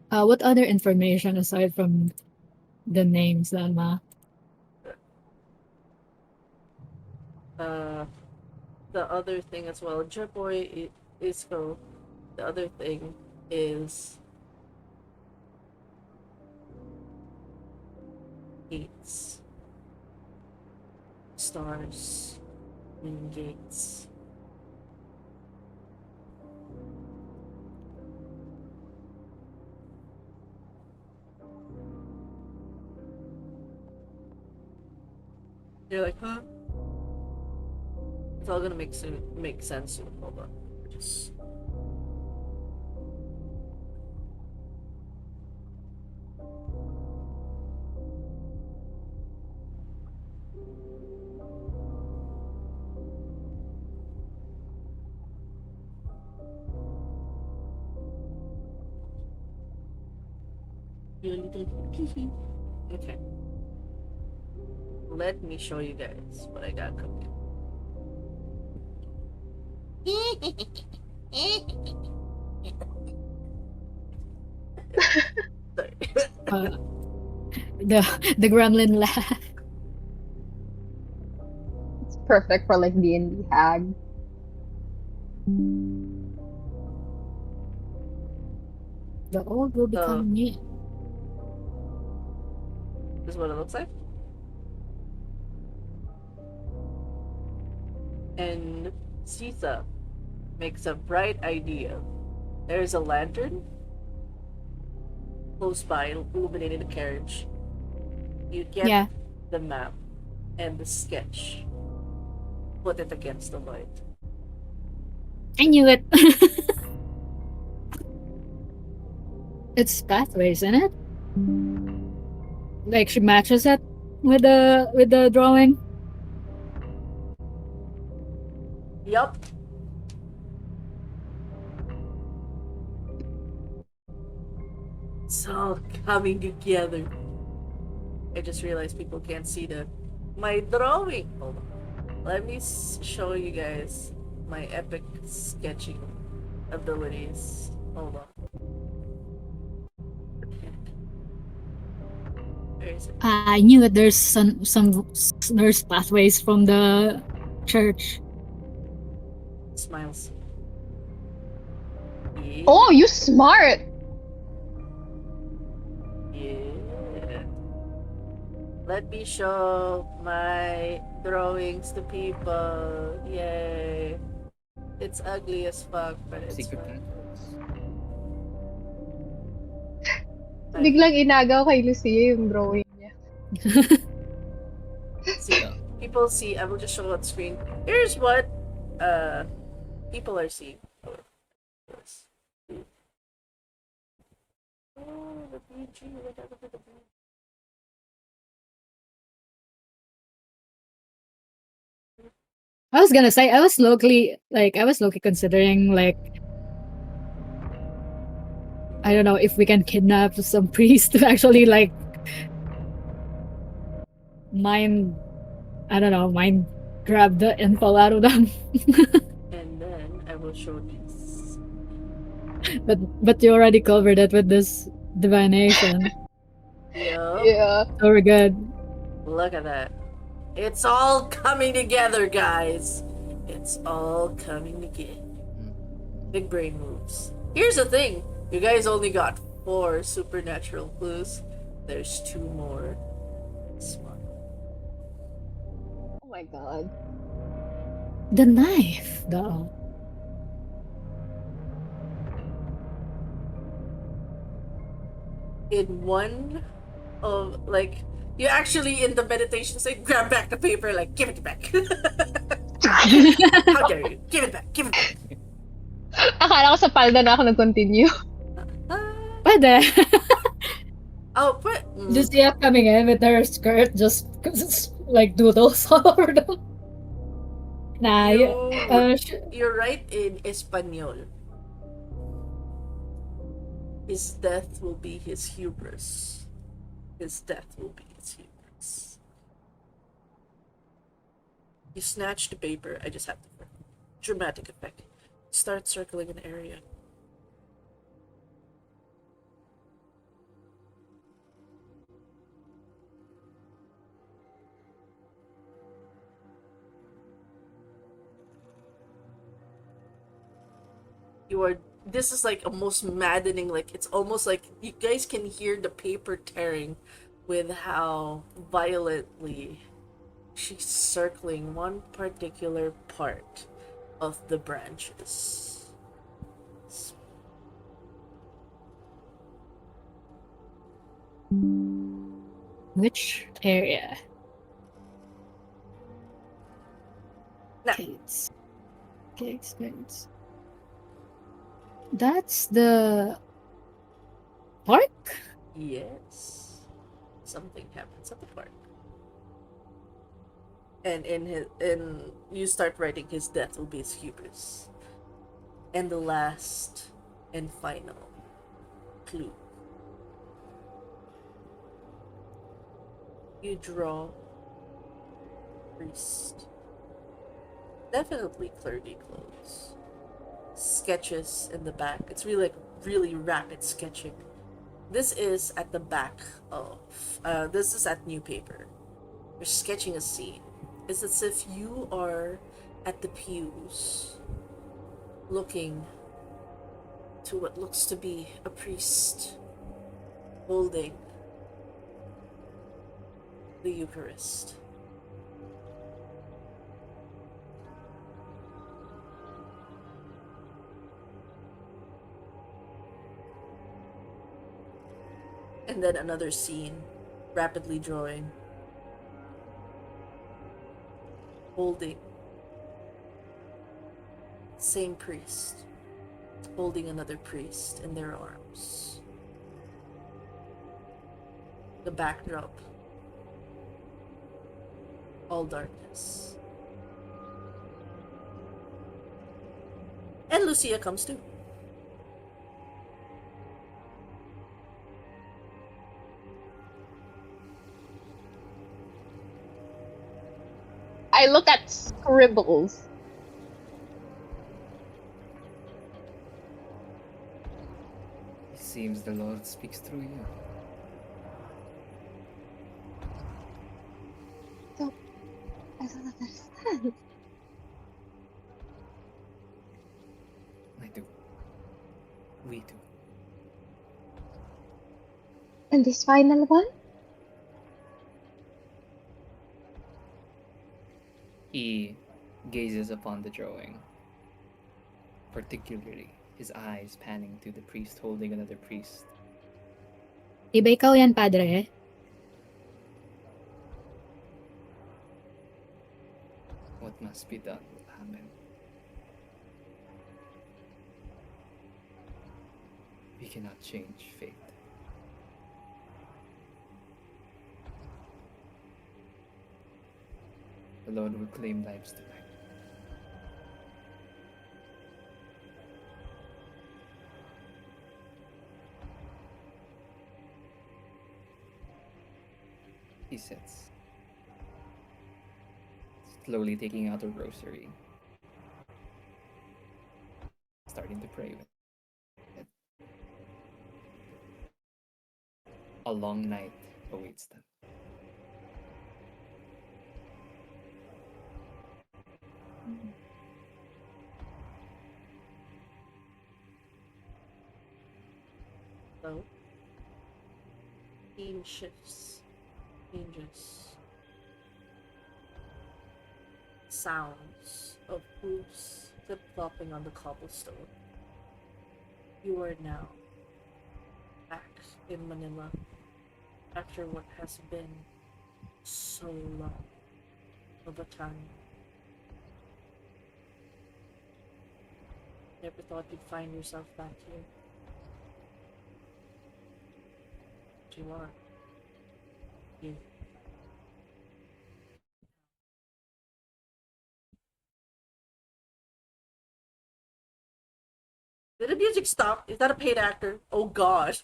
What other information aside from the names, Dharma? The other thing as well. Jetboy is go. The other thing is gates, stars, and gates. You're like, huh? It's all gonna make sense soon. Hold on. Just okay. Let me show you guys what I got cooking. Sorry. Uh, the gremlin laugh. It's perfect for like D&D hag. The old will become new. This is what it looks like. And Sisa makes a bright idea. There's a lantern close by, illuminating the carriage. You get Yeah. the map and the sketch. Put it against the light. I knew it. It's pathways, isn't it? Like she matches it with the drawing. Yup. It's all coming together. I just realized people can't see my drawing. Hold on. Let me show you guys my epic sketching abilities. Hold on. Where is it? I knew that there's there's pathways from the church. Smiles. Yeah. Oh, you smart. Yeah. Let me show my drawings to people. Yay. It's ugly as fuck, but it's Secret fun. Biglang inagaw kay Lucia yung drawing niya. See, Yeah. people see. I will just show on screen. Here's what people are seeing. Oh, the PG, whatever the PG. I was gonna say I was locally considering like I don't know if we can kidnap some priest to actually like mind I don't know, mind grab the info out of them. And then I will show these. but you already covered it with this divination. Yup. Yeah. So we're good. Look at that. It's all coming together, guys. It's all coming together. Big brain moves. Here's the thing. You guys only got 4 supernatural clues. There's 2 more. Smart. Oh my god. The knife, though. In one of, like, you actually in the meditation say, grab back the paper, like, give it back. How dare you? Give it back, give it back. Akala ko sa palda na ako nag-continue. Pwede. Oh, but Lucia coming in with her skirt just like doodles all over them. Nah, you're right in Espanol. His death will be his hubris. His death will be his hubris. You snatch the paper. I just have to. Dramatic effect. Start circling an area. You are. This is like a most maddening. Like it's almost like you guys can hear the paper tearing, with how violently she's circling one particular part of the branches. which area? Now, Gates. Gates. That's the park? yes, something happens at the park. And in you start writing his death will be his hubris. And the last and final clue. You draw priest. Definitely clergy clothes. Sketches in the back. It's really like really rapid sketching. This is at the back of this is at new paper. You're sketching a scene. It's as if you are at the pews looking to what looks to be a priest holding the Eucharist. And then another scene, rapidly drawing, holding same priest, holding another priest in their arms. The backdrop, all darkness. And Lucia comes too. I look at scribbles. It seems the Lord speaks through you. So I don't understand. I do. We do. And this final one? He gazes upon the drawing, particularly his eyes panning to the priest holding another priest. Di ba ikaw yan, padre? What must be done will happen. We cannot change fate. The Lord will claim lives tonight. He sits, slowly taking out a rosary, starting to pray with it. A long night awaits them. So, theme shifts, changes, sounds of hooves flip-flopping on the cobblestone. You are now back in Manila after what has been so long of a time. Never thought you'd find yourself back here. But you are. Here. Did the music stop? Is that a paid actor? Oh god.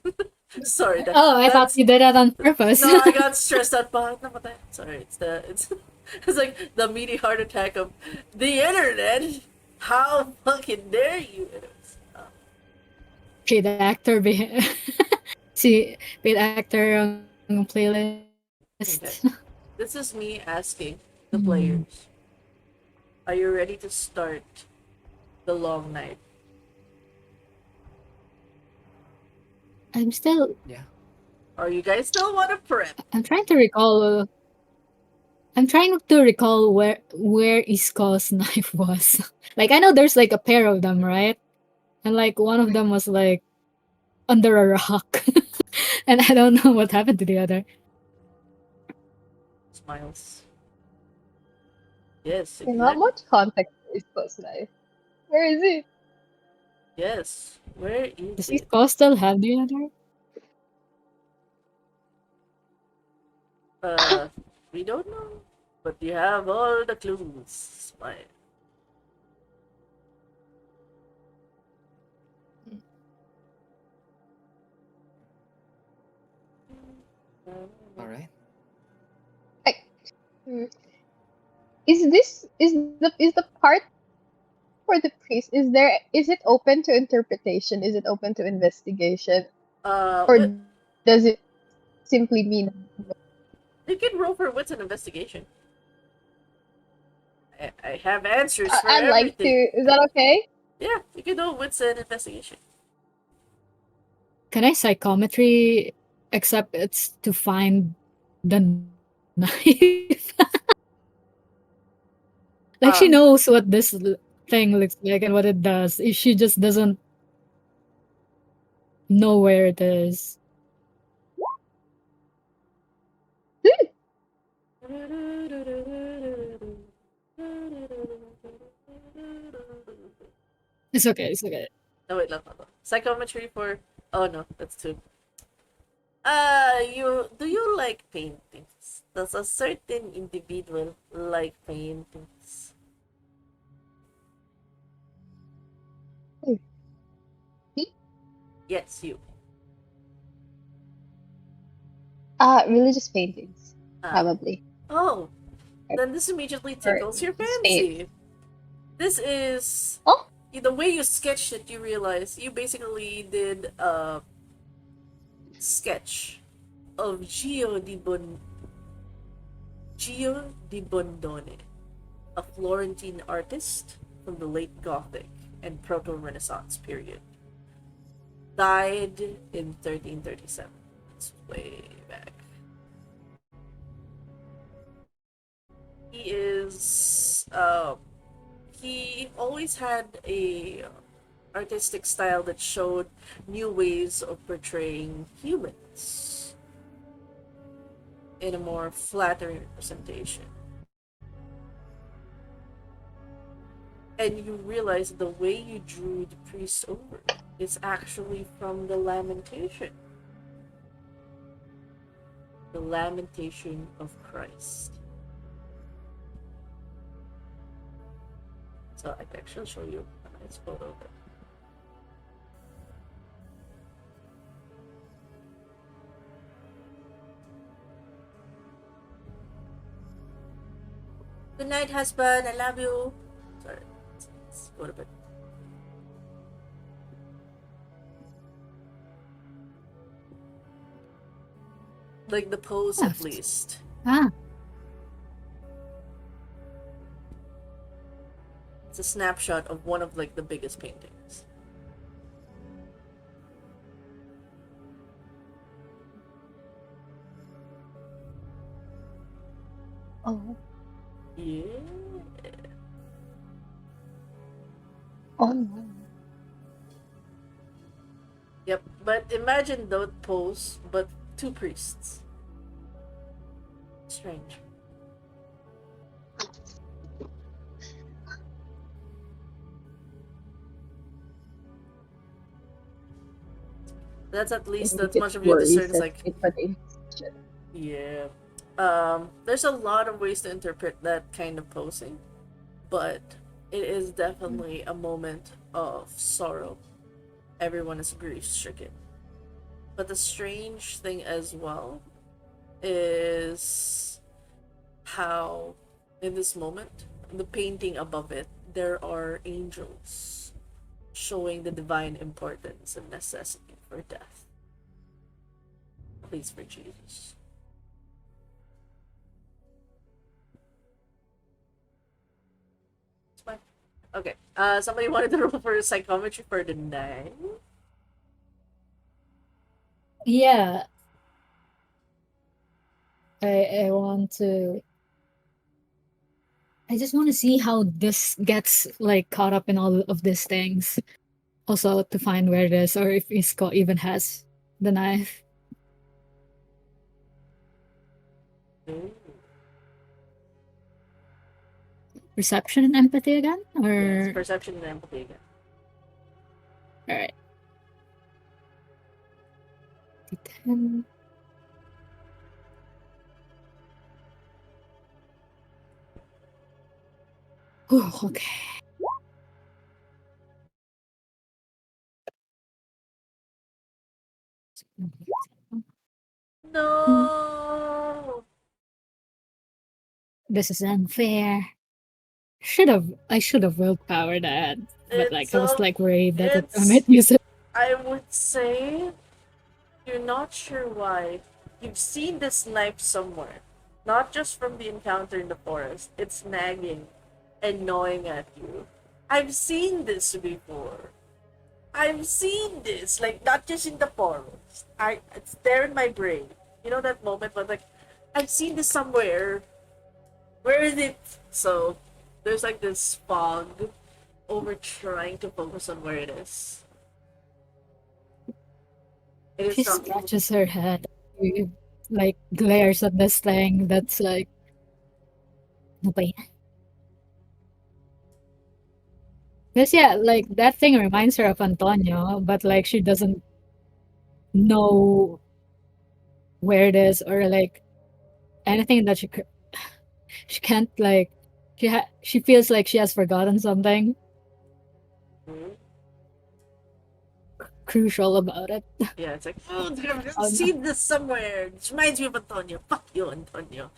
Sorry, Oh, I thought that's you did that on purpose. no, I got stressed out by sorry, it's like the mini heart attack of the internet. How fucking dare you? Paid actor si paid actor ang playlist. Okay. This is me asking the Hmm. players. Are you ready to start the long night? I'm still Yeah. Or you guys still want to prep? I'm trying to recall I'm trying to recall where Isko's knife was. Like I know there's like a pair of them, right? And like one of them was like under a rock. And I don't know what happened to the other. Smiles. Yes, Not exactly. much context is supposed life. Where is it? Yes. Where is Does it? Isko still have the other? Uh, we don't know. But you have all the clues. Smile. All right. I, hmm. Is the part for the priest, is it open to interpretation? Is it open to investigation? Or What? does it simply mean You can roll for what's an investigation. I have answers for I'd like to, everything. is that okay? Yeah, you can know what's an investigation. Can I psychometry except it's to find the knife? Like she Uh, knows what this thing looks like and what it does. She just doesn't know where it is. It's okay. It's okay. no, wait, no. Psychometry for. Oh no, that's two. You do you like paintings? Does a certain individual like paintings? Yes, you. Religious paintings, Ah. probably. Oh, then this immediately Or tickles your state. fancy. This is Oh, the way you sketched it. You realize you basically did a sketch of Gio di Bondone, a Florentine artist from the late Gothic and Proto-Renaissance period. Died in 1337. That's way back. He is he always had a artistic style that showed new ways of portraying humans in a more flattering representation. And you realize the way you drew the priest over is actually from the Lamentation. The Lamentation of Christ. So I can actually show you a nice photo of it. Good night, husband. I love you. Sorry. Let's go to bed. Like the pose, at Left. least. Ah, It's a snapshot of one of like the biggest paintings. oh, Yeah. oh no. Yep. But imagine that pose, but two priests. Strange. That's at I least think as it much of you discern worries as that like, it would yeah. There's a lot of ways to interpret that kind of posing, but it is definitely a moment of sorrow. Everyone is grief stricken. But the strange thing as well is how, in this moment, the painting above it, there are angels showing the divine importance and necessity for death. At least for Jesus. It's fine. Okay. Somebody wanted to roll for psychometry for the night. yeah. I want to. I just want to see how this gets like caught up in all of these things. Also, to find where it is, or if Isco even has the knife. Ooh. Perception and empathy again, Yes, or perception and empathy again. all right. D10. Ooh, okay. No. This is unfair. I should have willpower that, but like It's I was like worried that I it's might use it. I would say you're not sure why. You've seen this knife somewhere. Not just from the encounter in the forest. It's nagging and gnawing at you. I've seen this before. I've seen this, like not just in the forest. It's there in my brain. You know that moment but like I've seen this somewhere. Where is it? So there's like this fog over trying to focus on where it is. It She is not. scratches her head, like glares at this thing that's like, no ba yan? Because yeah, like that thing reminds her of Antonio, but like she doesn't know where it is or like anything that she can't like she feels like she has forgotten something. crucial about it. Yeah, it's like, oh, Oh, I've seen this somewhere. It reminds me of Antonio. Fuck you, Antonio.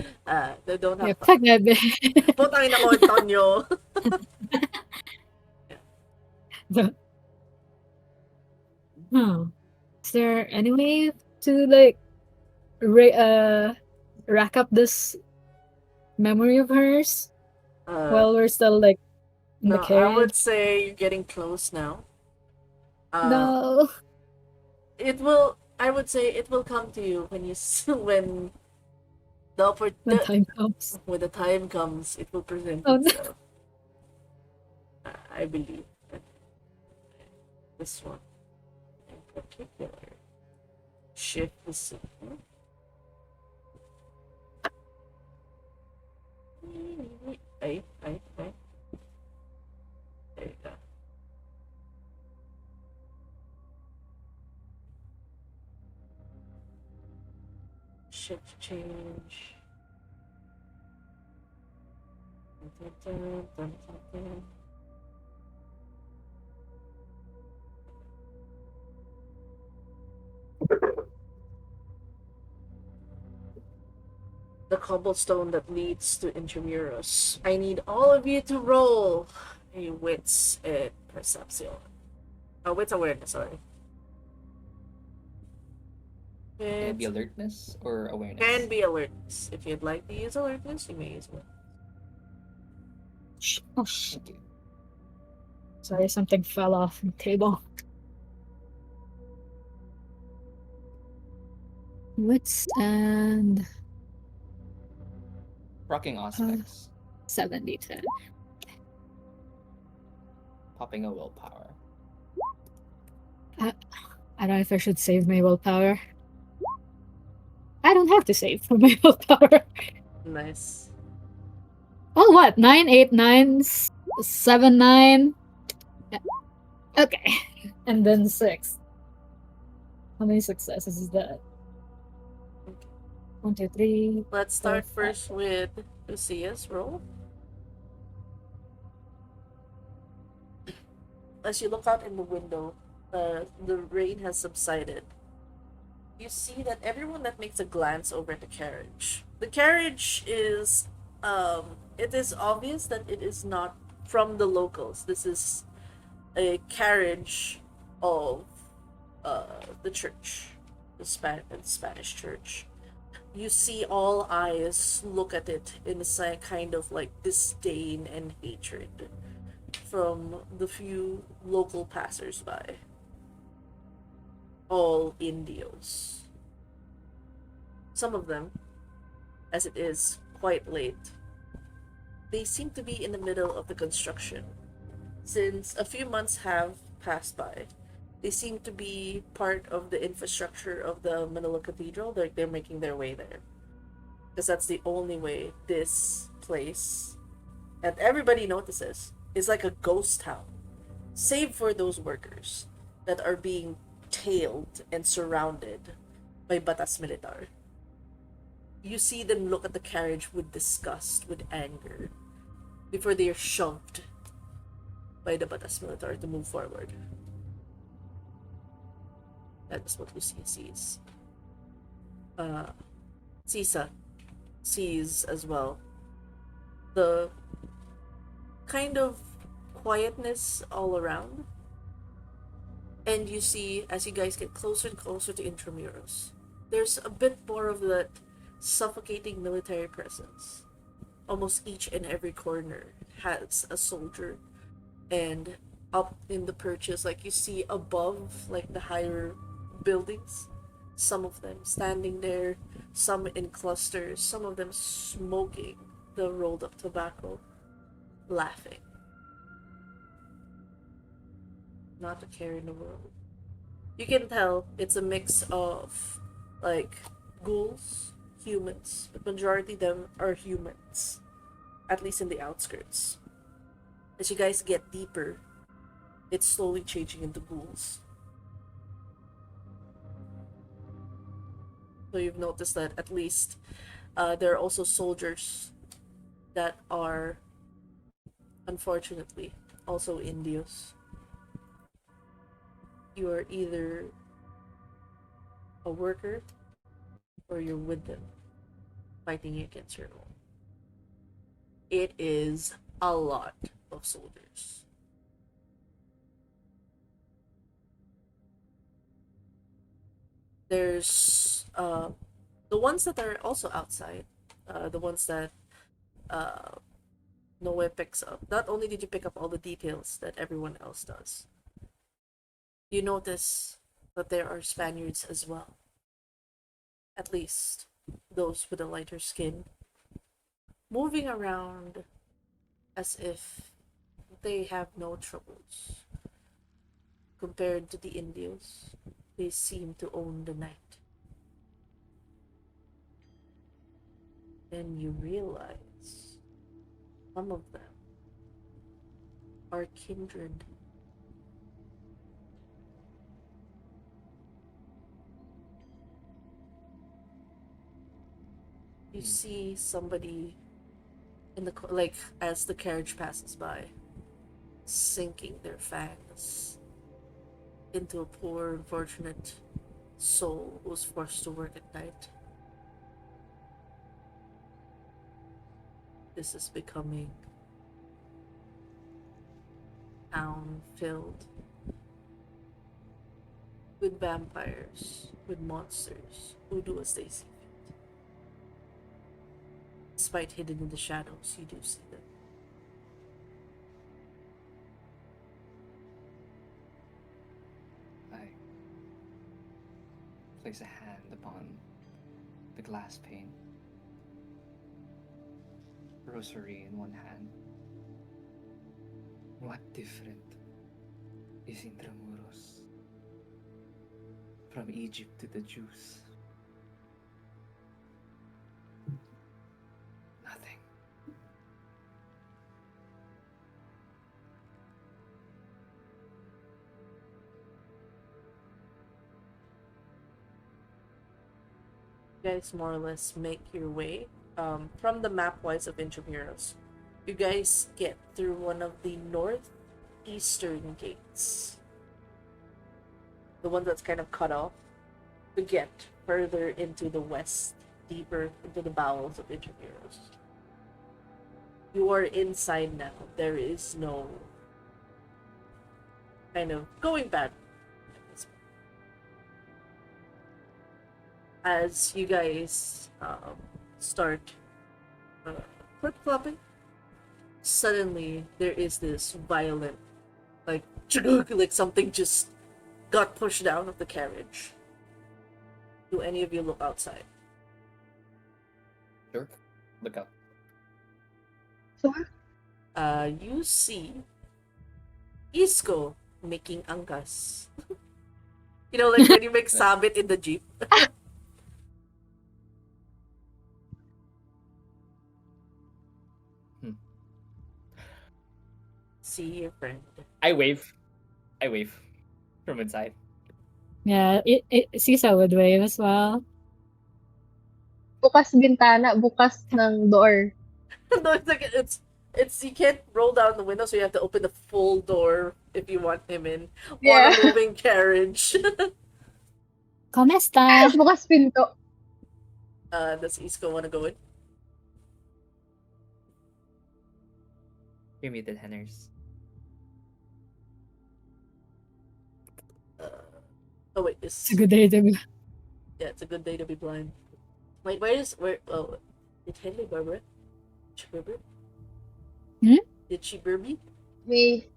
They don't yeah, have fun. fuck that bitch. Putang ina mo, Antonio. So, huh. Is there any way to like rack up this memory of hers Uh, while we're still like in the no, I would carriage? say you're getting close now. Uh, No. it will. I would say it will come to you when when When time comes. when the time comes. It will present Oh no. itself. I believe that this one in particular. Shift the signal. Ay. There you go. Shift change. Dun. The cobblestone that leads to Intramuros. I need all of you to roll a wits and perception. Oh, wits awareness, sorry. Can it be It alertness or awareness? can be alertness. If you'd like to use alertness, you may use one. Oh shit. Thank you. Sorry, something fell off the table. Wits and Rocking aspects. 70-10. Popping a willpower. I don't know if I should save my willpower. I don't have to save for my willpower. Nice. Oh, what? 9, 8, 9, 7, 9. Yeah. Okay. And then 6. How many successes is that? 1, 2, 3. Let's start first with Lucia's roll. As you look out in the window, the rain has subsided. You see that everyone that makes a glance over at the carriage. The carriage is, it is obvious that it is not from the locals. This is a carriage of the church, the Spanish church. You see all eyes look at it in a kind of like disdain and hatred from the few local passersby. All Indios. Some of them, as it is quite late, they seem to be in the middle of the construction. Since a few months have passed by, they seem to be part of the infrastructure of the Manila Cathedral. They're making their way there. Because that's the only way this place, and everybody notices, is like a ghost town. Save for those workers that are being tailed and surrounded by batas militar. You see them look at the carriage with disgust, with anger, before they are shoved by the batas militar to move forward. That is what Lucia sees. Sisa sees as well the kind of quietness all around. And you see, as you guys get closer and closer to Intramuros, there's a bit more of that suffocating military presence. Almost each and every corner has a soldier, and up in the perches, like you see above, like the higher buildings, some of them standing there, some in clusters, some of them smoking the rolled up tobacco, laughing. Not a care in the world. You can tell it's a mix of like ghouls, humans, but majority of them are humans, at least in the outskirts. As you guys get deeper, it's slowly changing into ghouls. So you've noticed that at least there are also soldiers that are, unfortunately, also Indios. You are either a worker or you're with them, fighting against your own. It is a lot of soldiers. There's the ones that are also outside, the ones that uh, Noe picks up. Not only did you pick up all the details that everyone else does, you notice that there are Spaniards as well. At least those with a lighter skin, moving around as if they have no troubles. Compared to the Indios, they seem to own the night. Then you realize some of them are kindred. You see somebody in the like as the carriage passes by, sinking their fangs into a poor, unfortunate soul who was forced to work at night. This is becoming a town filled with vampires, with monsters who do as they see fit. Despite hidden in the shadows, you do see them. I place a hand upon the glass pane, rosary in one hand. What different is Intramuros from Egypt to the Jews? Nothing. You guys more or less make your way from the map wise of Intramuros. You guys get through one of the northeastern gates, the one that's kind of cut off, to get further into the west, deeper into the bowels of Intramuros. You are inside now. There is no kind of going back at this point. As you guys start flip flopping, suddenly there is this violent, like, like something just got pushed out of the carriage. Do any of you look outside? Sure. Look up. You see Isco making angkas. You know, like when you make sabit in the jeep. See your friend. I wave. I wave from inside. Yeah, Sisa would wave as well. Bukas bintana, bukas ng door. No, it's you can't roll down the window, so you have to open the full door if you want him in on Yeah. a moving carriage. Kamesta? Bukas pinto. Does Isco want to go in? You're muted, Henners. Oh wait, It's a good day to be. yeah, it's a good day to be blind. Wait, where? Oh, did Henry Barbara? Did she burp? Hmm? Did she burby? Maybe?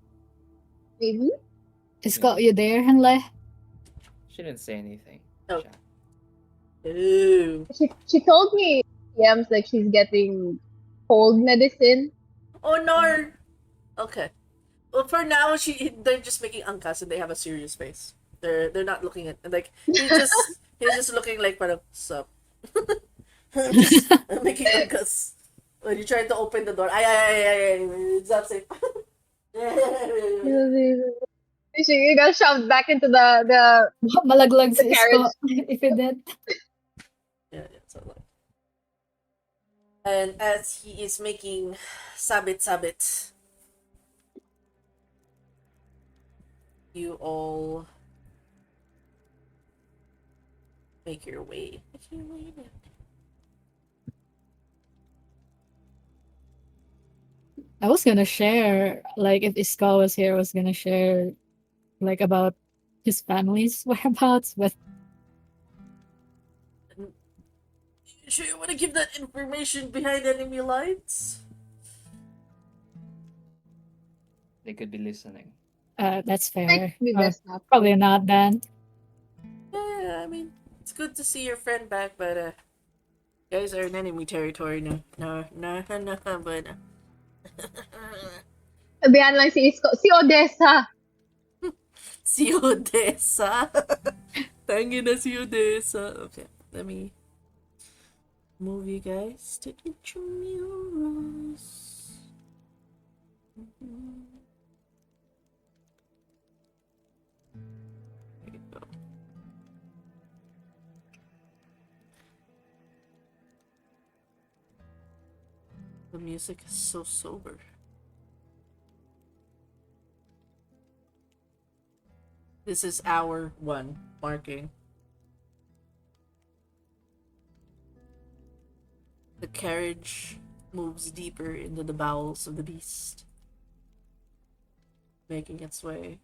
Scott, you there, Henle? She didn't say anything. Oh. Chat. Ooh. She told me PMs like she's getting cold medicine. Oh no. Okay. Well, for now, they're just making angkas and they have a serious face. They're not looking at like he's just looking like part of sup. Just making angkas. When you trying to open the door, ay, it's not safe. She got shoved back into the Malaglag si carriage. Scott if you did. Yeah, so like. And as he is making sabit, you all Make your way. Make your way now. I was gonna share, like, if Iskal was here, I was gonna share, like, about his family's whereabouts, but You sure you want to give that information behind enemy lines? They could be listening. that's Might fair. be best not Probably to. not then. Yeah, I mean, it's good to see your friend back, but you guys are in enemy territory now. No, no, no, but Sabihan lang si Isko, si Odessa. si Odessa. Tangin na si Odessa. Okay, let me move you guys to intramurals. There you go. The music is so sober. This is hour 1 marking. The carriage moves deeper into the bowels of the beast, making its way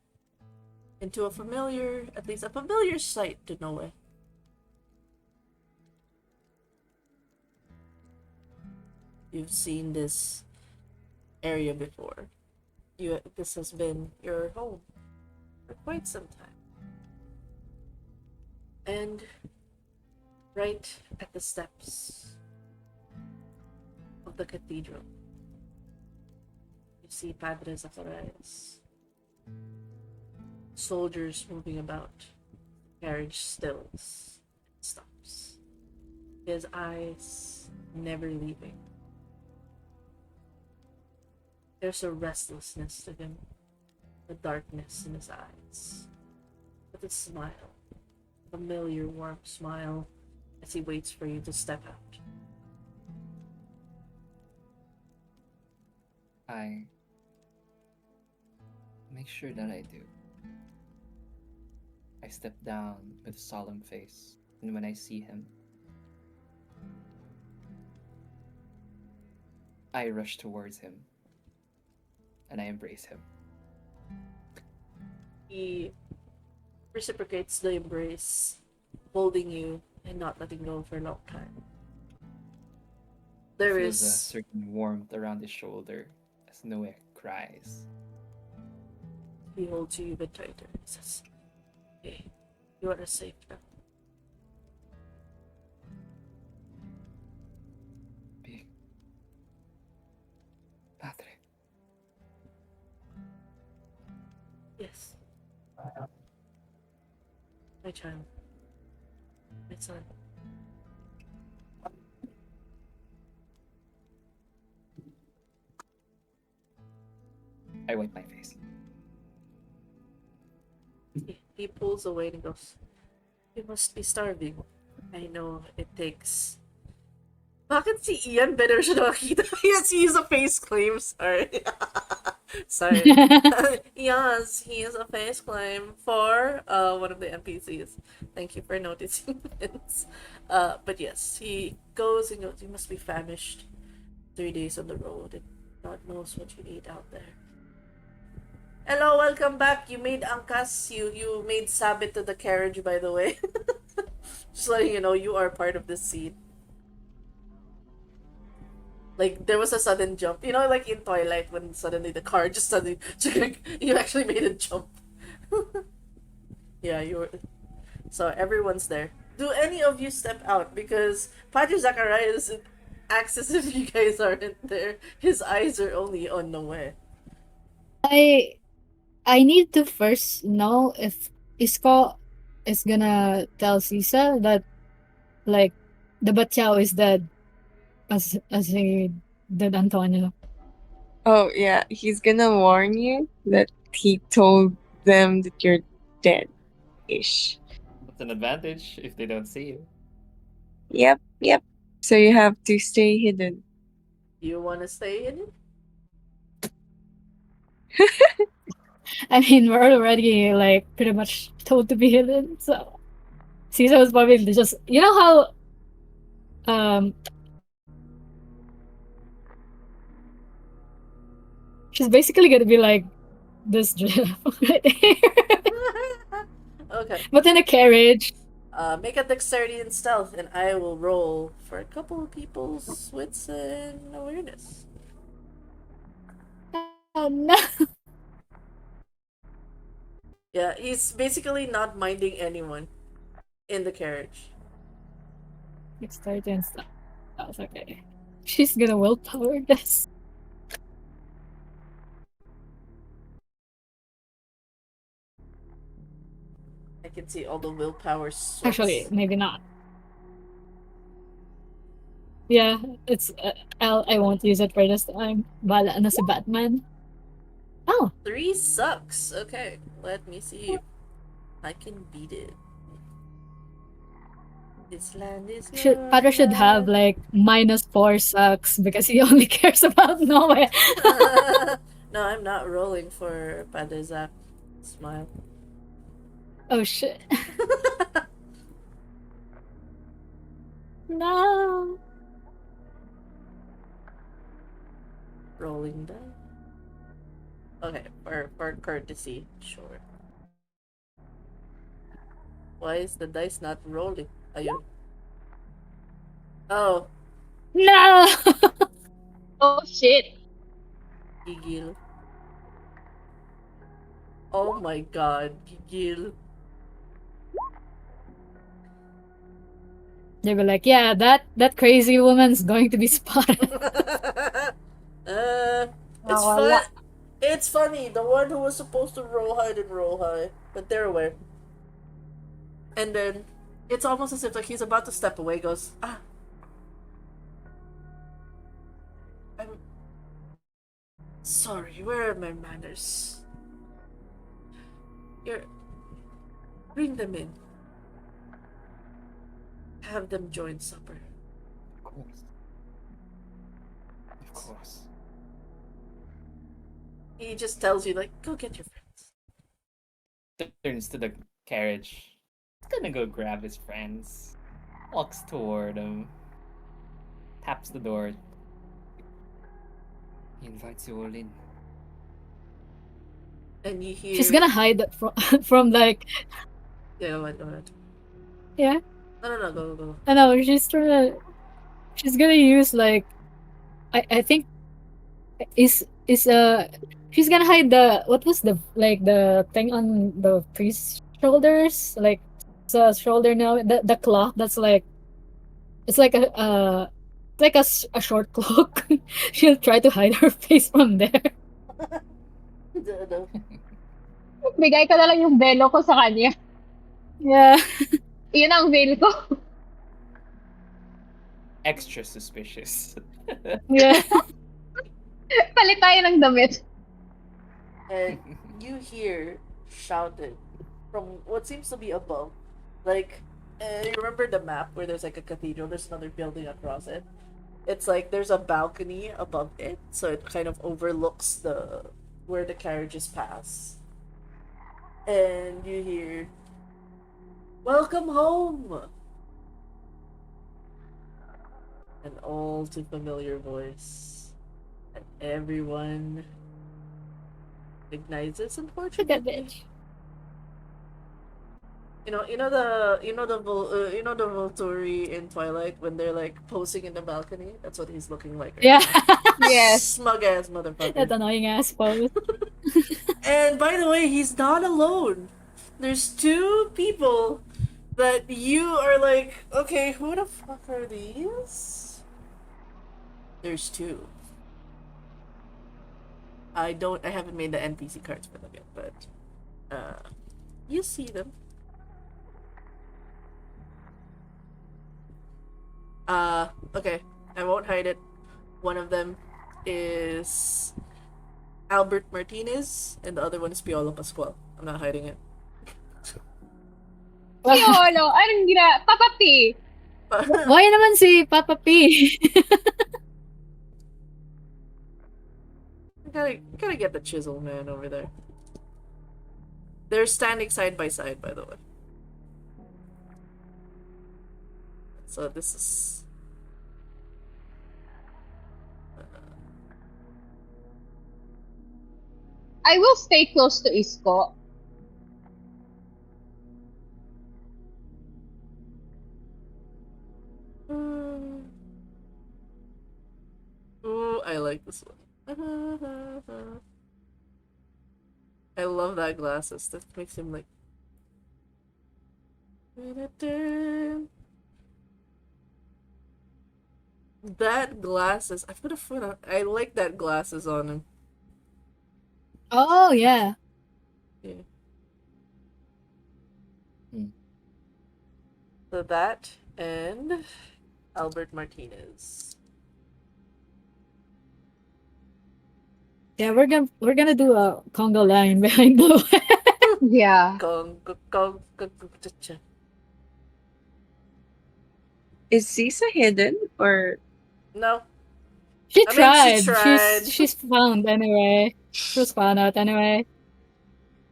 into a familiar, at least a familiar sight to Noe. You've seen this area before. This has been your home for quite some time. And right at the steps of the cathedral, you see Padre Zacharias. Soldiers moving about. Carriage stills and stops. His eyes never leaving. There's a restlessness to him, a darkness in his eyes, with a smile, a familiar warm smile, as he waits for you to step out. I make sure that I do. I step down with a solemn face, and when I see him, I rush towards him and I embrace him. He reciprocates the embrace, holding you and not letting go for a long time. There Feels a is certain warmth around his shoulder as Noe cries. He holds you even tighter. He says, "Hey, you are safe now." Big Padre. Yes, my child, my son. I wipe my face. He pulls away and goes, "You must be starving. I know it takes." Bakit si Ian better siya nakakita? Yes, he is a face claim. Sorry. Sorry. Yes, he is a face claim for one of the NPCs. Thank you for noticing this. But yes, he goes and goes, "You must be famished. 3 days on the road, and God knows what you ate out there." Hello, welcome back. You made angkas. You made sabit to the carriage, by the way. Just letting you know, you are part of this scene. Like there was a sudden jump, like in Twilight when suddenly the car just suddenly you actually made a jump. Yeah, you were. So everyone's there. Do any of you step out because Padre Zacharias acts as if you guys aren't there. His eyes are only on Noe. I I need to first know if Isko is gonna tell Sisa that, like, the Batyaw is dead, as he did Antonio. Oh yeah, he's gonna warn you that he told them that you're dead-ish. What's an advantage if they don't see you? Yep, yep. So you have to stay hidden. You want to stay in it? I mean, we're already, like, pretty much told to be hidden, so Caesar was probably just, you know how she's basically gonna be like this giraffe right here, Okay. but in a carriage. Make a dexterity and stealth, and I will roll for a couple of people's wits and awareness. Oh no! Yeah, he's basically not minding anyone in the carriage. Dexterity and stuff. Okay, she's gonna willpower this. I can see all the willpower Actually, sweats. maybe not. Yeah, it's I won't use it for this time. Bala na si Batman. Oh, 3 sucks. Okay, let me see if I can beat it. This land is your Patra should have land. like -4 sucks because he only cares about Noe. No, I'm not rolling for Padezak. Smile. Oh shit. No. Rolling die. Okay, for courtesy, sure. Why is the dice not rolling? Ayun. Oh, No. Oh shit. gigil. Oh my god, gigil. They were like, yeah, that crazy woman's going to be spotted. uh, it's Nawala. fun. It's funny. The one who was supposed to roll high didn't roll high, but they're aware. And then it's almost as if like he's about to step away. Goes, I'm sorry. Where are my manners? Here, bring them in. Have them join supper. Of course. Of course. He just tells you like, go get your friends. Turns to the carriage. He's gonna go grab his friends. Walks toward him. Taps the door. He invites you all in. And you hear. She's gonna hide from from like Yeah, go ahead, go ahead. yeah. No, go. I know she's gonna use like I think is she's gonna hide the what was the like the thing on the priest's shoulders, like it's a shoulder now, the cloth that's like it's like a short cloak. She'll try to hide her face from there. No. Bigay ko na lang yung velo ko sa kanya. Yeah. Yun ang veil ko. Extra suspicious. Yeah. Palit tayo ng damit. And you hear shouted from what seems to be above. Like, you remember the map where there's like a cathedral, there's another building across it? It's like there's a balcony above it, so it kind of overlooks the where the carriages pass. And you hear, welcome home! An all too familiar voice. And everyone recognizes, Look at unfortunately. bitch. You know the Volturi in Twilight when they're like posing in the balcony. That's what he's looking like right Yeah. now. Yes. Smug ass motherfucker. That annoying ass pose. And by the way, he's not alone. There's 2 people that you are like, okay, who the fuck are these? There's 2. I haven't made the NPC cards for them yet, but you see them. Okay, I won't hide it. One of them is Albert Martinez, and the other one is Piolo Pascual. I'm not hiding it. Piolo, anong Papa P. Why naman si Papa P? gotta get the chisel man over there. They're standing side by side, by the way. So this is I will stay close to Isko. mm, ooh, I like this one. I love that glasses. That makes him like that glasses. I put a foot on. I like that glasses on him. Oh yeah. Yeah. Hmm. So that and Albert Martinez. Yeah, we're gonna do a conga line behind the Yeah. Cha. Is Sisa hidden or No, She I mean she tried. tried. She's found anyway. She was found out anyway.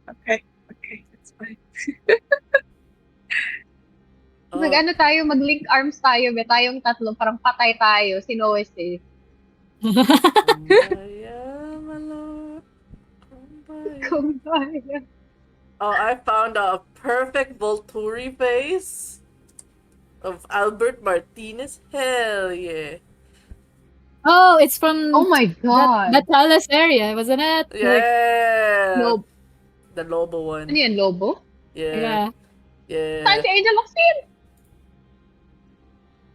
okay? Okay, that's fine. Oh, Mag-ano tayo, mag-link arms tayo, be. Tayong tatlo, parang patay tayo. Si Noe si. kumbaya, malo, kumbaya. Kumbaya. Oh, I found a perfect Volturi face of Albert Martinez. Hell yeah. Oh, it's Oh from my that God. Talas area, wasn't it? Like, Yeah. Lobo. The Lobo Ano one. yan, Lobo? Yeah. yeah. Saan Yeah. si Angel Locsin?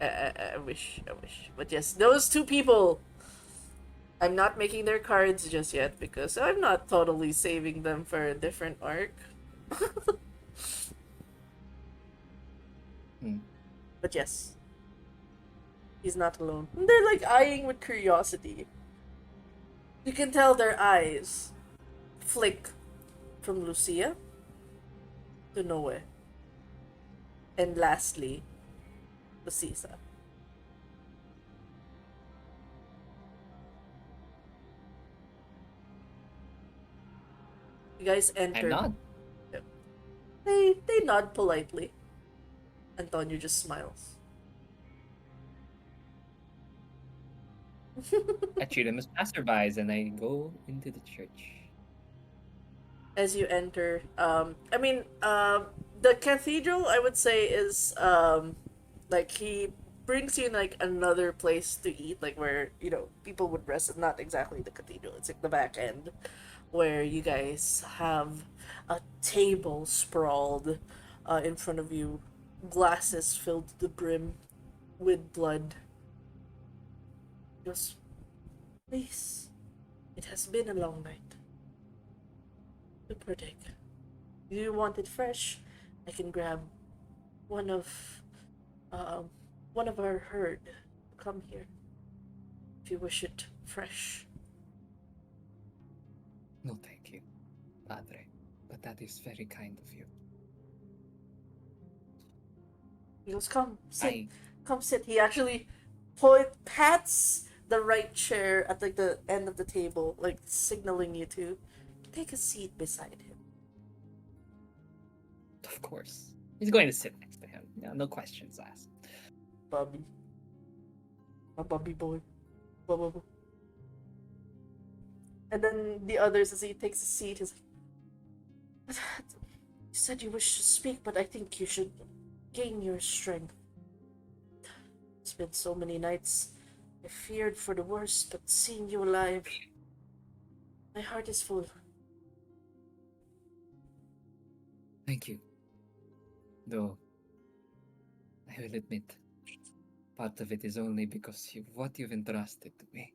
I wish. I wish. But yes, those two people. I'm not making their cards just yet because I'm not totally saving them for a different arc. Hmm. But yes, he's not alone. And they're like eyeing with curiosity. You can tell their eyes flick from Lucia to Noe. And lastly, to Sisa. You guys I enter. nod. They nod politely. Antonio just smiles. I treat them as passerbys and I go into the church. As you enter, I mean, the cathedral, I would say, is like he brings you in like another place to eat, like where people would rest. Not exactly the cathedral; it's like the back end, where you guys have a table sprawled in front of you, glasses filled to the brim with blood. He goes, please. It has been a long night. To partake. Do you want it fresh? I can grab one of um one of our herd to come here if you wish it fresh. No, thank you, Padre. But that is very kind of you. He goes, come sit, I come sit. He actually pats the right chair at like the end of the table, like signaling you to take a seat beside him. Of course. He's going to sit next to him. Yeah, no questions asked. Bobby, a Bobby boy, Bubba. And then the others, as he takes a seat, he's like, you said you wish to speak, but I think you should gain your strength. It's been so many nights. I feared for the worst, but seeing you alive, my heart is full. Thank you. Though, I will admit, part of it is only because of what you've entrusted to me.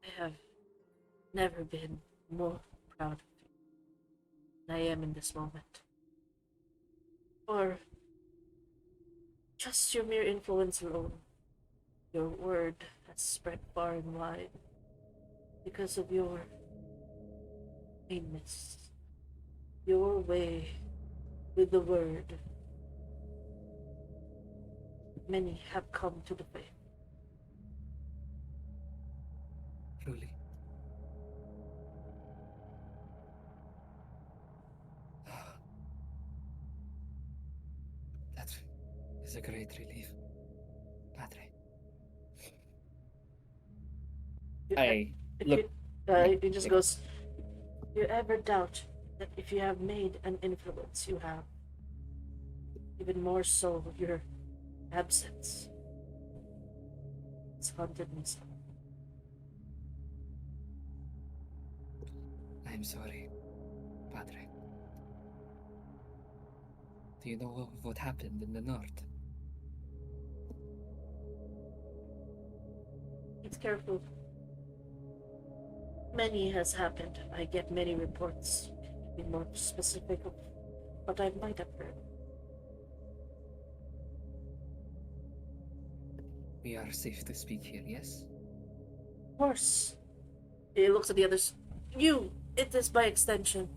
I have never been more proud of you than I am in this moment. Or just your mere influence alone. Your word has spread far and wide because of your kindness. Your way with the word. Many have come to the faith. Truly. Padre, leave. Padre. You, I if look. you, Yeah, it just yeah. goes. You ever doubt that if you have made an influence, you have even more so your absence? It's haunted me so. I'm sorry, Padre. Do you know what happened in the north? It's careful. Many has happened. I get many reports. To be more specific of what I might have heard. We are safe to speak here, yes? Of course. He looks at the others. You! It is by extension.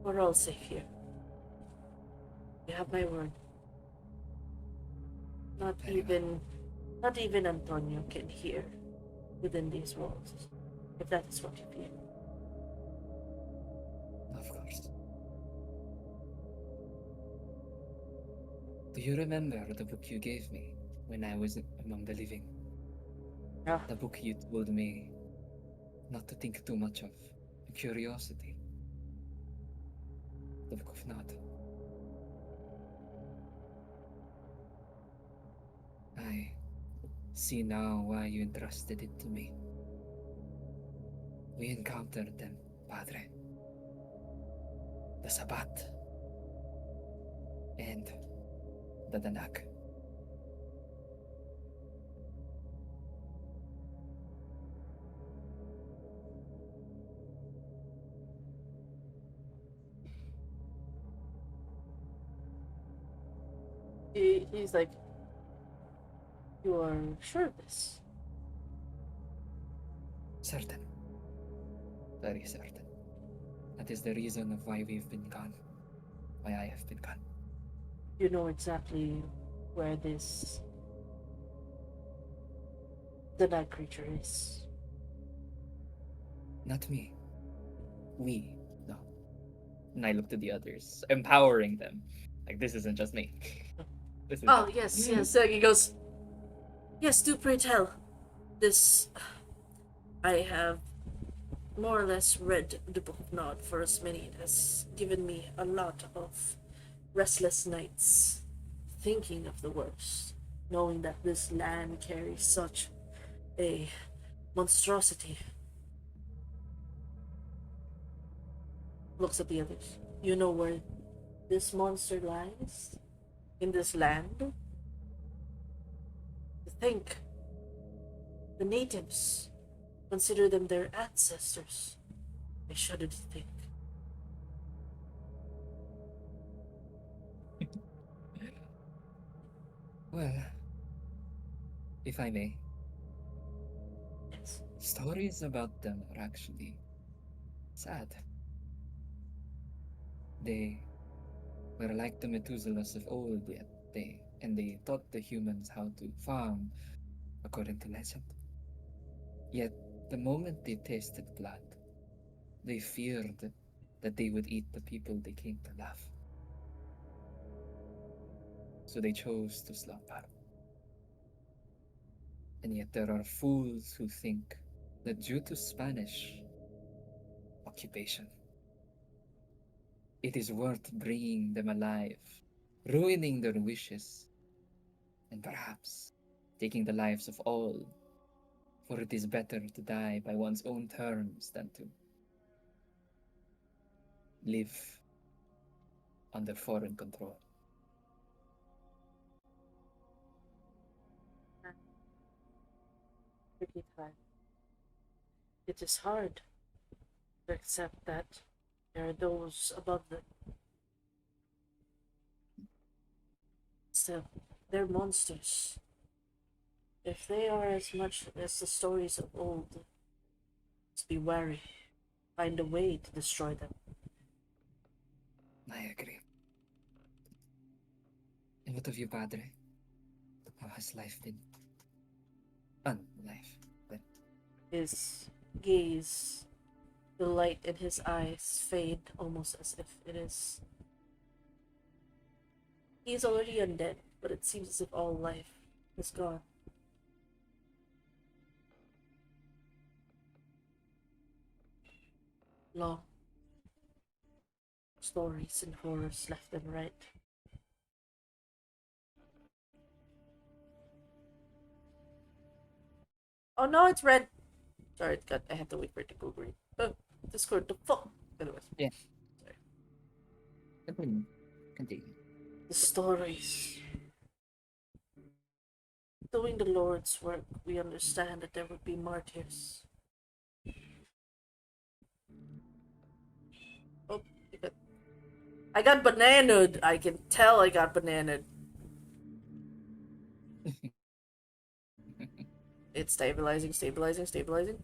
We're all safe here. You have my word. Not Very well. even not even Antonio can hear within these walls. If that is what you fear. Of course. Do you remember the book you gave me when I was among the living? Yeah. The book you told me not to think too much of. A curiosity. The Book of Nod. I see now why you entrusted it to me. We encountered them, Padre. The Sabat and the Danak. He's like, you are sure of this? Certain. Very certain. That is the reason of why we've been gone. Why I have been gone. You know exactly where this the night creature is. Not me. We know. And I look to the others, empowering them. Like, this isn't just me. This is Oh yes, yes. He goes. Yes, do pray tell. This I have more or less read the Book of Nod for as many. It has given me a lot of restless nights, thinking of the worst, knowing that this land carries such a monstrosity. Looks at the others. You know where this monster lies? In this land? To think, the natives consider them their ancestors. I shudder to think. Well, if I may, Yes. stories about them are actually sad. They were like the Methuselahs of old, yet they taught the humans how to farm, according to legend. Yet the moment they tasted blood, they feared that they would eat the people they came to love. So they chose to slaughter. And yet there are fools who think that due to Spanish occupation, it is worth bringing them alive, ruining their wishes, and perhaps taking the lives of all, for it is better to die by one's own terms than to live under foreign control. Pretty hard. It is hard to accept that there are those above them. Still, they're monsters. If they are as much as the stories of old, let's be wary. Find a way to destroy them. I agree. And what of you, Padre? How has life been? Life been? His gaze, the light in his eyes fade almost as if it is He is already undead, but it seems as if all life is gone. Long stories and horrors left and right. Oh no, it's red. Sorry, it got. I had to wait for it to go green. Oh, Discord, the fuck. Anyways, Yeah. sorry. Continue. The stories. Doing the Lord's work, we understand that there would be martyrs. Oh, I got bananaed. I can tell I got bananaed. It's stabilizing, stabilizing, stabilizing.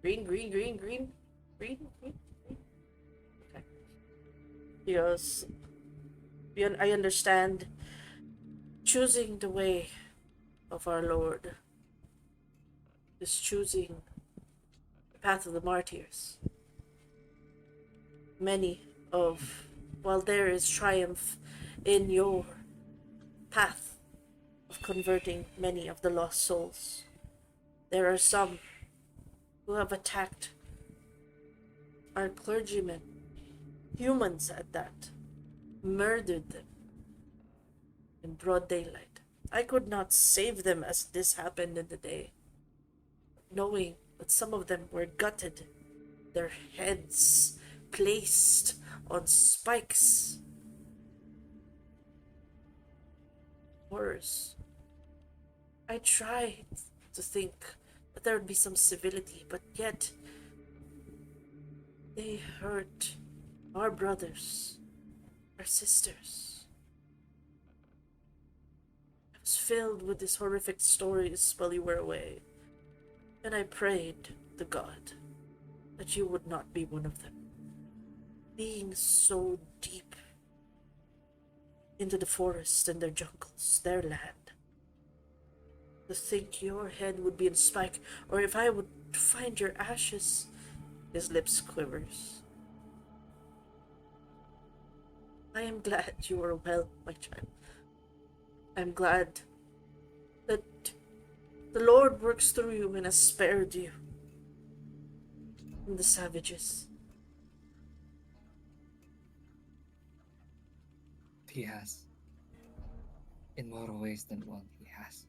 Green, green, green, green. Green, green, green. Okay. Because I understand choosing the way of our Lord is choosing the path of the martyrs. Many of, while there is triumph in your path of converting many of the lost souls, there are some who have attacked our clergymen, humans at that, murdered them in broad daylight. I could not save them as this happened in the day, knowing that some of them were gutted, their heads placed on spikes. Horrors. I tried to think that there would be some civility, but yet they hurt our brothers, our sisters. I was filled with these horrific stories while you were away, and I prayed to God that you would not be one of them. Being so deep into the forest and their jungles, their land, to think your head would be in spike, or if I would find your ashes. His lips quivers. I am glad you are well, my child. I'm glad that the Lord works through you and has spared you from the savages. He has. In more ways than one, he has.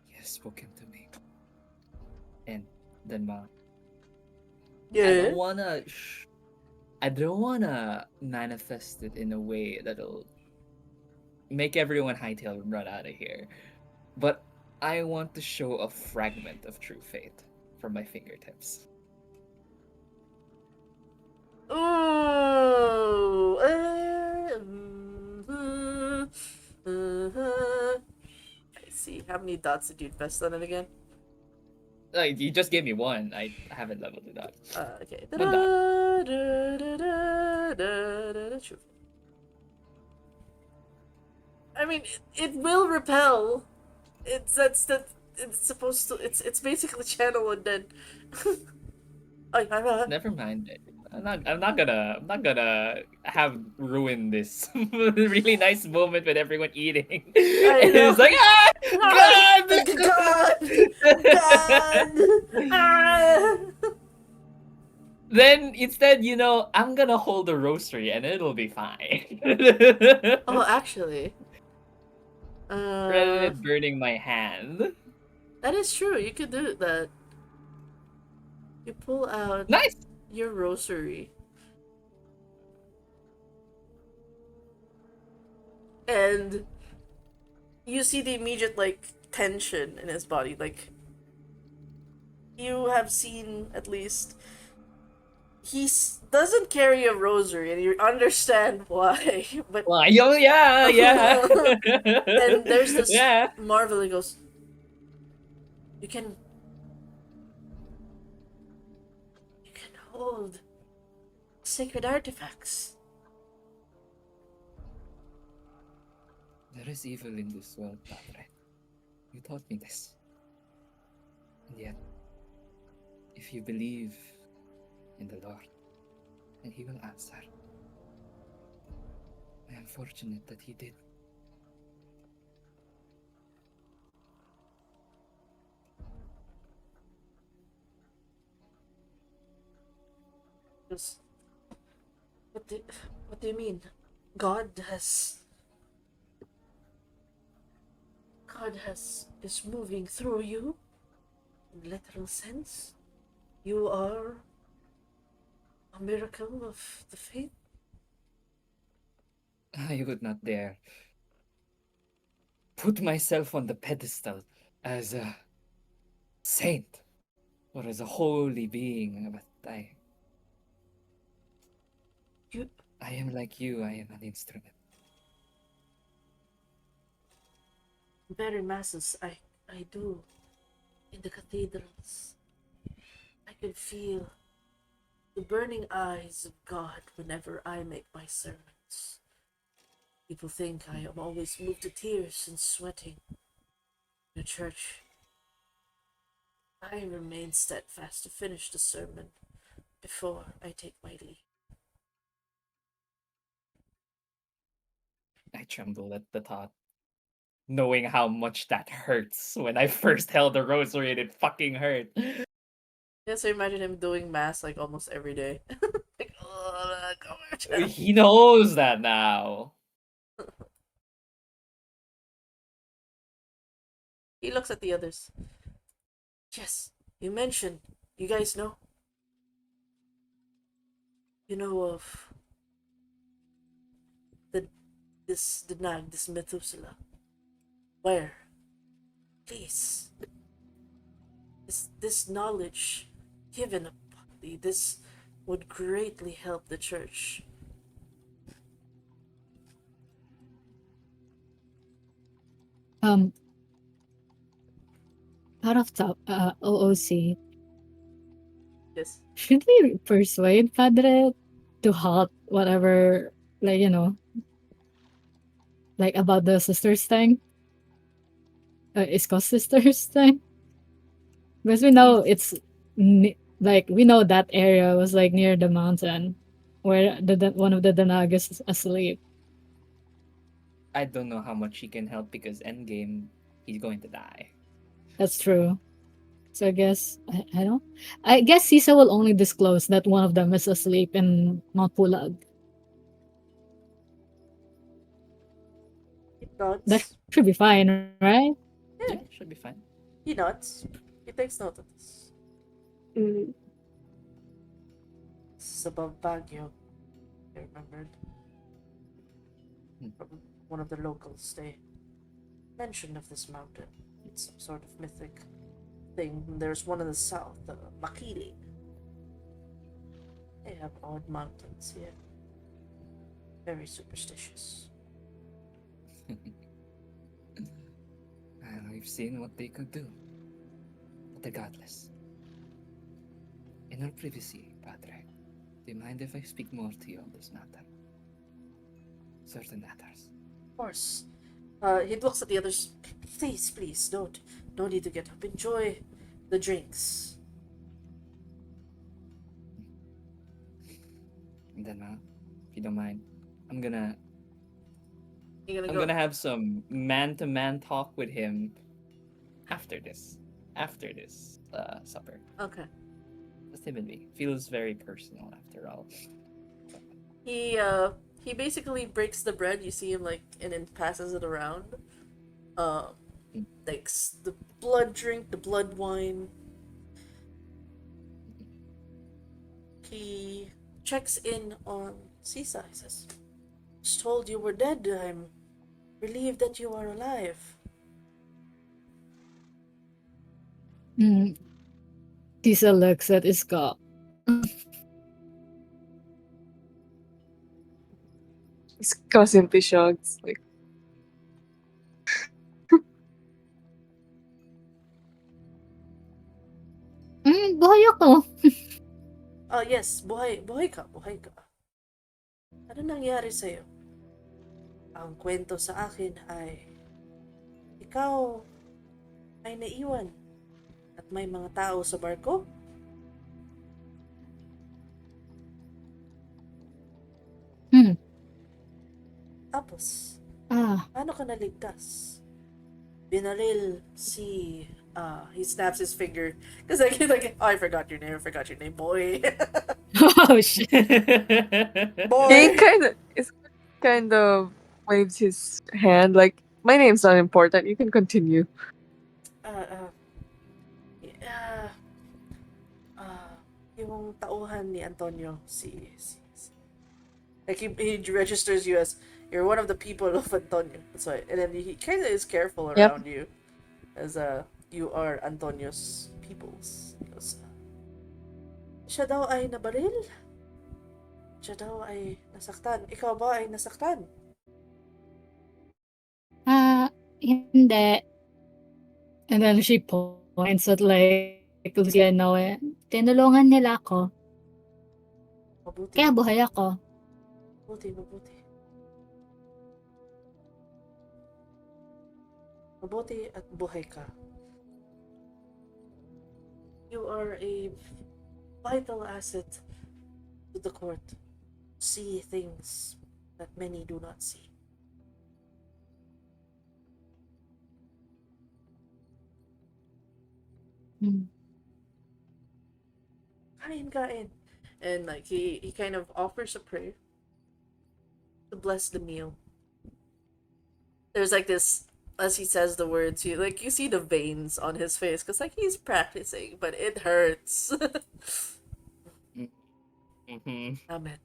He has spoken to me. And then, Ma, I Yeah? don't wanna. I don't wanna manifest it in a way that'll make everyone hightail and run out of here. But I want to show a fragment of true faith from my fingertips. Ooh. I see. How many dots did you invest on it again? Like, you just gave me one. I haven't leveled it up. Okay. One dot. I mean, it will repel. It's supposed to. It's basically channel and then. Never mind it. I'm not gonna have ruined this really nice moment with everyone eating. I And know. it's like, ah, God, God, ah. Then instead, I'm gonna hold a rosary and it'll be fine. Oh, actually, Rather uh, than burning my hand. that is true. You could do that. You pull out Nice. your rosary, and you see the immediate tension in his body. Like you have seen at least doesn't carry a rosary, and you understand why. But Well, yeah, yeah. then there's this Yeah. marvel. He goes, "You can, you can hold sacred artifacts." There is evil in this world, Padre. You taught me this. And yet, if you believe in the Lord, then He will answer. I am fortunate that he did. Just, what do, what do you mean? God has is moving through you in literal sense. You are a miracle of the faith. I would not dare put myself on the pedestal as a saint or as a holy being, but You I am like you, I am an instrument. Very masses I do in the cathedrals. I can feel the burning eyes of God whenever I make my sermons. People think I am always moved to tears and sweating. In the church, I remain steadfast to finish the sermon before I take my leave. I tremble at the thought, knowing how much that hurts when I first held the rosary and it fucking hurt. Yes, I imagine him doing mass like almost every day. Like, oh, come on, He knows that now. He looks at the others. Yes, you mentioned. You guys know? You know of the the nag, this Methuselah. Where? Please. This knowledge given a body, this would greatly help the church. Um, out of top, OOC, Yes. should we persuade Padre to halt whatever, like, like about the sisters thing? Isko sisters thing? Because we know Please. like, we know that area was like near the mountain where one of the Danagas is asleep. I don't know how much he can help because endgame, he's going to die. That's true. So I guess I don't. I guess Sisa will only disclose that one of them is asleep in Mount Pulag. He That nods. should be fine, right? Yeah, Yeah, should be fine. he nods. He takes note of this. Mm. This is above Baguio. I remembered Hmm. from one of the locals. They mentioned of this mountain. It's some sort of mythic thing. There's one in the south, Makili. They have odd mountains here. Very superstitious. We've seen what they could do. But the godless. In our privacy, Padre, do you mind if I speak more to you on this matter? Certain matters. Of course. He looks at the others. Please, please, don't. No need to get up. Enjoy the drinks. And then, if you don't mind, I'm gonna You're gonna I'm go. gonna have some man-to-man talk with him after this. After this supper. Okay. Just him and me. Feels very personal after all. He uh he basically breaks the bread. You see him like, and then passes it around. Uh, Mm. takes the blood drink, the blood wine. He checks in on Sisa. He says, "Was told you were dead. I'm relieved that you are alive." Mm. Sisa looks at Iska. His cousin Pishogs. Like, Buhay ako. Yes, buhay ka, buhay ka. Ano nangyari sa'yo? Ang kwento sa akin ay ikaw ay naiwan at may mga tao sa barko? Hmm. Tapos, Ah, paano ka naligtas? Binaril si he snaps his finger because like oh, I forgot your name, boy. oh shit. He Boy. kind of waves his hand like, my name's not important. You can continue. Uh, uh, yeah, uh, yung tauhan ni Antonio, like he registers you as you're one of the people of Antonio. That's why, and then he kind of is careful Yep. around you, as you are Antonio's peoples. He goes, siya daw ay nabaril. Siya daw ay nasaktan. Ikaw ba ay nasaktan? Ah, hindi. And then she points at like Lucia and Noe. Tinulungan nila ako. Mabuti, Kaya buhay ako. mabuti, mabuti. Mabuti at buhay ka. You are a vital asset to the court. See things that many do not see. Hmm. Kain, kain. And like he kind of offers a prayer to bless the meal. There's like this as he says the words, you see the veins on his face because like he's practicing, but it hurts. Mm-hmm. Amen.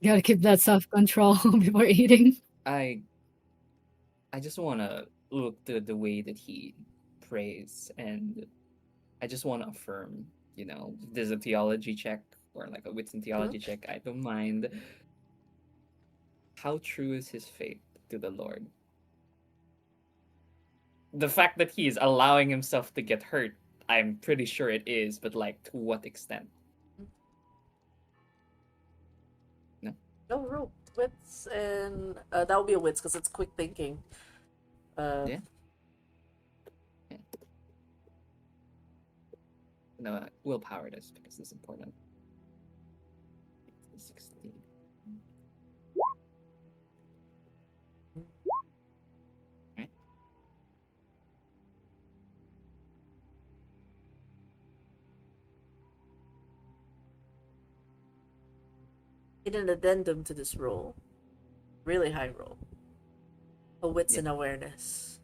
Gotta keep that self-control before eating. I I just wanna look to the way that he prays, and I just wanna affirm, if there's a theology check or like a wits and Mhm. theology check, I don't mind. How true is his faith to the Lord? The fact that he is allowing himself to get hurt, I'm pretty sure it is, but like to what extent? No? Go roll wits, and that will be a wits because it's quick thinking. Uh, Yeah. Yeah. No, willpower it is because it's important. 16. Right? in an addendum to this roll, really high roll, a wits Yeah. and awareness.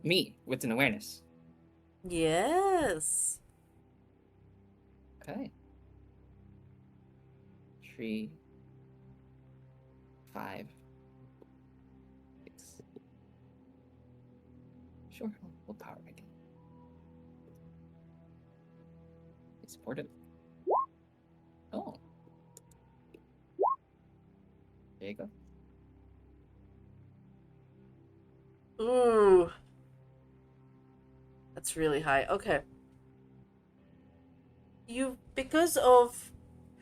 Me, wits and awareness. Yes. Okay. 3, 5, 6. Sure, willpower again. It's supportive. Oh, there you go. Ooh, that's really high. Okay. You because of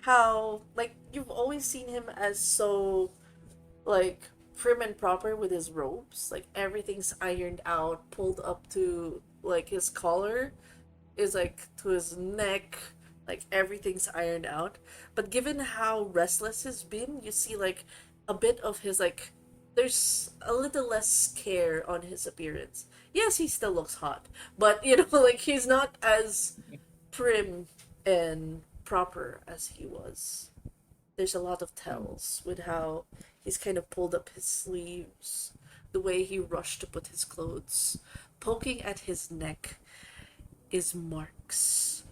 how like you've always seen him as so like prim and proper with his robes, like everything's ironed out, pulled up to like his collar is like to his neck, like everything's ironed out. But given how restless he's been, you see like a bit of his like there's a little less care on his appearance. Yes, he still looks hot, but like he's not as prim and proper as he was. There's a lot of Mm. tells with how he's kind of pulled up his sleeves, the way he rushed to put his clothes. Poking at his neck is marks,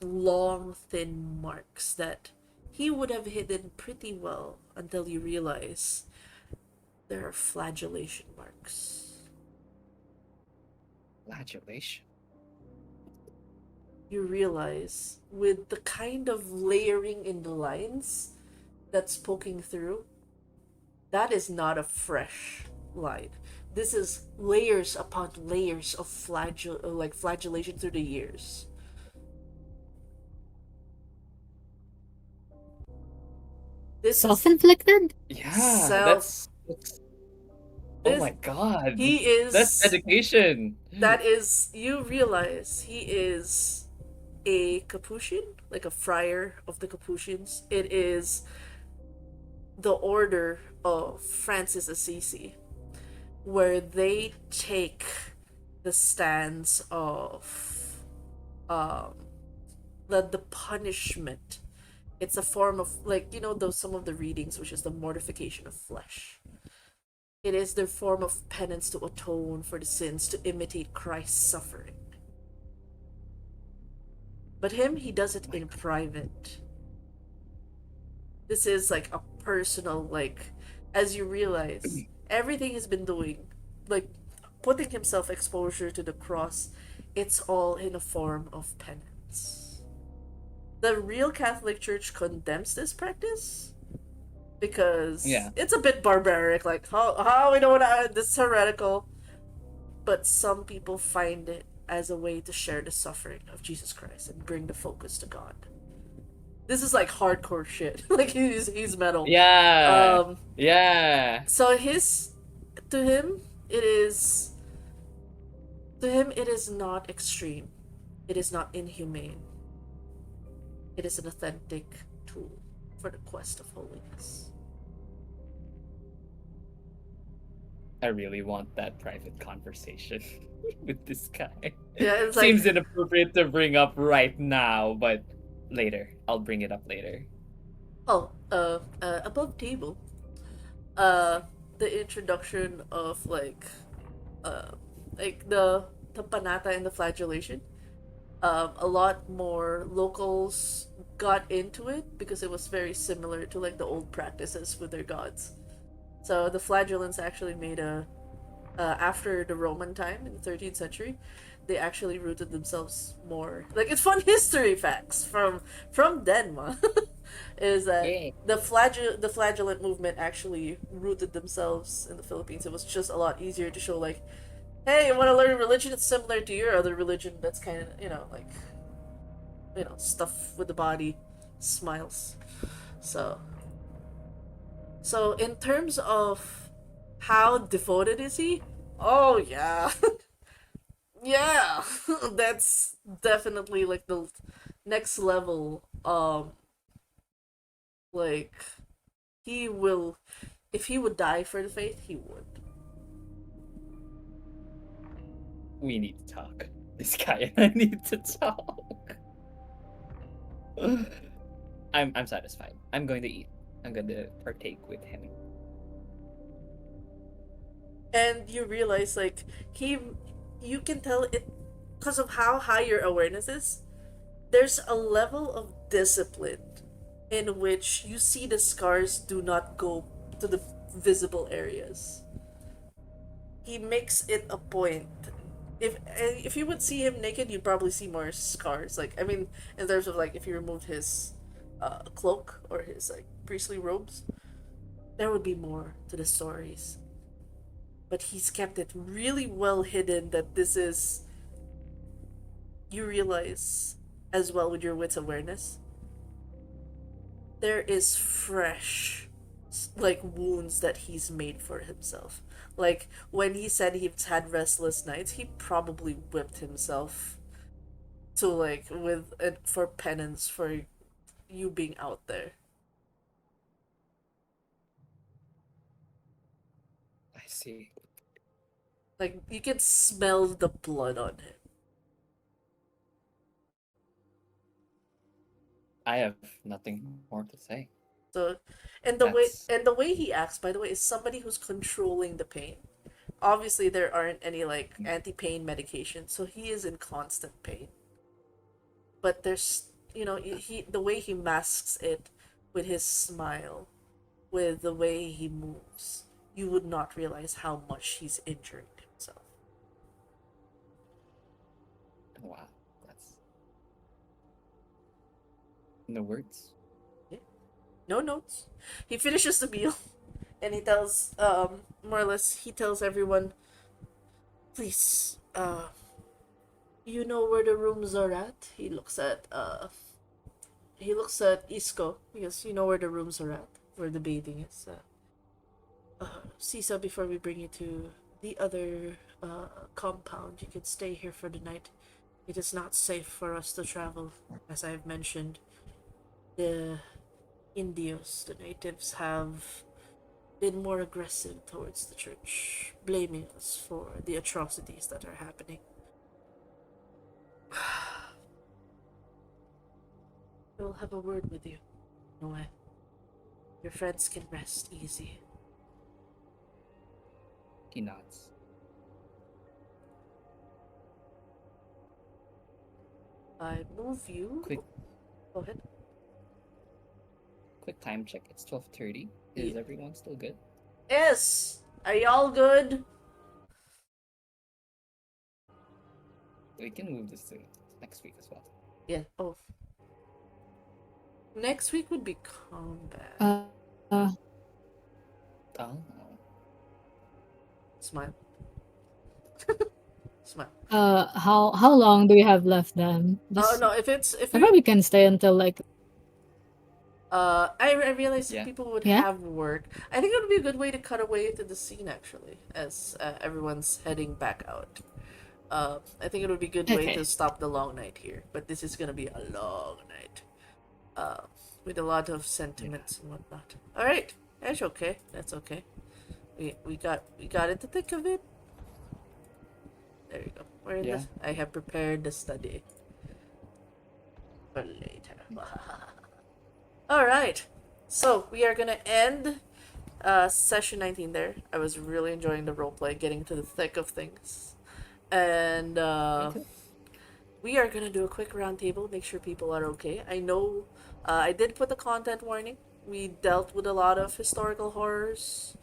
long, thin marks that he would have hidden pretty well until you realize there are flagellation marks. Flagellation. You realize with the kind of layering in the lines that's poking through, that is not a fresh line. This is layers upon layers of flagellation through the years. This is Self-inflicted? Yeah, self. that's oh This my god. he That's is. dedication. That is. You realize he is a Capuchin, like a friar of the Capuchins. It is the order of Francis Assisi, where they take the stance of um, the punishment. It's a form of, like, those some of the readings, which is the mortification of flesh. It is their form of penance to atone for the sins, to imitate Christ's suffering. But him, he does it in private. This is like a personal, like, as you realize, everything he's been doing, like putting himself exposure to the cross, it's all in a form of penance. The real Catholic Church condemns this practice because Yeah. it's a bit barbaric, like how we don't this is heretical, but some people find it as a way to share the suffering of Jesus Christ and bring the focus to God. This is like hardcore shit. Like he's metal. Yeah. Um Yeah. so his to him it is to him it is not extreme. It is not inhumane. It is an authentic tool for the quest of holiness. I really want that private conversation with this guy. Yeah, it's like, Seems inappropriate to bring up right now, but later. I'll bring it up later. oh, above table, uh, the introduction of uh, like the Kabanata and the flagellation. A lot more locals got into it because it was very similar to like the old practices with their gods. So the flagellants actually made a after the Roman time in the 13th century, they actually rooted themselves more. Like it's fun history facts from Denmark is that Yeah. the flagellant movement actually rooted themselves in the Philippines. It was just a lot easier to show like, hey, you want to learn a religion that's similar to your other religion that's kind of like stuff with the body, smiles. So in terms of how devoted is he? Oh yeah. Yeah. That's definitely like the next level. Like he will if he would die for the faith, he would. We need to talk. This guy and I need to talk. I'm satisfied. I'm going to eat. I'm going to partake with him. And you realize like he you can tell it because of how high your awareness is. There's a level of discipline in which you see the scars do not go to the visible areas. He makes it a point. If you would see him naked, you'd probably see more scars. Like I mean, in terms of like if you removed his cloak or his like priestly robes, there would be more to the stories. But he's kept it really well hidden that this is you realize as well with your wits awareness there is fresh like wounds that he's made for himself. Like when he said he's had restless nights, he probably whipped himself to like with it for penance for you being out there. I see. Like you can smell the blood on him. I have nothing more to say. So and That's the way he acts, by the way, is somebody who's controlling the pain. Obviously there aren't any like anti-pain medication, so he is in constant pain. But there's he the way he masks it with his smile, with the way he moves, you would not realize how much he's injuring himself. wow. That's no words. Yeah. No notes. He finishes the meal and he tells more or less he tells everyone, please, you know where the rooms are at? He looks at Isco because you know where the rooms are at, where the bathing is. Sisa, before we bring you to the other compound, you can stay here for the night. It is not safe for us to travel, as I have mentioned. The Indios, the natives, have been more aggressive towards the church, blaming us for the atrocities that are happening. I will have a word with you, Noe. Your friends can rest easy. He nods. I move you. Quick Go ahead. quick time check. It's 12:30. Is Yeah. everyone still good? Yes! Are y'all good? We can move this to next week as well. Yeah. Oh. Next week would be combat. Uh, Oh. Smile. Smile. how long do we have left then? Oh Just no, if I we probably can stay until like I realized if Yeah. people would yeah. have work, I think it would be a good way to cut away to the scene actually, as everyone's heading back out. I think it would be a good way to Okay. stop the long night here, but this is gonna be a long night, uh, with a lot of Yeah. sentiments and whatnot. All right, that's okay. That's okay. We got it to think of it. There you go. We're in Yeah. this. I have prepared the study for later. All right. So we are gonna end session 19 there. I was really enjoying the roleplay, getting to the thick of things. And Me too. we are gonna do a quick roundtable, make sure people are okay. I know I did put the content warning. We dealt with a lot of historical horrors.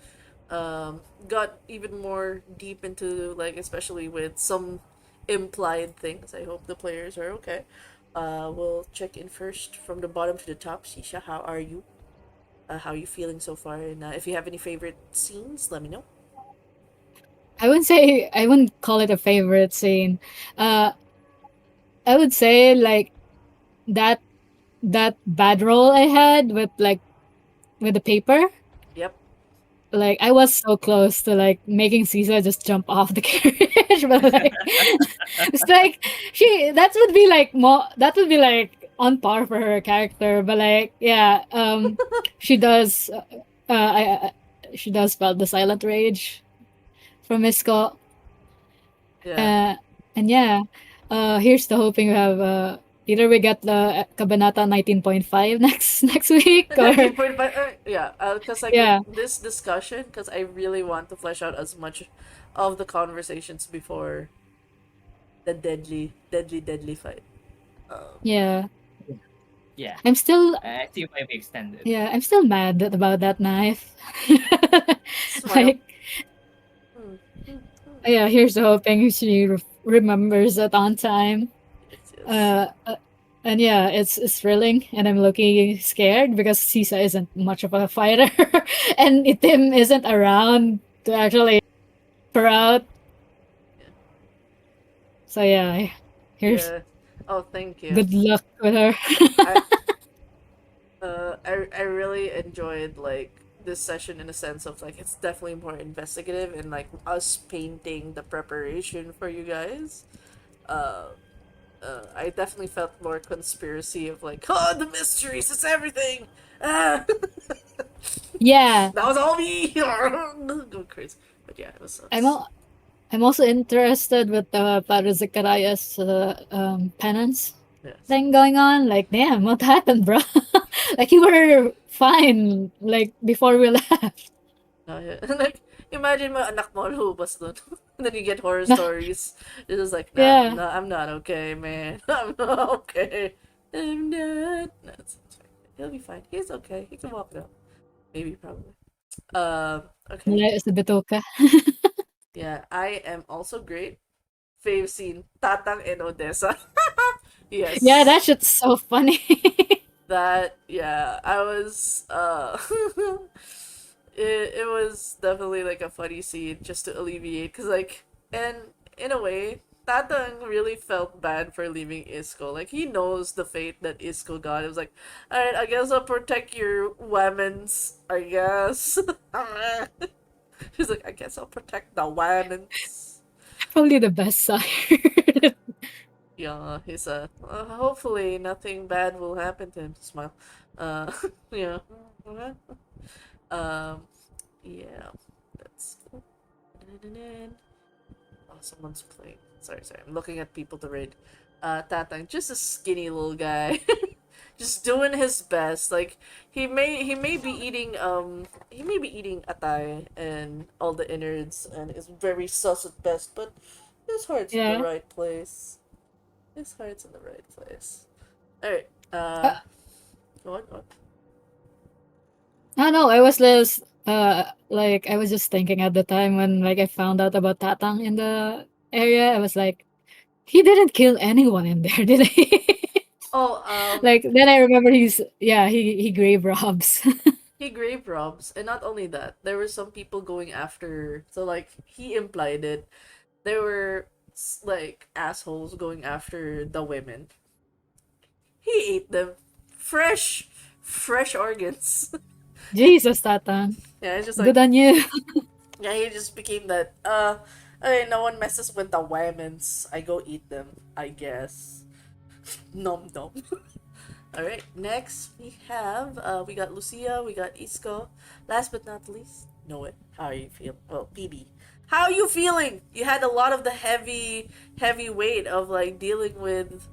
Got even more deep into, like, especially with some implied things. I hope the players are okay. We'll check in first from the bottom to the top. Shisha, how are you? How are you feeling so far? And if you have any favorite scenes, let me know. I wouldn't call it a favorite scene. Uh I would say like that that bad roll I had with the paper. Yep. Like I was so close to like making Caesar just jump off the carriage, but like it's like she that would be like on par for her character. But like yeah, she does she does felt the silent rage from Misco. Yeah. Uh, and yeah, here's the hoping we have either we get the Kabanata 19.5 next week or 19.5. Yeah. Because, like, with yeah. this discussion, because I really want to flesh out as much of the conversations before the deadly fight. Um, Yeah. Yeah. I'm still I see it might be extended. Yeah, I'm still mad about that knife. Smile. Like, Hmm, hmm, hmm. yeah, here's hoping she remembers it on time. Yes, yes. Uh, uh, and yeah, it's thrilling, and I'm looking scared because Sisa isn't much of a fighter, and Itim isn't around to actually her out. Yeah. So yeah, here's Yeah. Oh, thank you. good luck with her. I I really enjoyed, like, this session in a sense of, like, it's definitely more investigative and, like, us painting the preparation for you guys. Uh, I definitely felt more conspiracy of, like, oh, the mysteries, it's everything. Ah! Yeah, That was all me. Go crazy. But yeah, it was. I'm I'm also interested with the Padre Zacharias penance Yes. thing going on. Like, damn, what happened, bro? Like, you were fine, like, before we left. Oh, yeah. Like, imagine mo anak mo lumabas dun. And then you get horror No, stories. It's just like, nah, yeah. I'm not okay, man. I'm not okay. I'm not. No, it's fine. He'll be fine. He's okay. He can walk now. Maybe, probably. Okay. Malayo sa bituka. Yeah, I am also great. Fave scene, Tatang and Odessa. Yeah, Yes. that shit's so funny. That, yeah, I was it was definitely like a funny scene just to alleviate, because, like, and in a way Tatang really felt bad for leaving Isco. Like, he knows the fate that Isco got. It was like, all right, I guess I'll protect your women's, I guess. He's like, I guess I'll protect the women's. Probably the best sire. Yeah, he's hopefully nothing bad will happen to him. Smile. Uh, yeah. Um, yeah. That's. Oh, someone's playing. Sorry. I'm looking at people to raid. Tatang, just a skinny little guy. Just doing his best. Like he may be eating atay and all the innards and is very sus at best, but his heart's in the Yeah. right place. His heart's in the right place. Alright. Uh, Go on, go on. I know. I was just like I was just thinking at the time when like I found out about Tatang in the area. I was like, he didn't kill anyone in there, did he? Oh, Like then I remember he grave robs. he grave robs, and not only that, there were some people going after. So like he implied it. There were like assholes going after the women. He ate them, fresh organs. Jesus, Tatang. Yeah, it's just Good like on you. yeah, he just became that. Okay, no one messes with the women's. I go eat them. I guess. Nom nom. All right, next we got Lucia, we got Isco. Last but not least, Noe. How are you feel? Well, PB. How are you feeling? You had a lot of the heavy weight of like dealing with.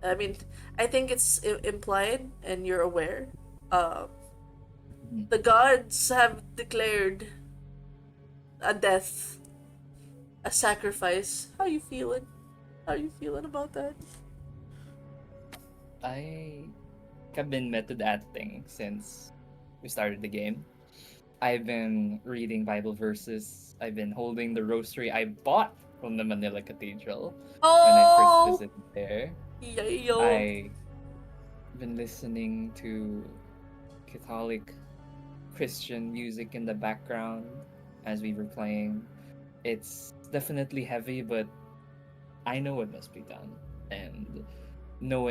I mean, I think it's implied, and you're aware. Uh, the gods have declared a death, a sacrifice. How are you feeling? How are you feeling about that? I have been method acting since we started the game. I've been reading Bible verses. I've been holding the rosary I bought from the Manila Cathedral when I first Oh, visited there. yo. I've been listening to Catholic Christian music in the background as we were playing. It's definitely heavy, but I know it must be done. And Noe,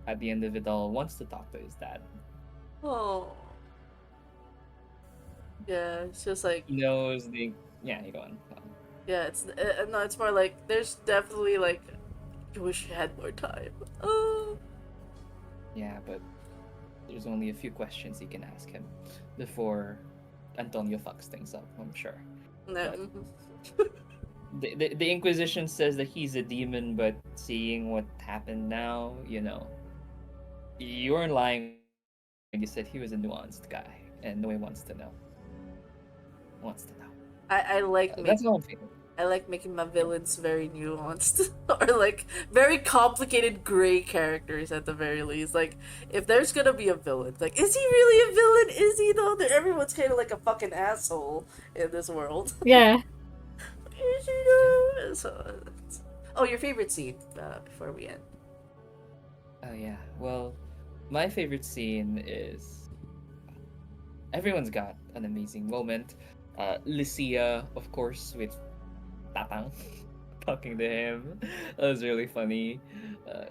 at the end of it all, wants to talk to his dad. Oh, yeah. It's just like He knows the. Yeah, you go on. yeah. It's no. It's more like there's definitely like I wish you had more time. Oh, Yeah, but there's only a few questions you can ask him before Antonio fucks things up, I'm sure. no. But the Inquisition says that he's a demon, but seeing what happened now, you weren't lying when you said he was a nuanced guy, and Noe wants to know. I like That's how I'm feeling. I like making my villains very nuanced or like very complicated gray characters at the very least. Like if there's gonna be a villain, like is he really a villain? Is he though? Everyone's kind of like a fucking asshole in this world. Yeah. Is he Yeah. though? Oh, your favorite scene before we end. Oh yeah. Well, my favorite scene is everyone's got an amazing moment. Lucia, of course, with Tatang talking to him. That was really funny.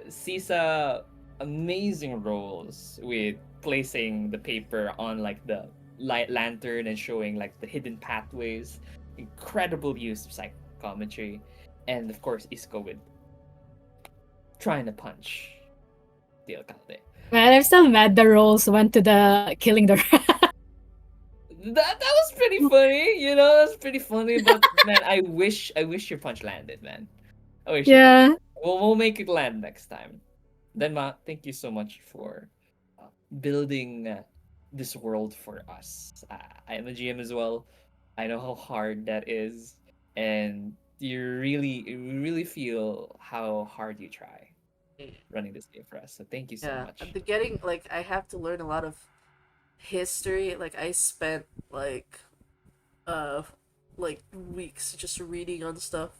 Sisa, amazing roles with placing the paper on like the light lantern and showing like the hidden pathways. Incredible use of psychometry. And of course, Isco with trying to punch the alcalde. Man, I'm still mad the roles went to the killing the rat. That was pretty funny, that's pretty funny. But man, I wish your punch landed, man. I wish it did. Yeah. We'll make it land next time. Then Ma, thank you so much for building this world for us. I am a GM as well. I know how hard that is, and you really feel how hard you try running this game for us. So thank you so Yeah, much. at the getting like I have to learn a lot of history. Like I spent uh like weeks just reading on stuff,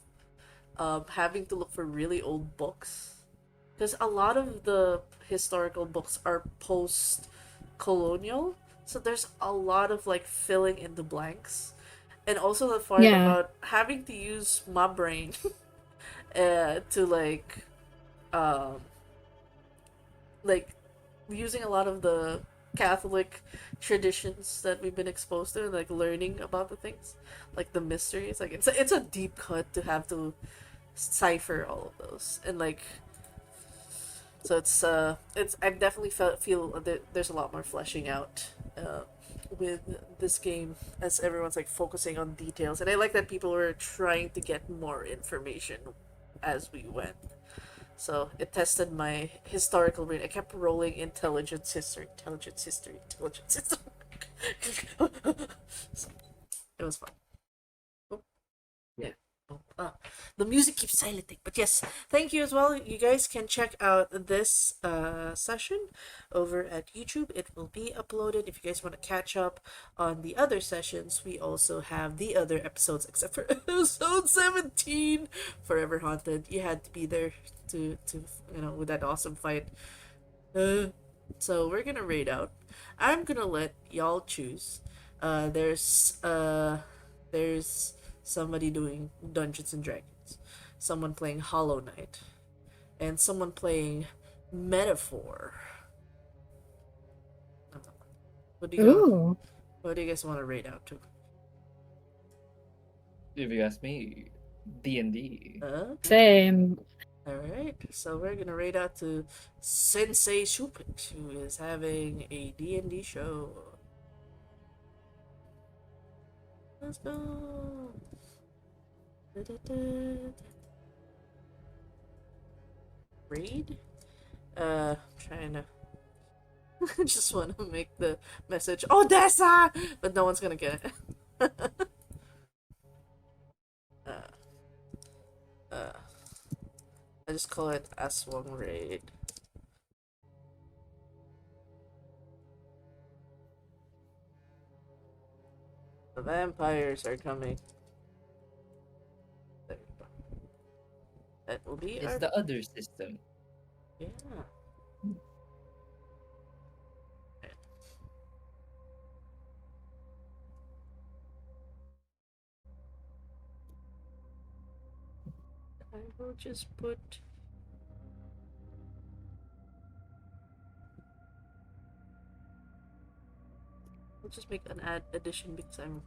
having to look for really old books because a lot of the historical books are post colonial, so there's a lot of like filling in the blanks, and also the part Yeah. about having to use my brain to um like using a lot of the Catholic traditions that we've been exposed to and like learning about the things, like the mysteries. Like it's a deep cut to have to cipher all of those and like So it's I've definitely feel that there's a lot more fleshing out with this game as everyone's like focusing on details, and I like that people were trying to get more information as we went. So it tested my historical brain. I kept rolling intelligence history, intelligence history, intelligence history. So it was fun. Oh, yeah. Oh, the music keeps silencing. But yes, thank you as well. You guys can check out this session over at YouTube. It will be uploaded. If you guys want to catch up on the other sessions, we also have the other episodes, except for episode 17, Forever Haunted. You had to be there to with that awesome fight. Uh, so we're gonna rate out. I'm gonna let y'all choose. There's somebody doing Dungeons and Dragons, someone playing Hollow Knight, and someone playing Metaphor. What do you go? Ooh. What do you guys want to rate out to? If you ask me, D&D. Same. All right, so we're gonna rate out to Sensei Shupik, who is having a D&D show. Let's go. Da-da-da. Raid? Trying to. Just want to make the message Odessa, but no one's gonna get it. uh, uh, I just call it Aswang Raid. The vampires are coming. There we go. That will be It's our. the other system. Yeah. I will just put. I'll just make an addition because I'm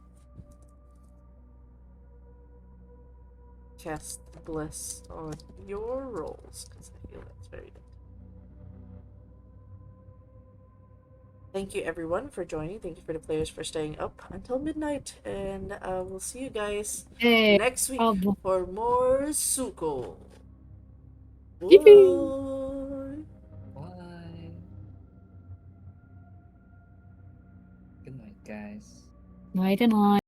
cast bless on your rolls because I feel that's very good. Thank you everyone for joining. Thank you for the players for staying up until midnight, and we'll see you guys Hey. next week Oh, for more Sukol. yippee. Bye. Bye. Good night, guys. Night and night.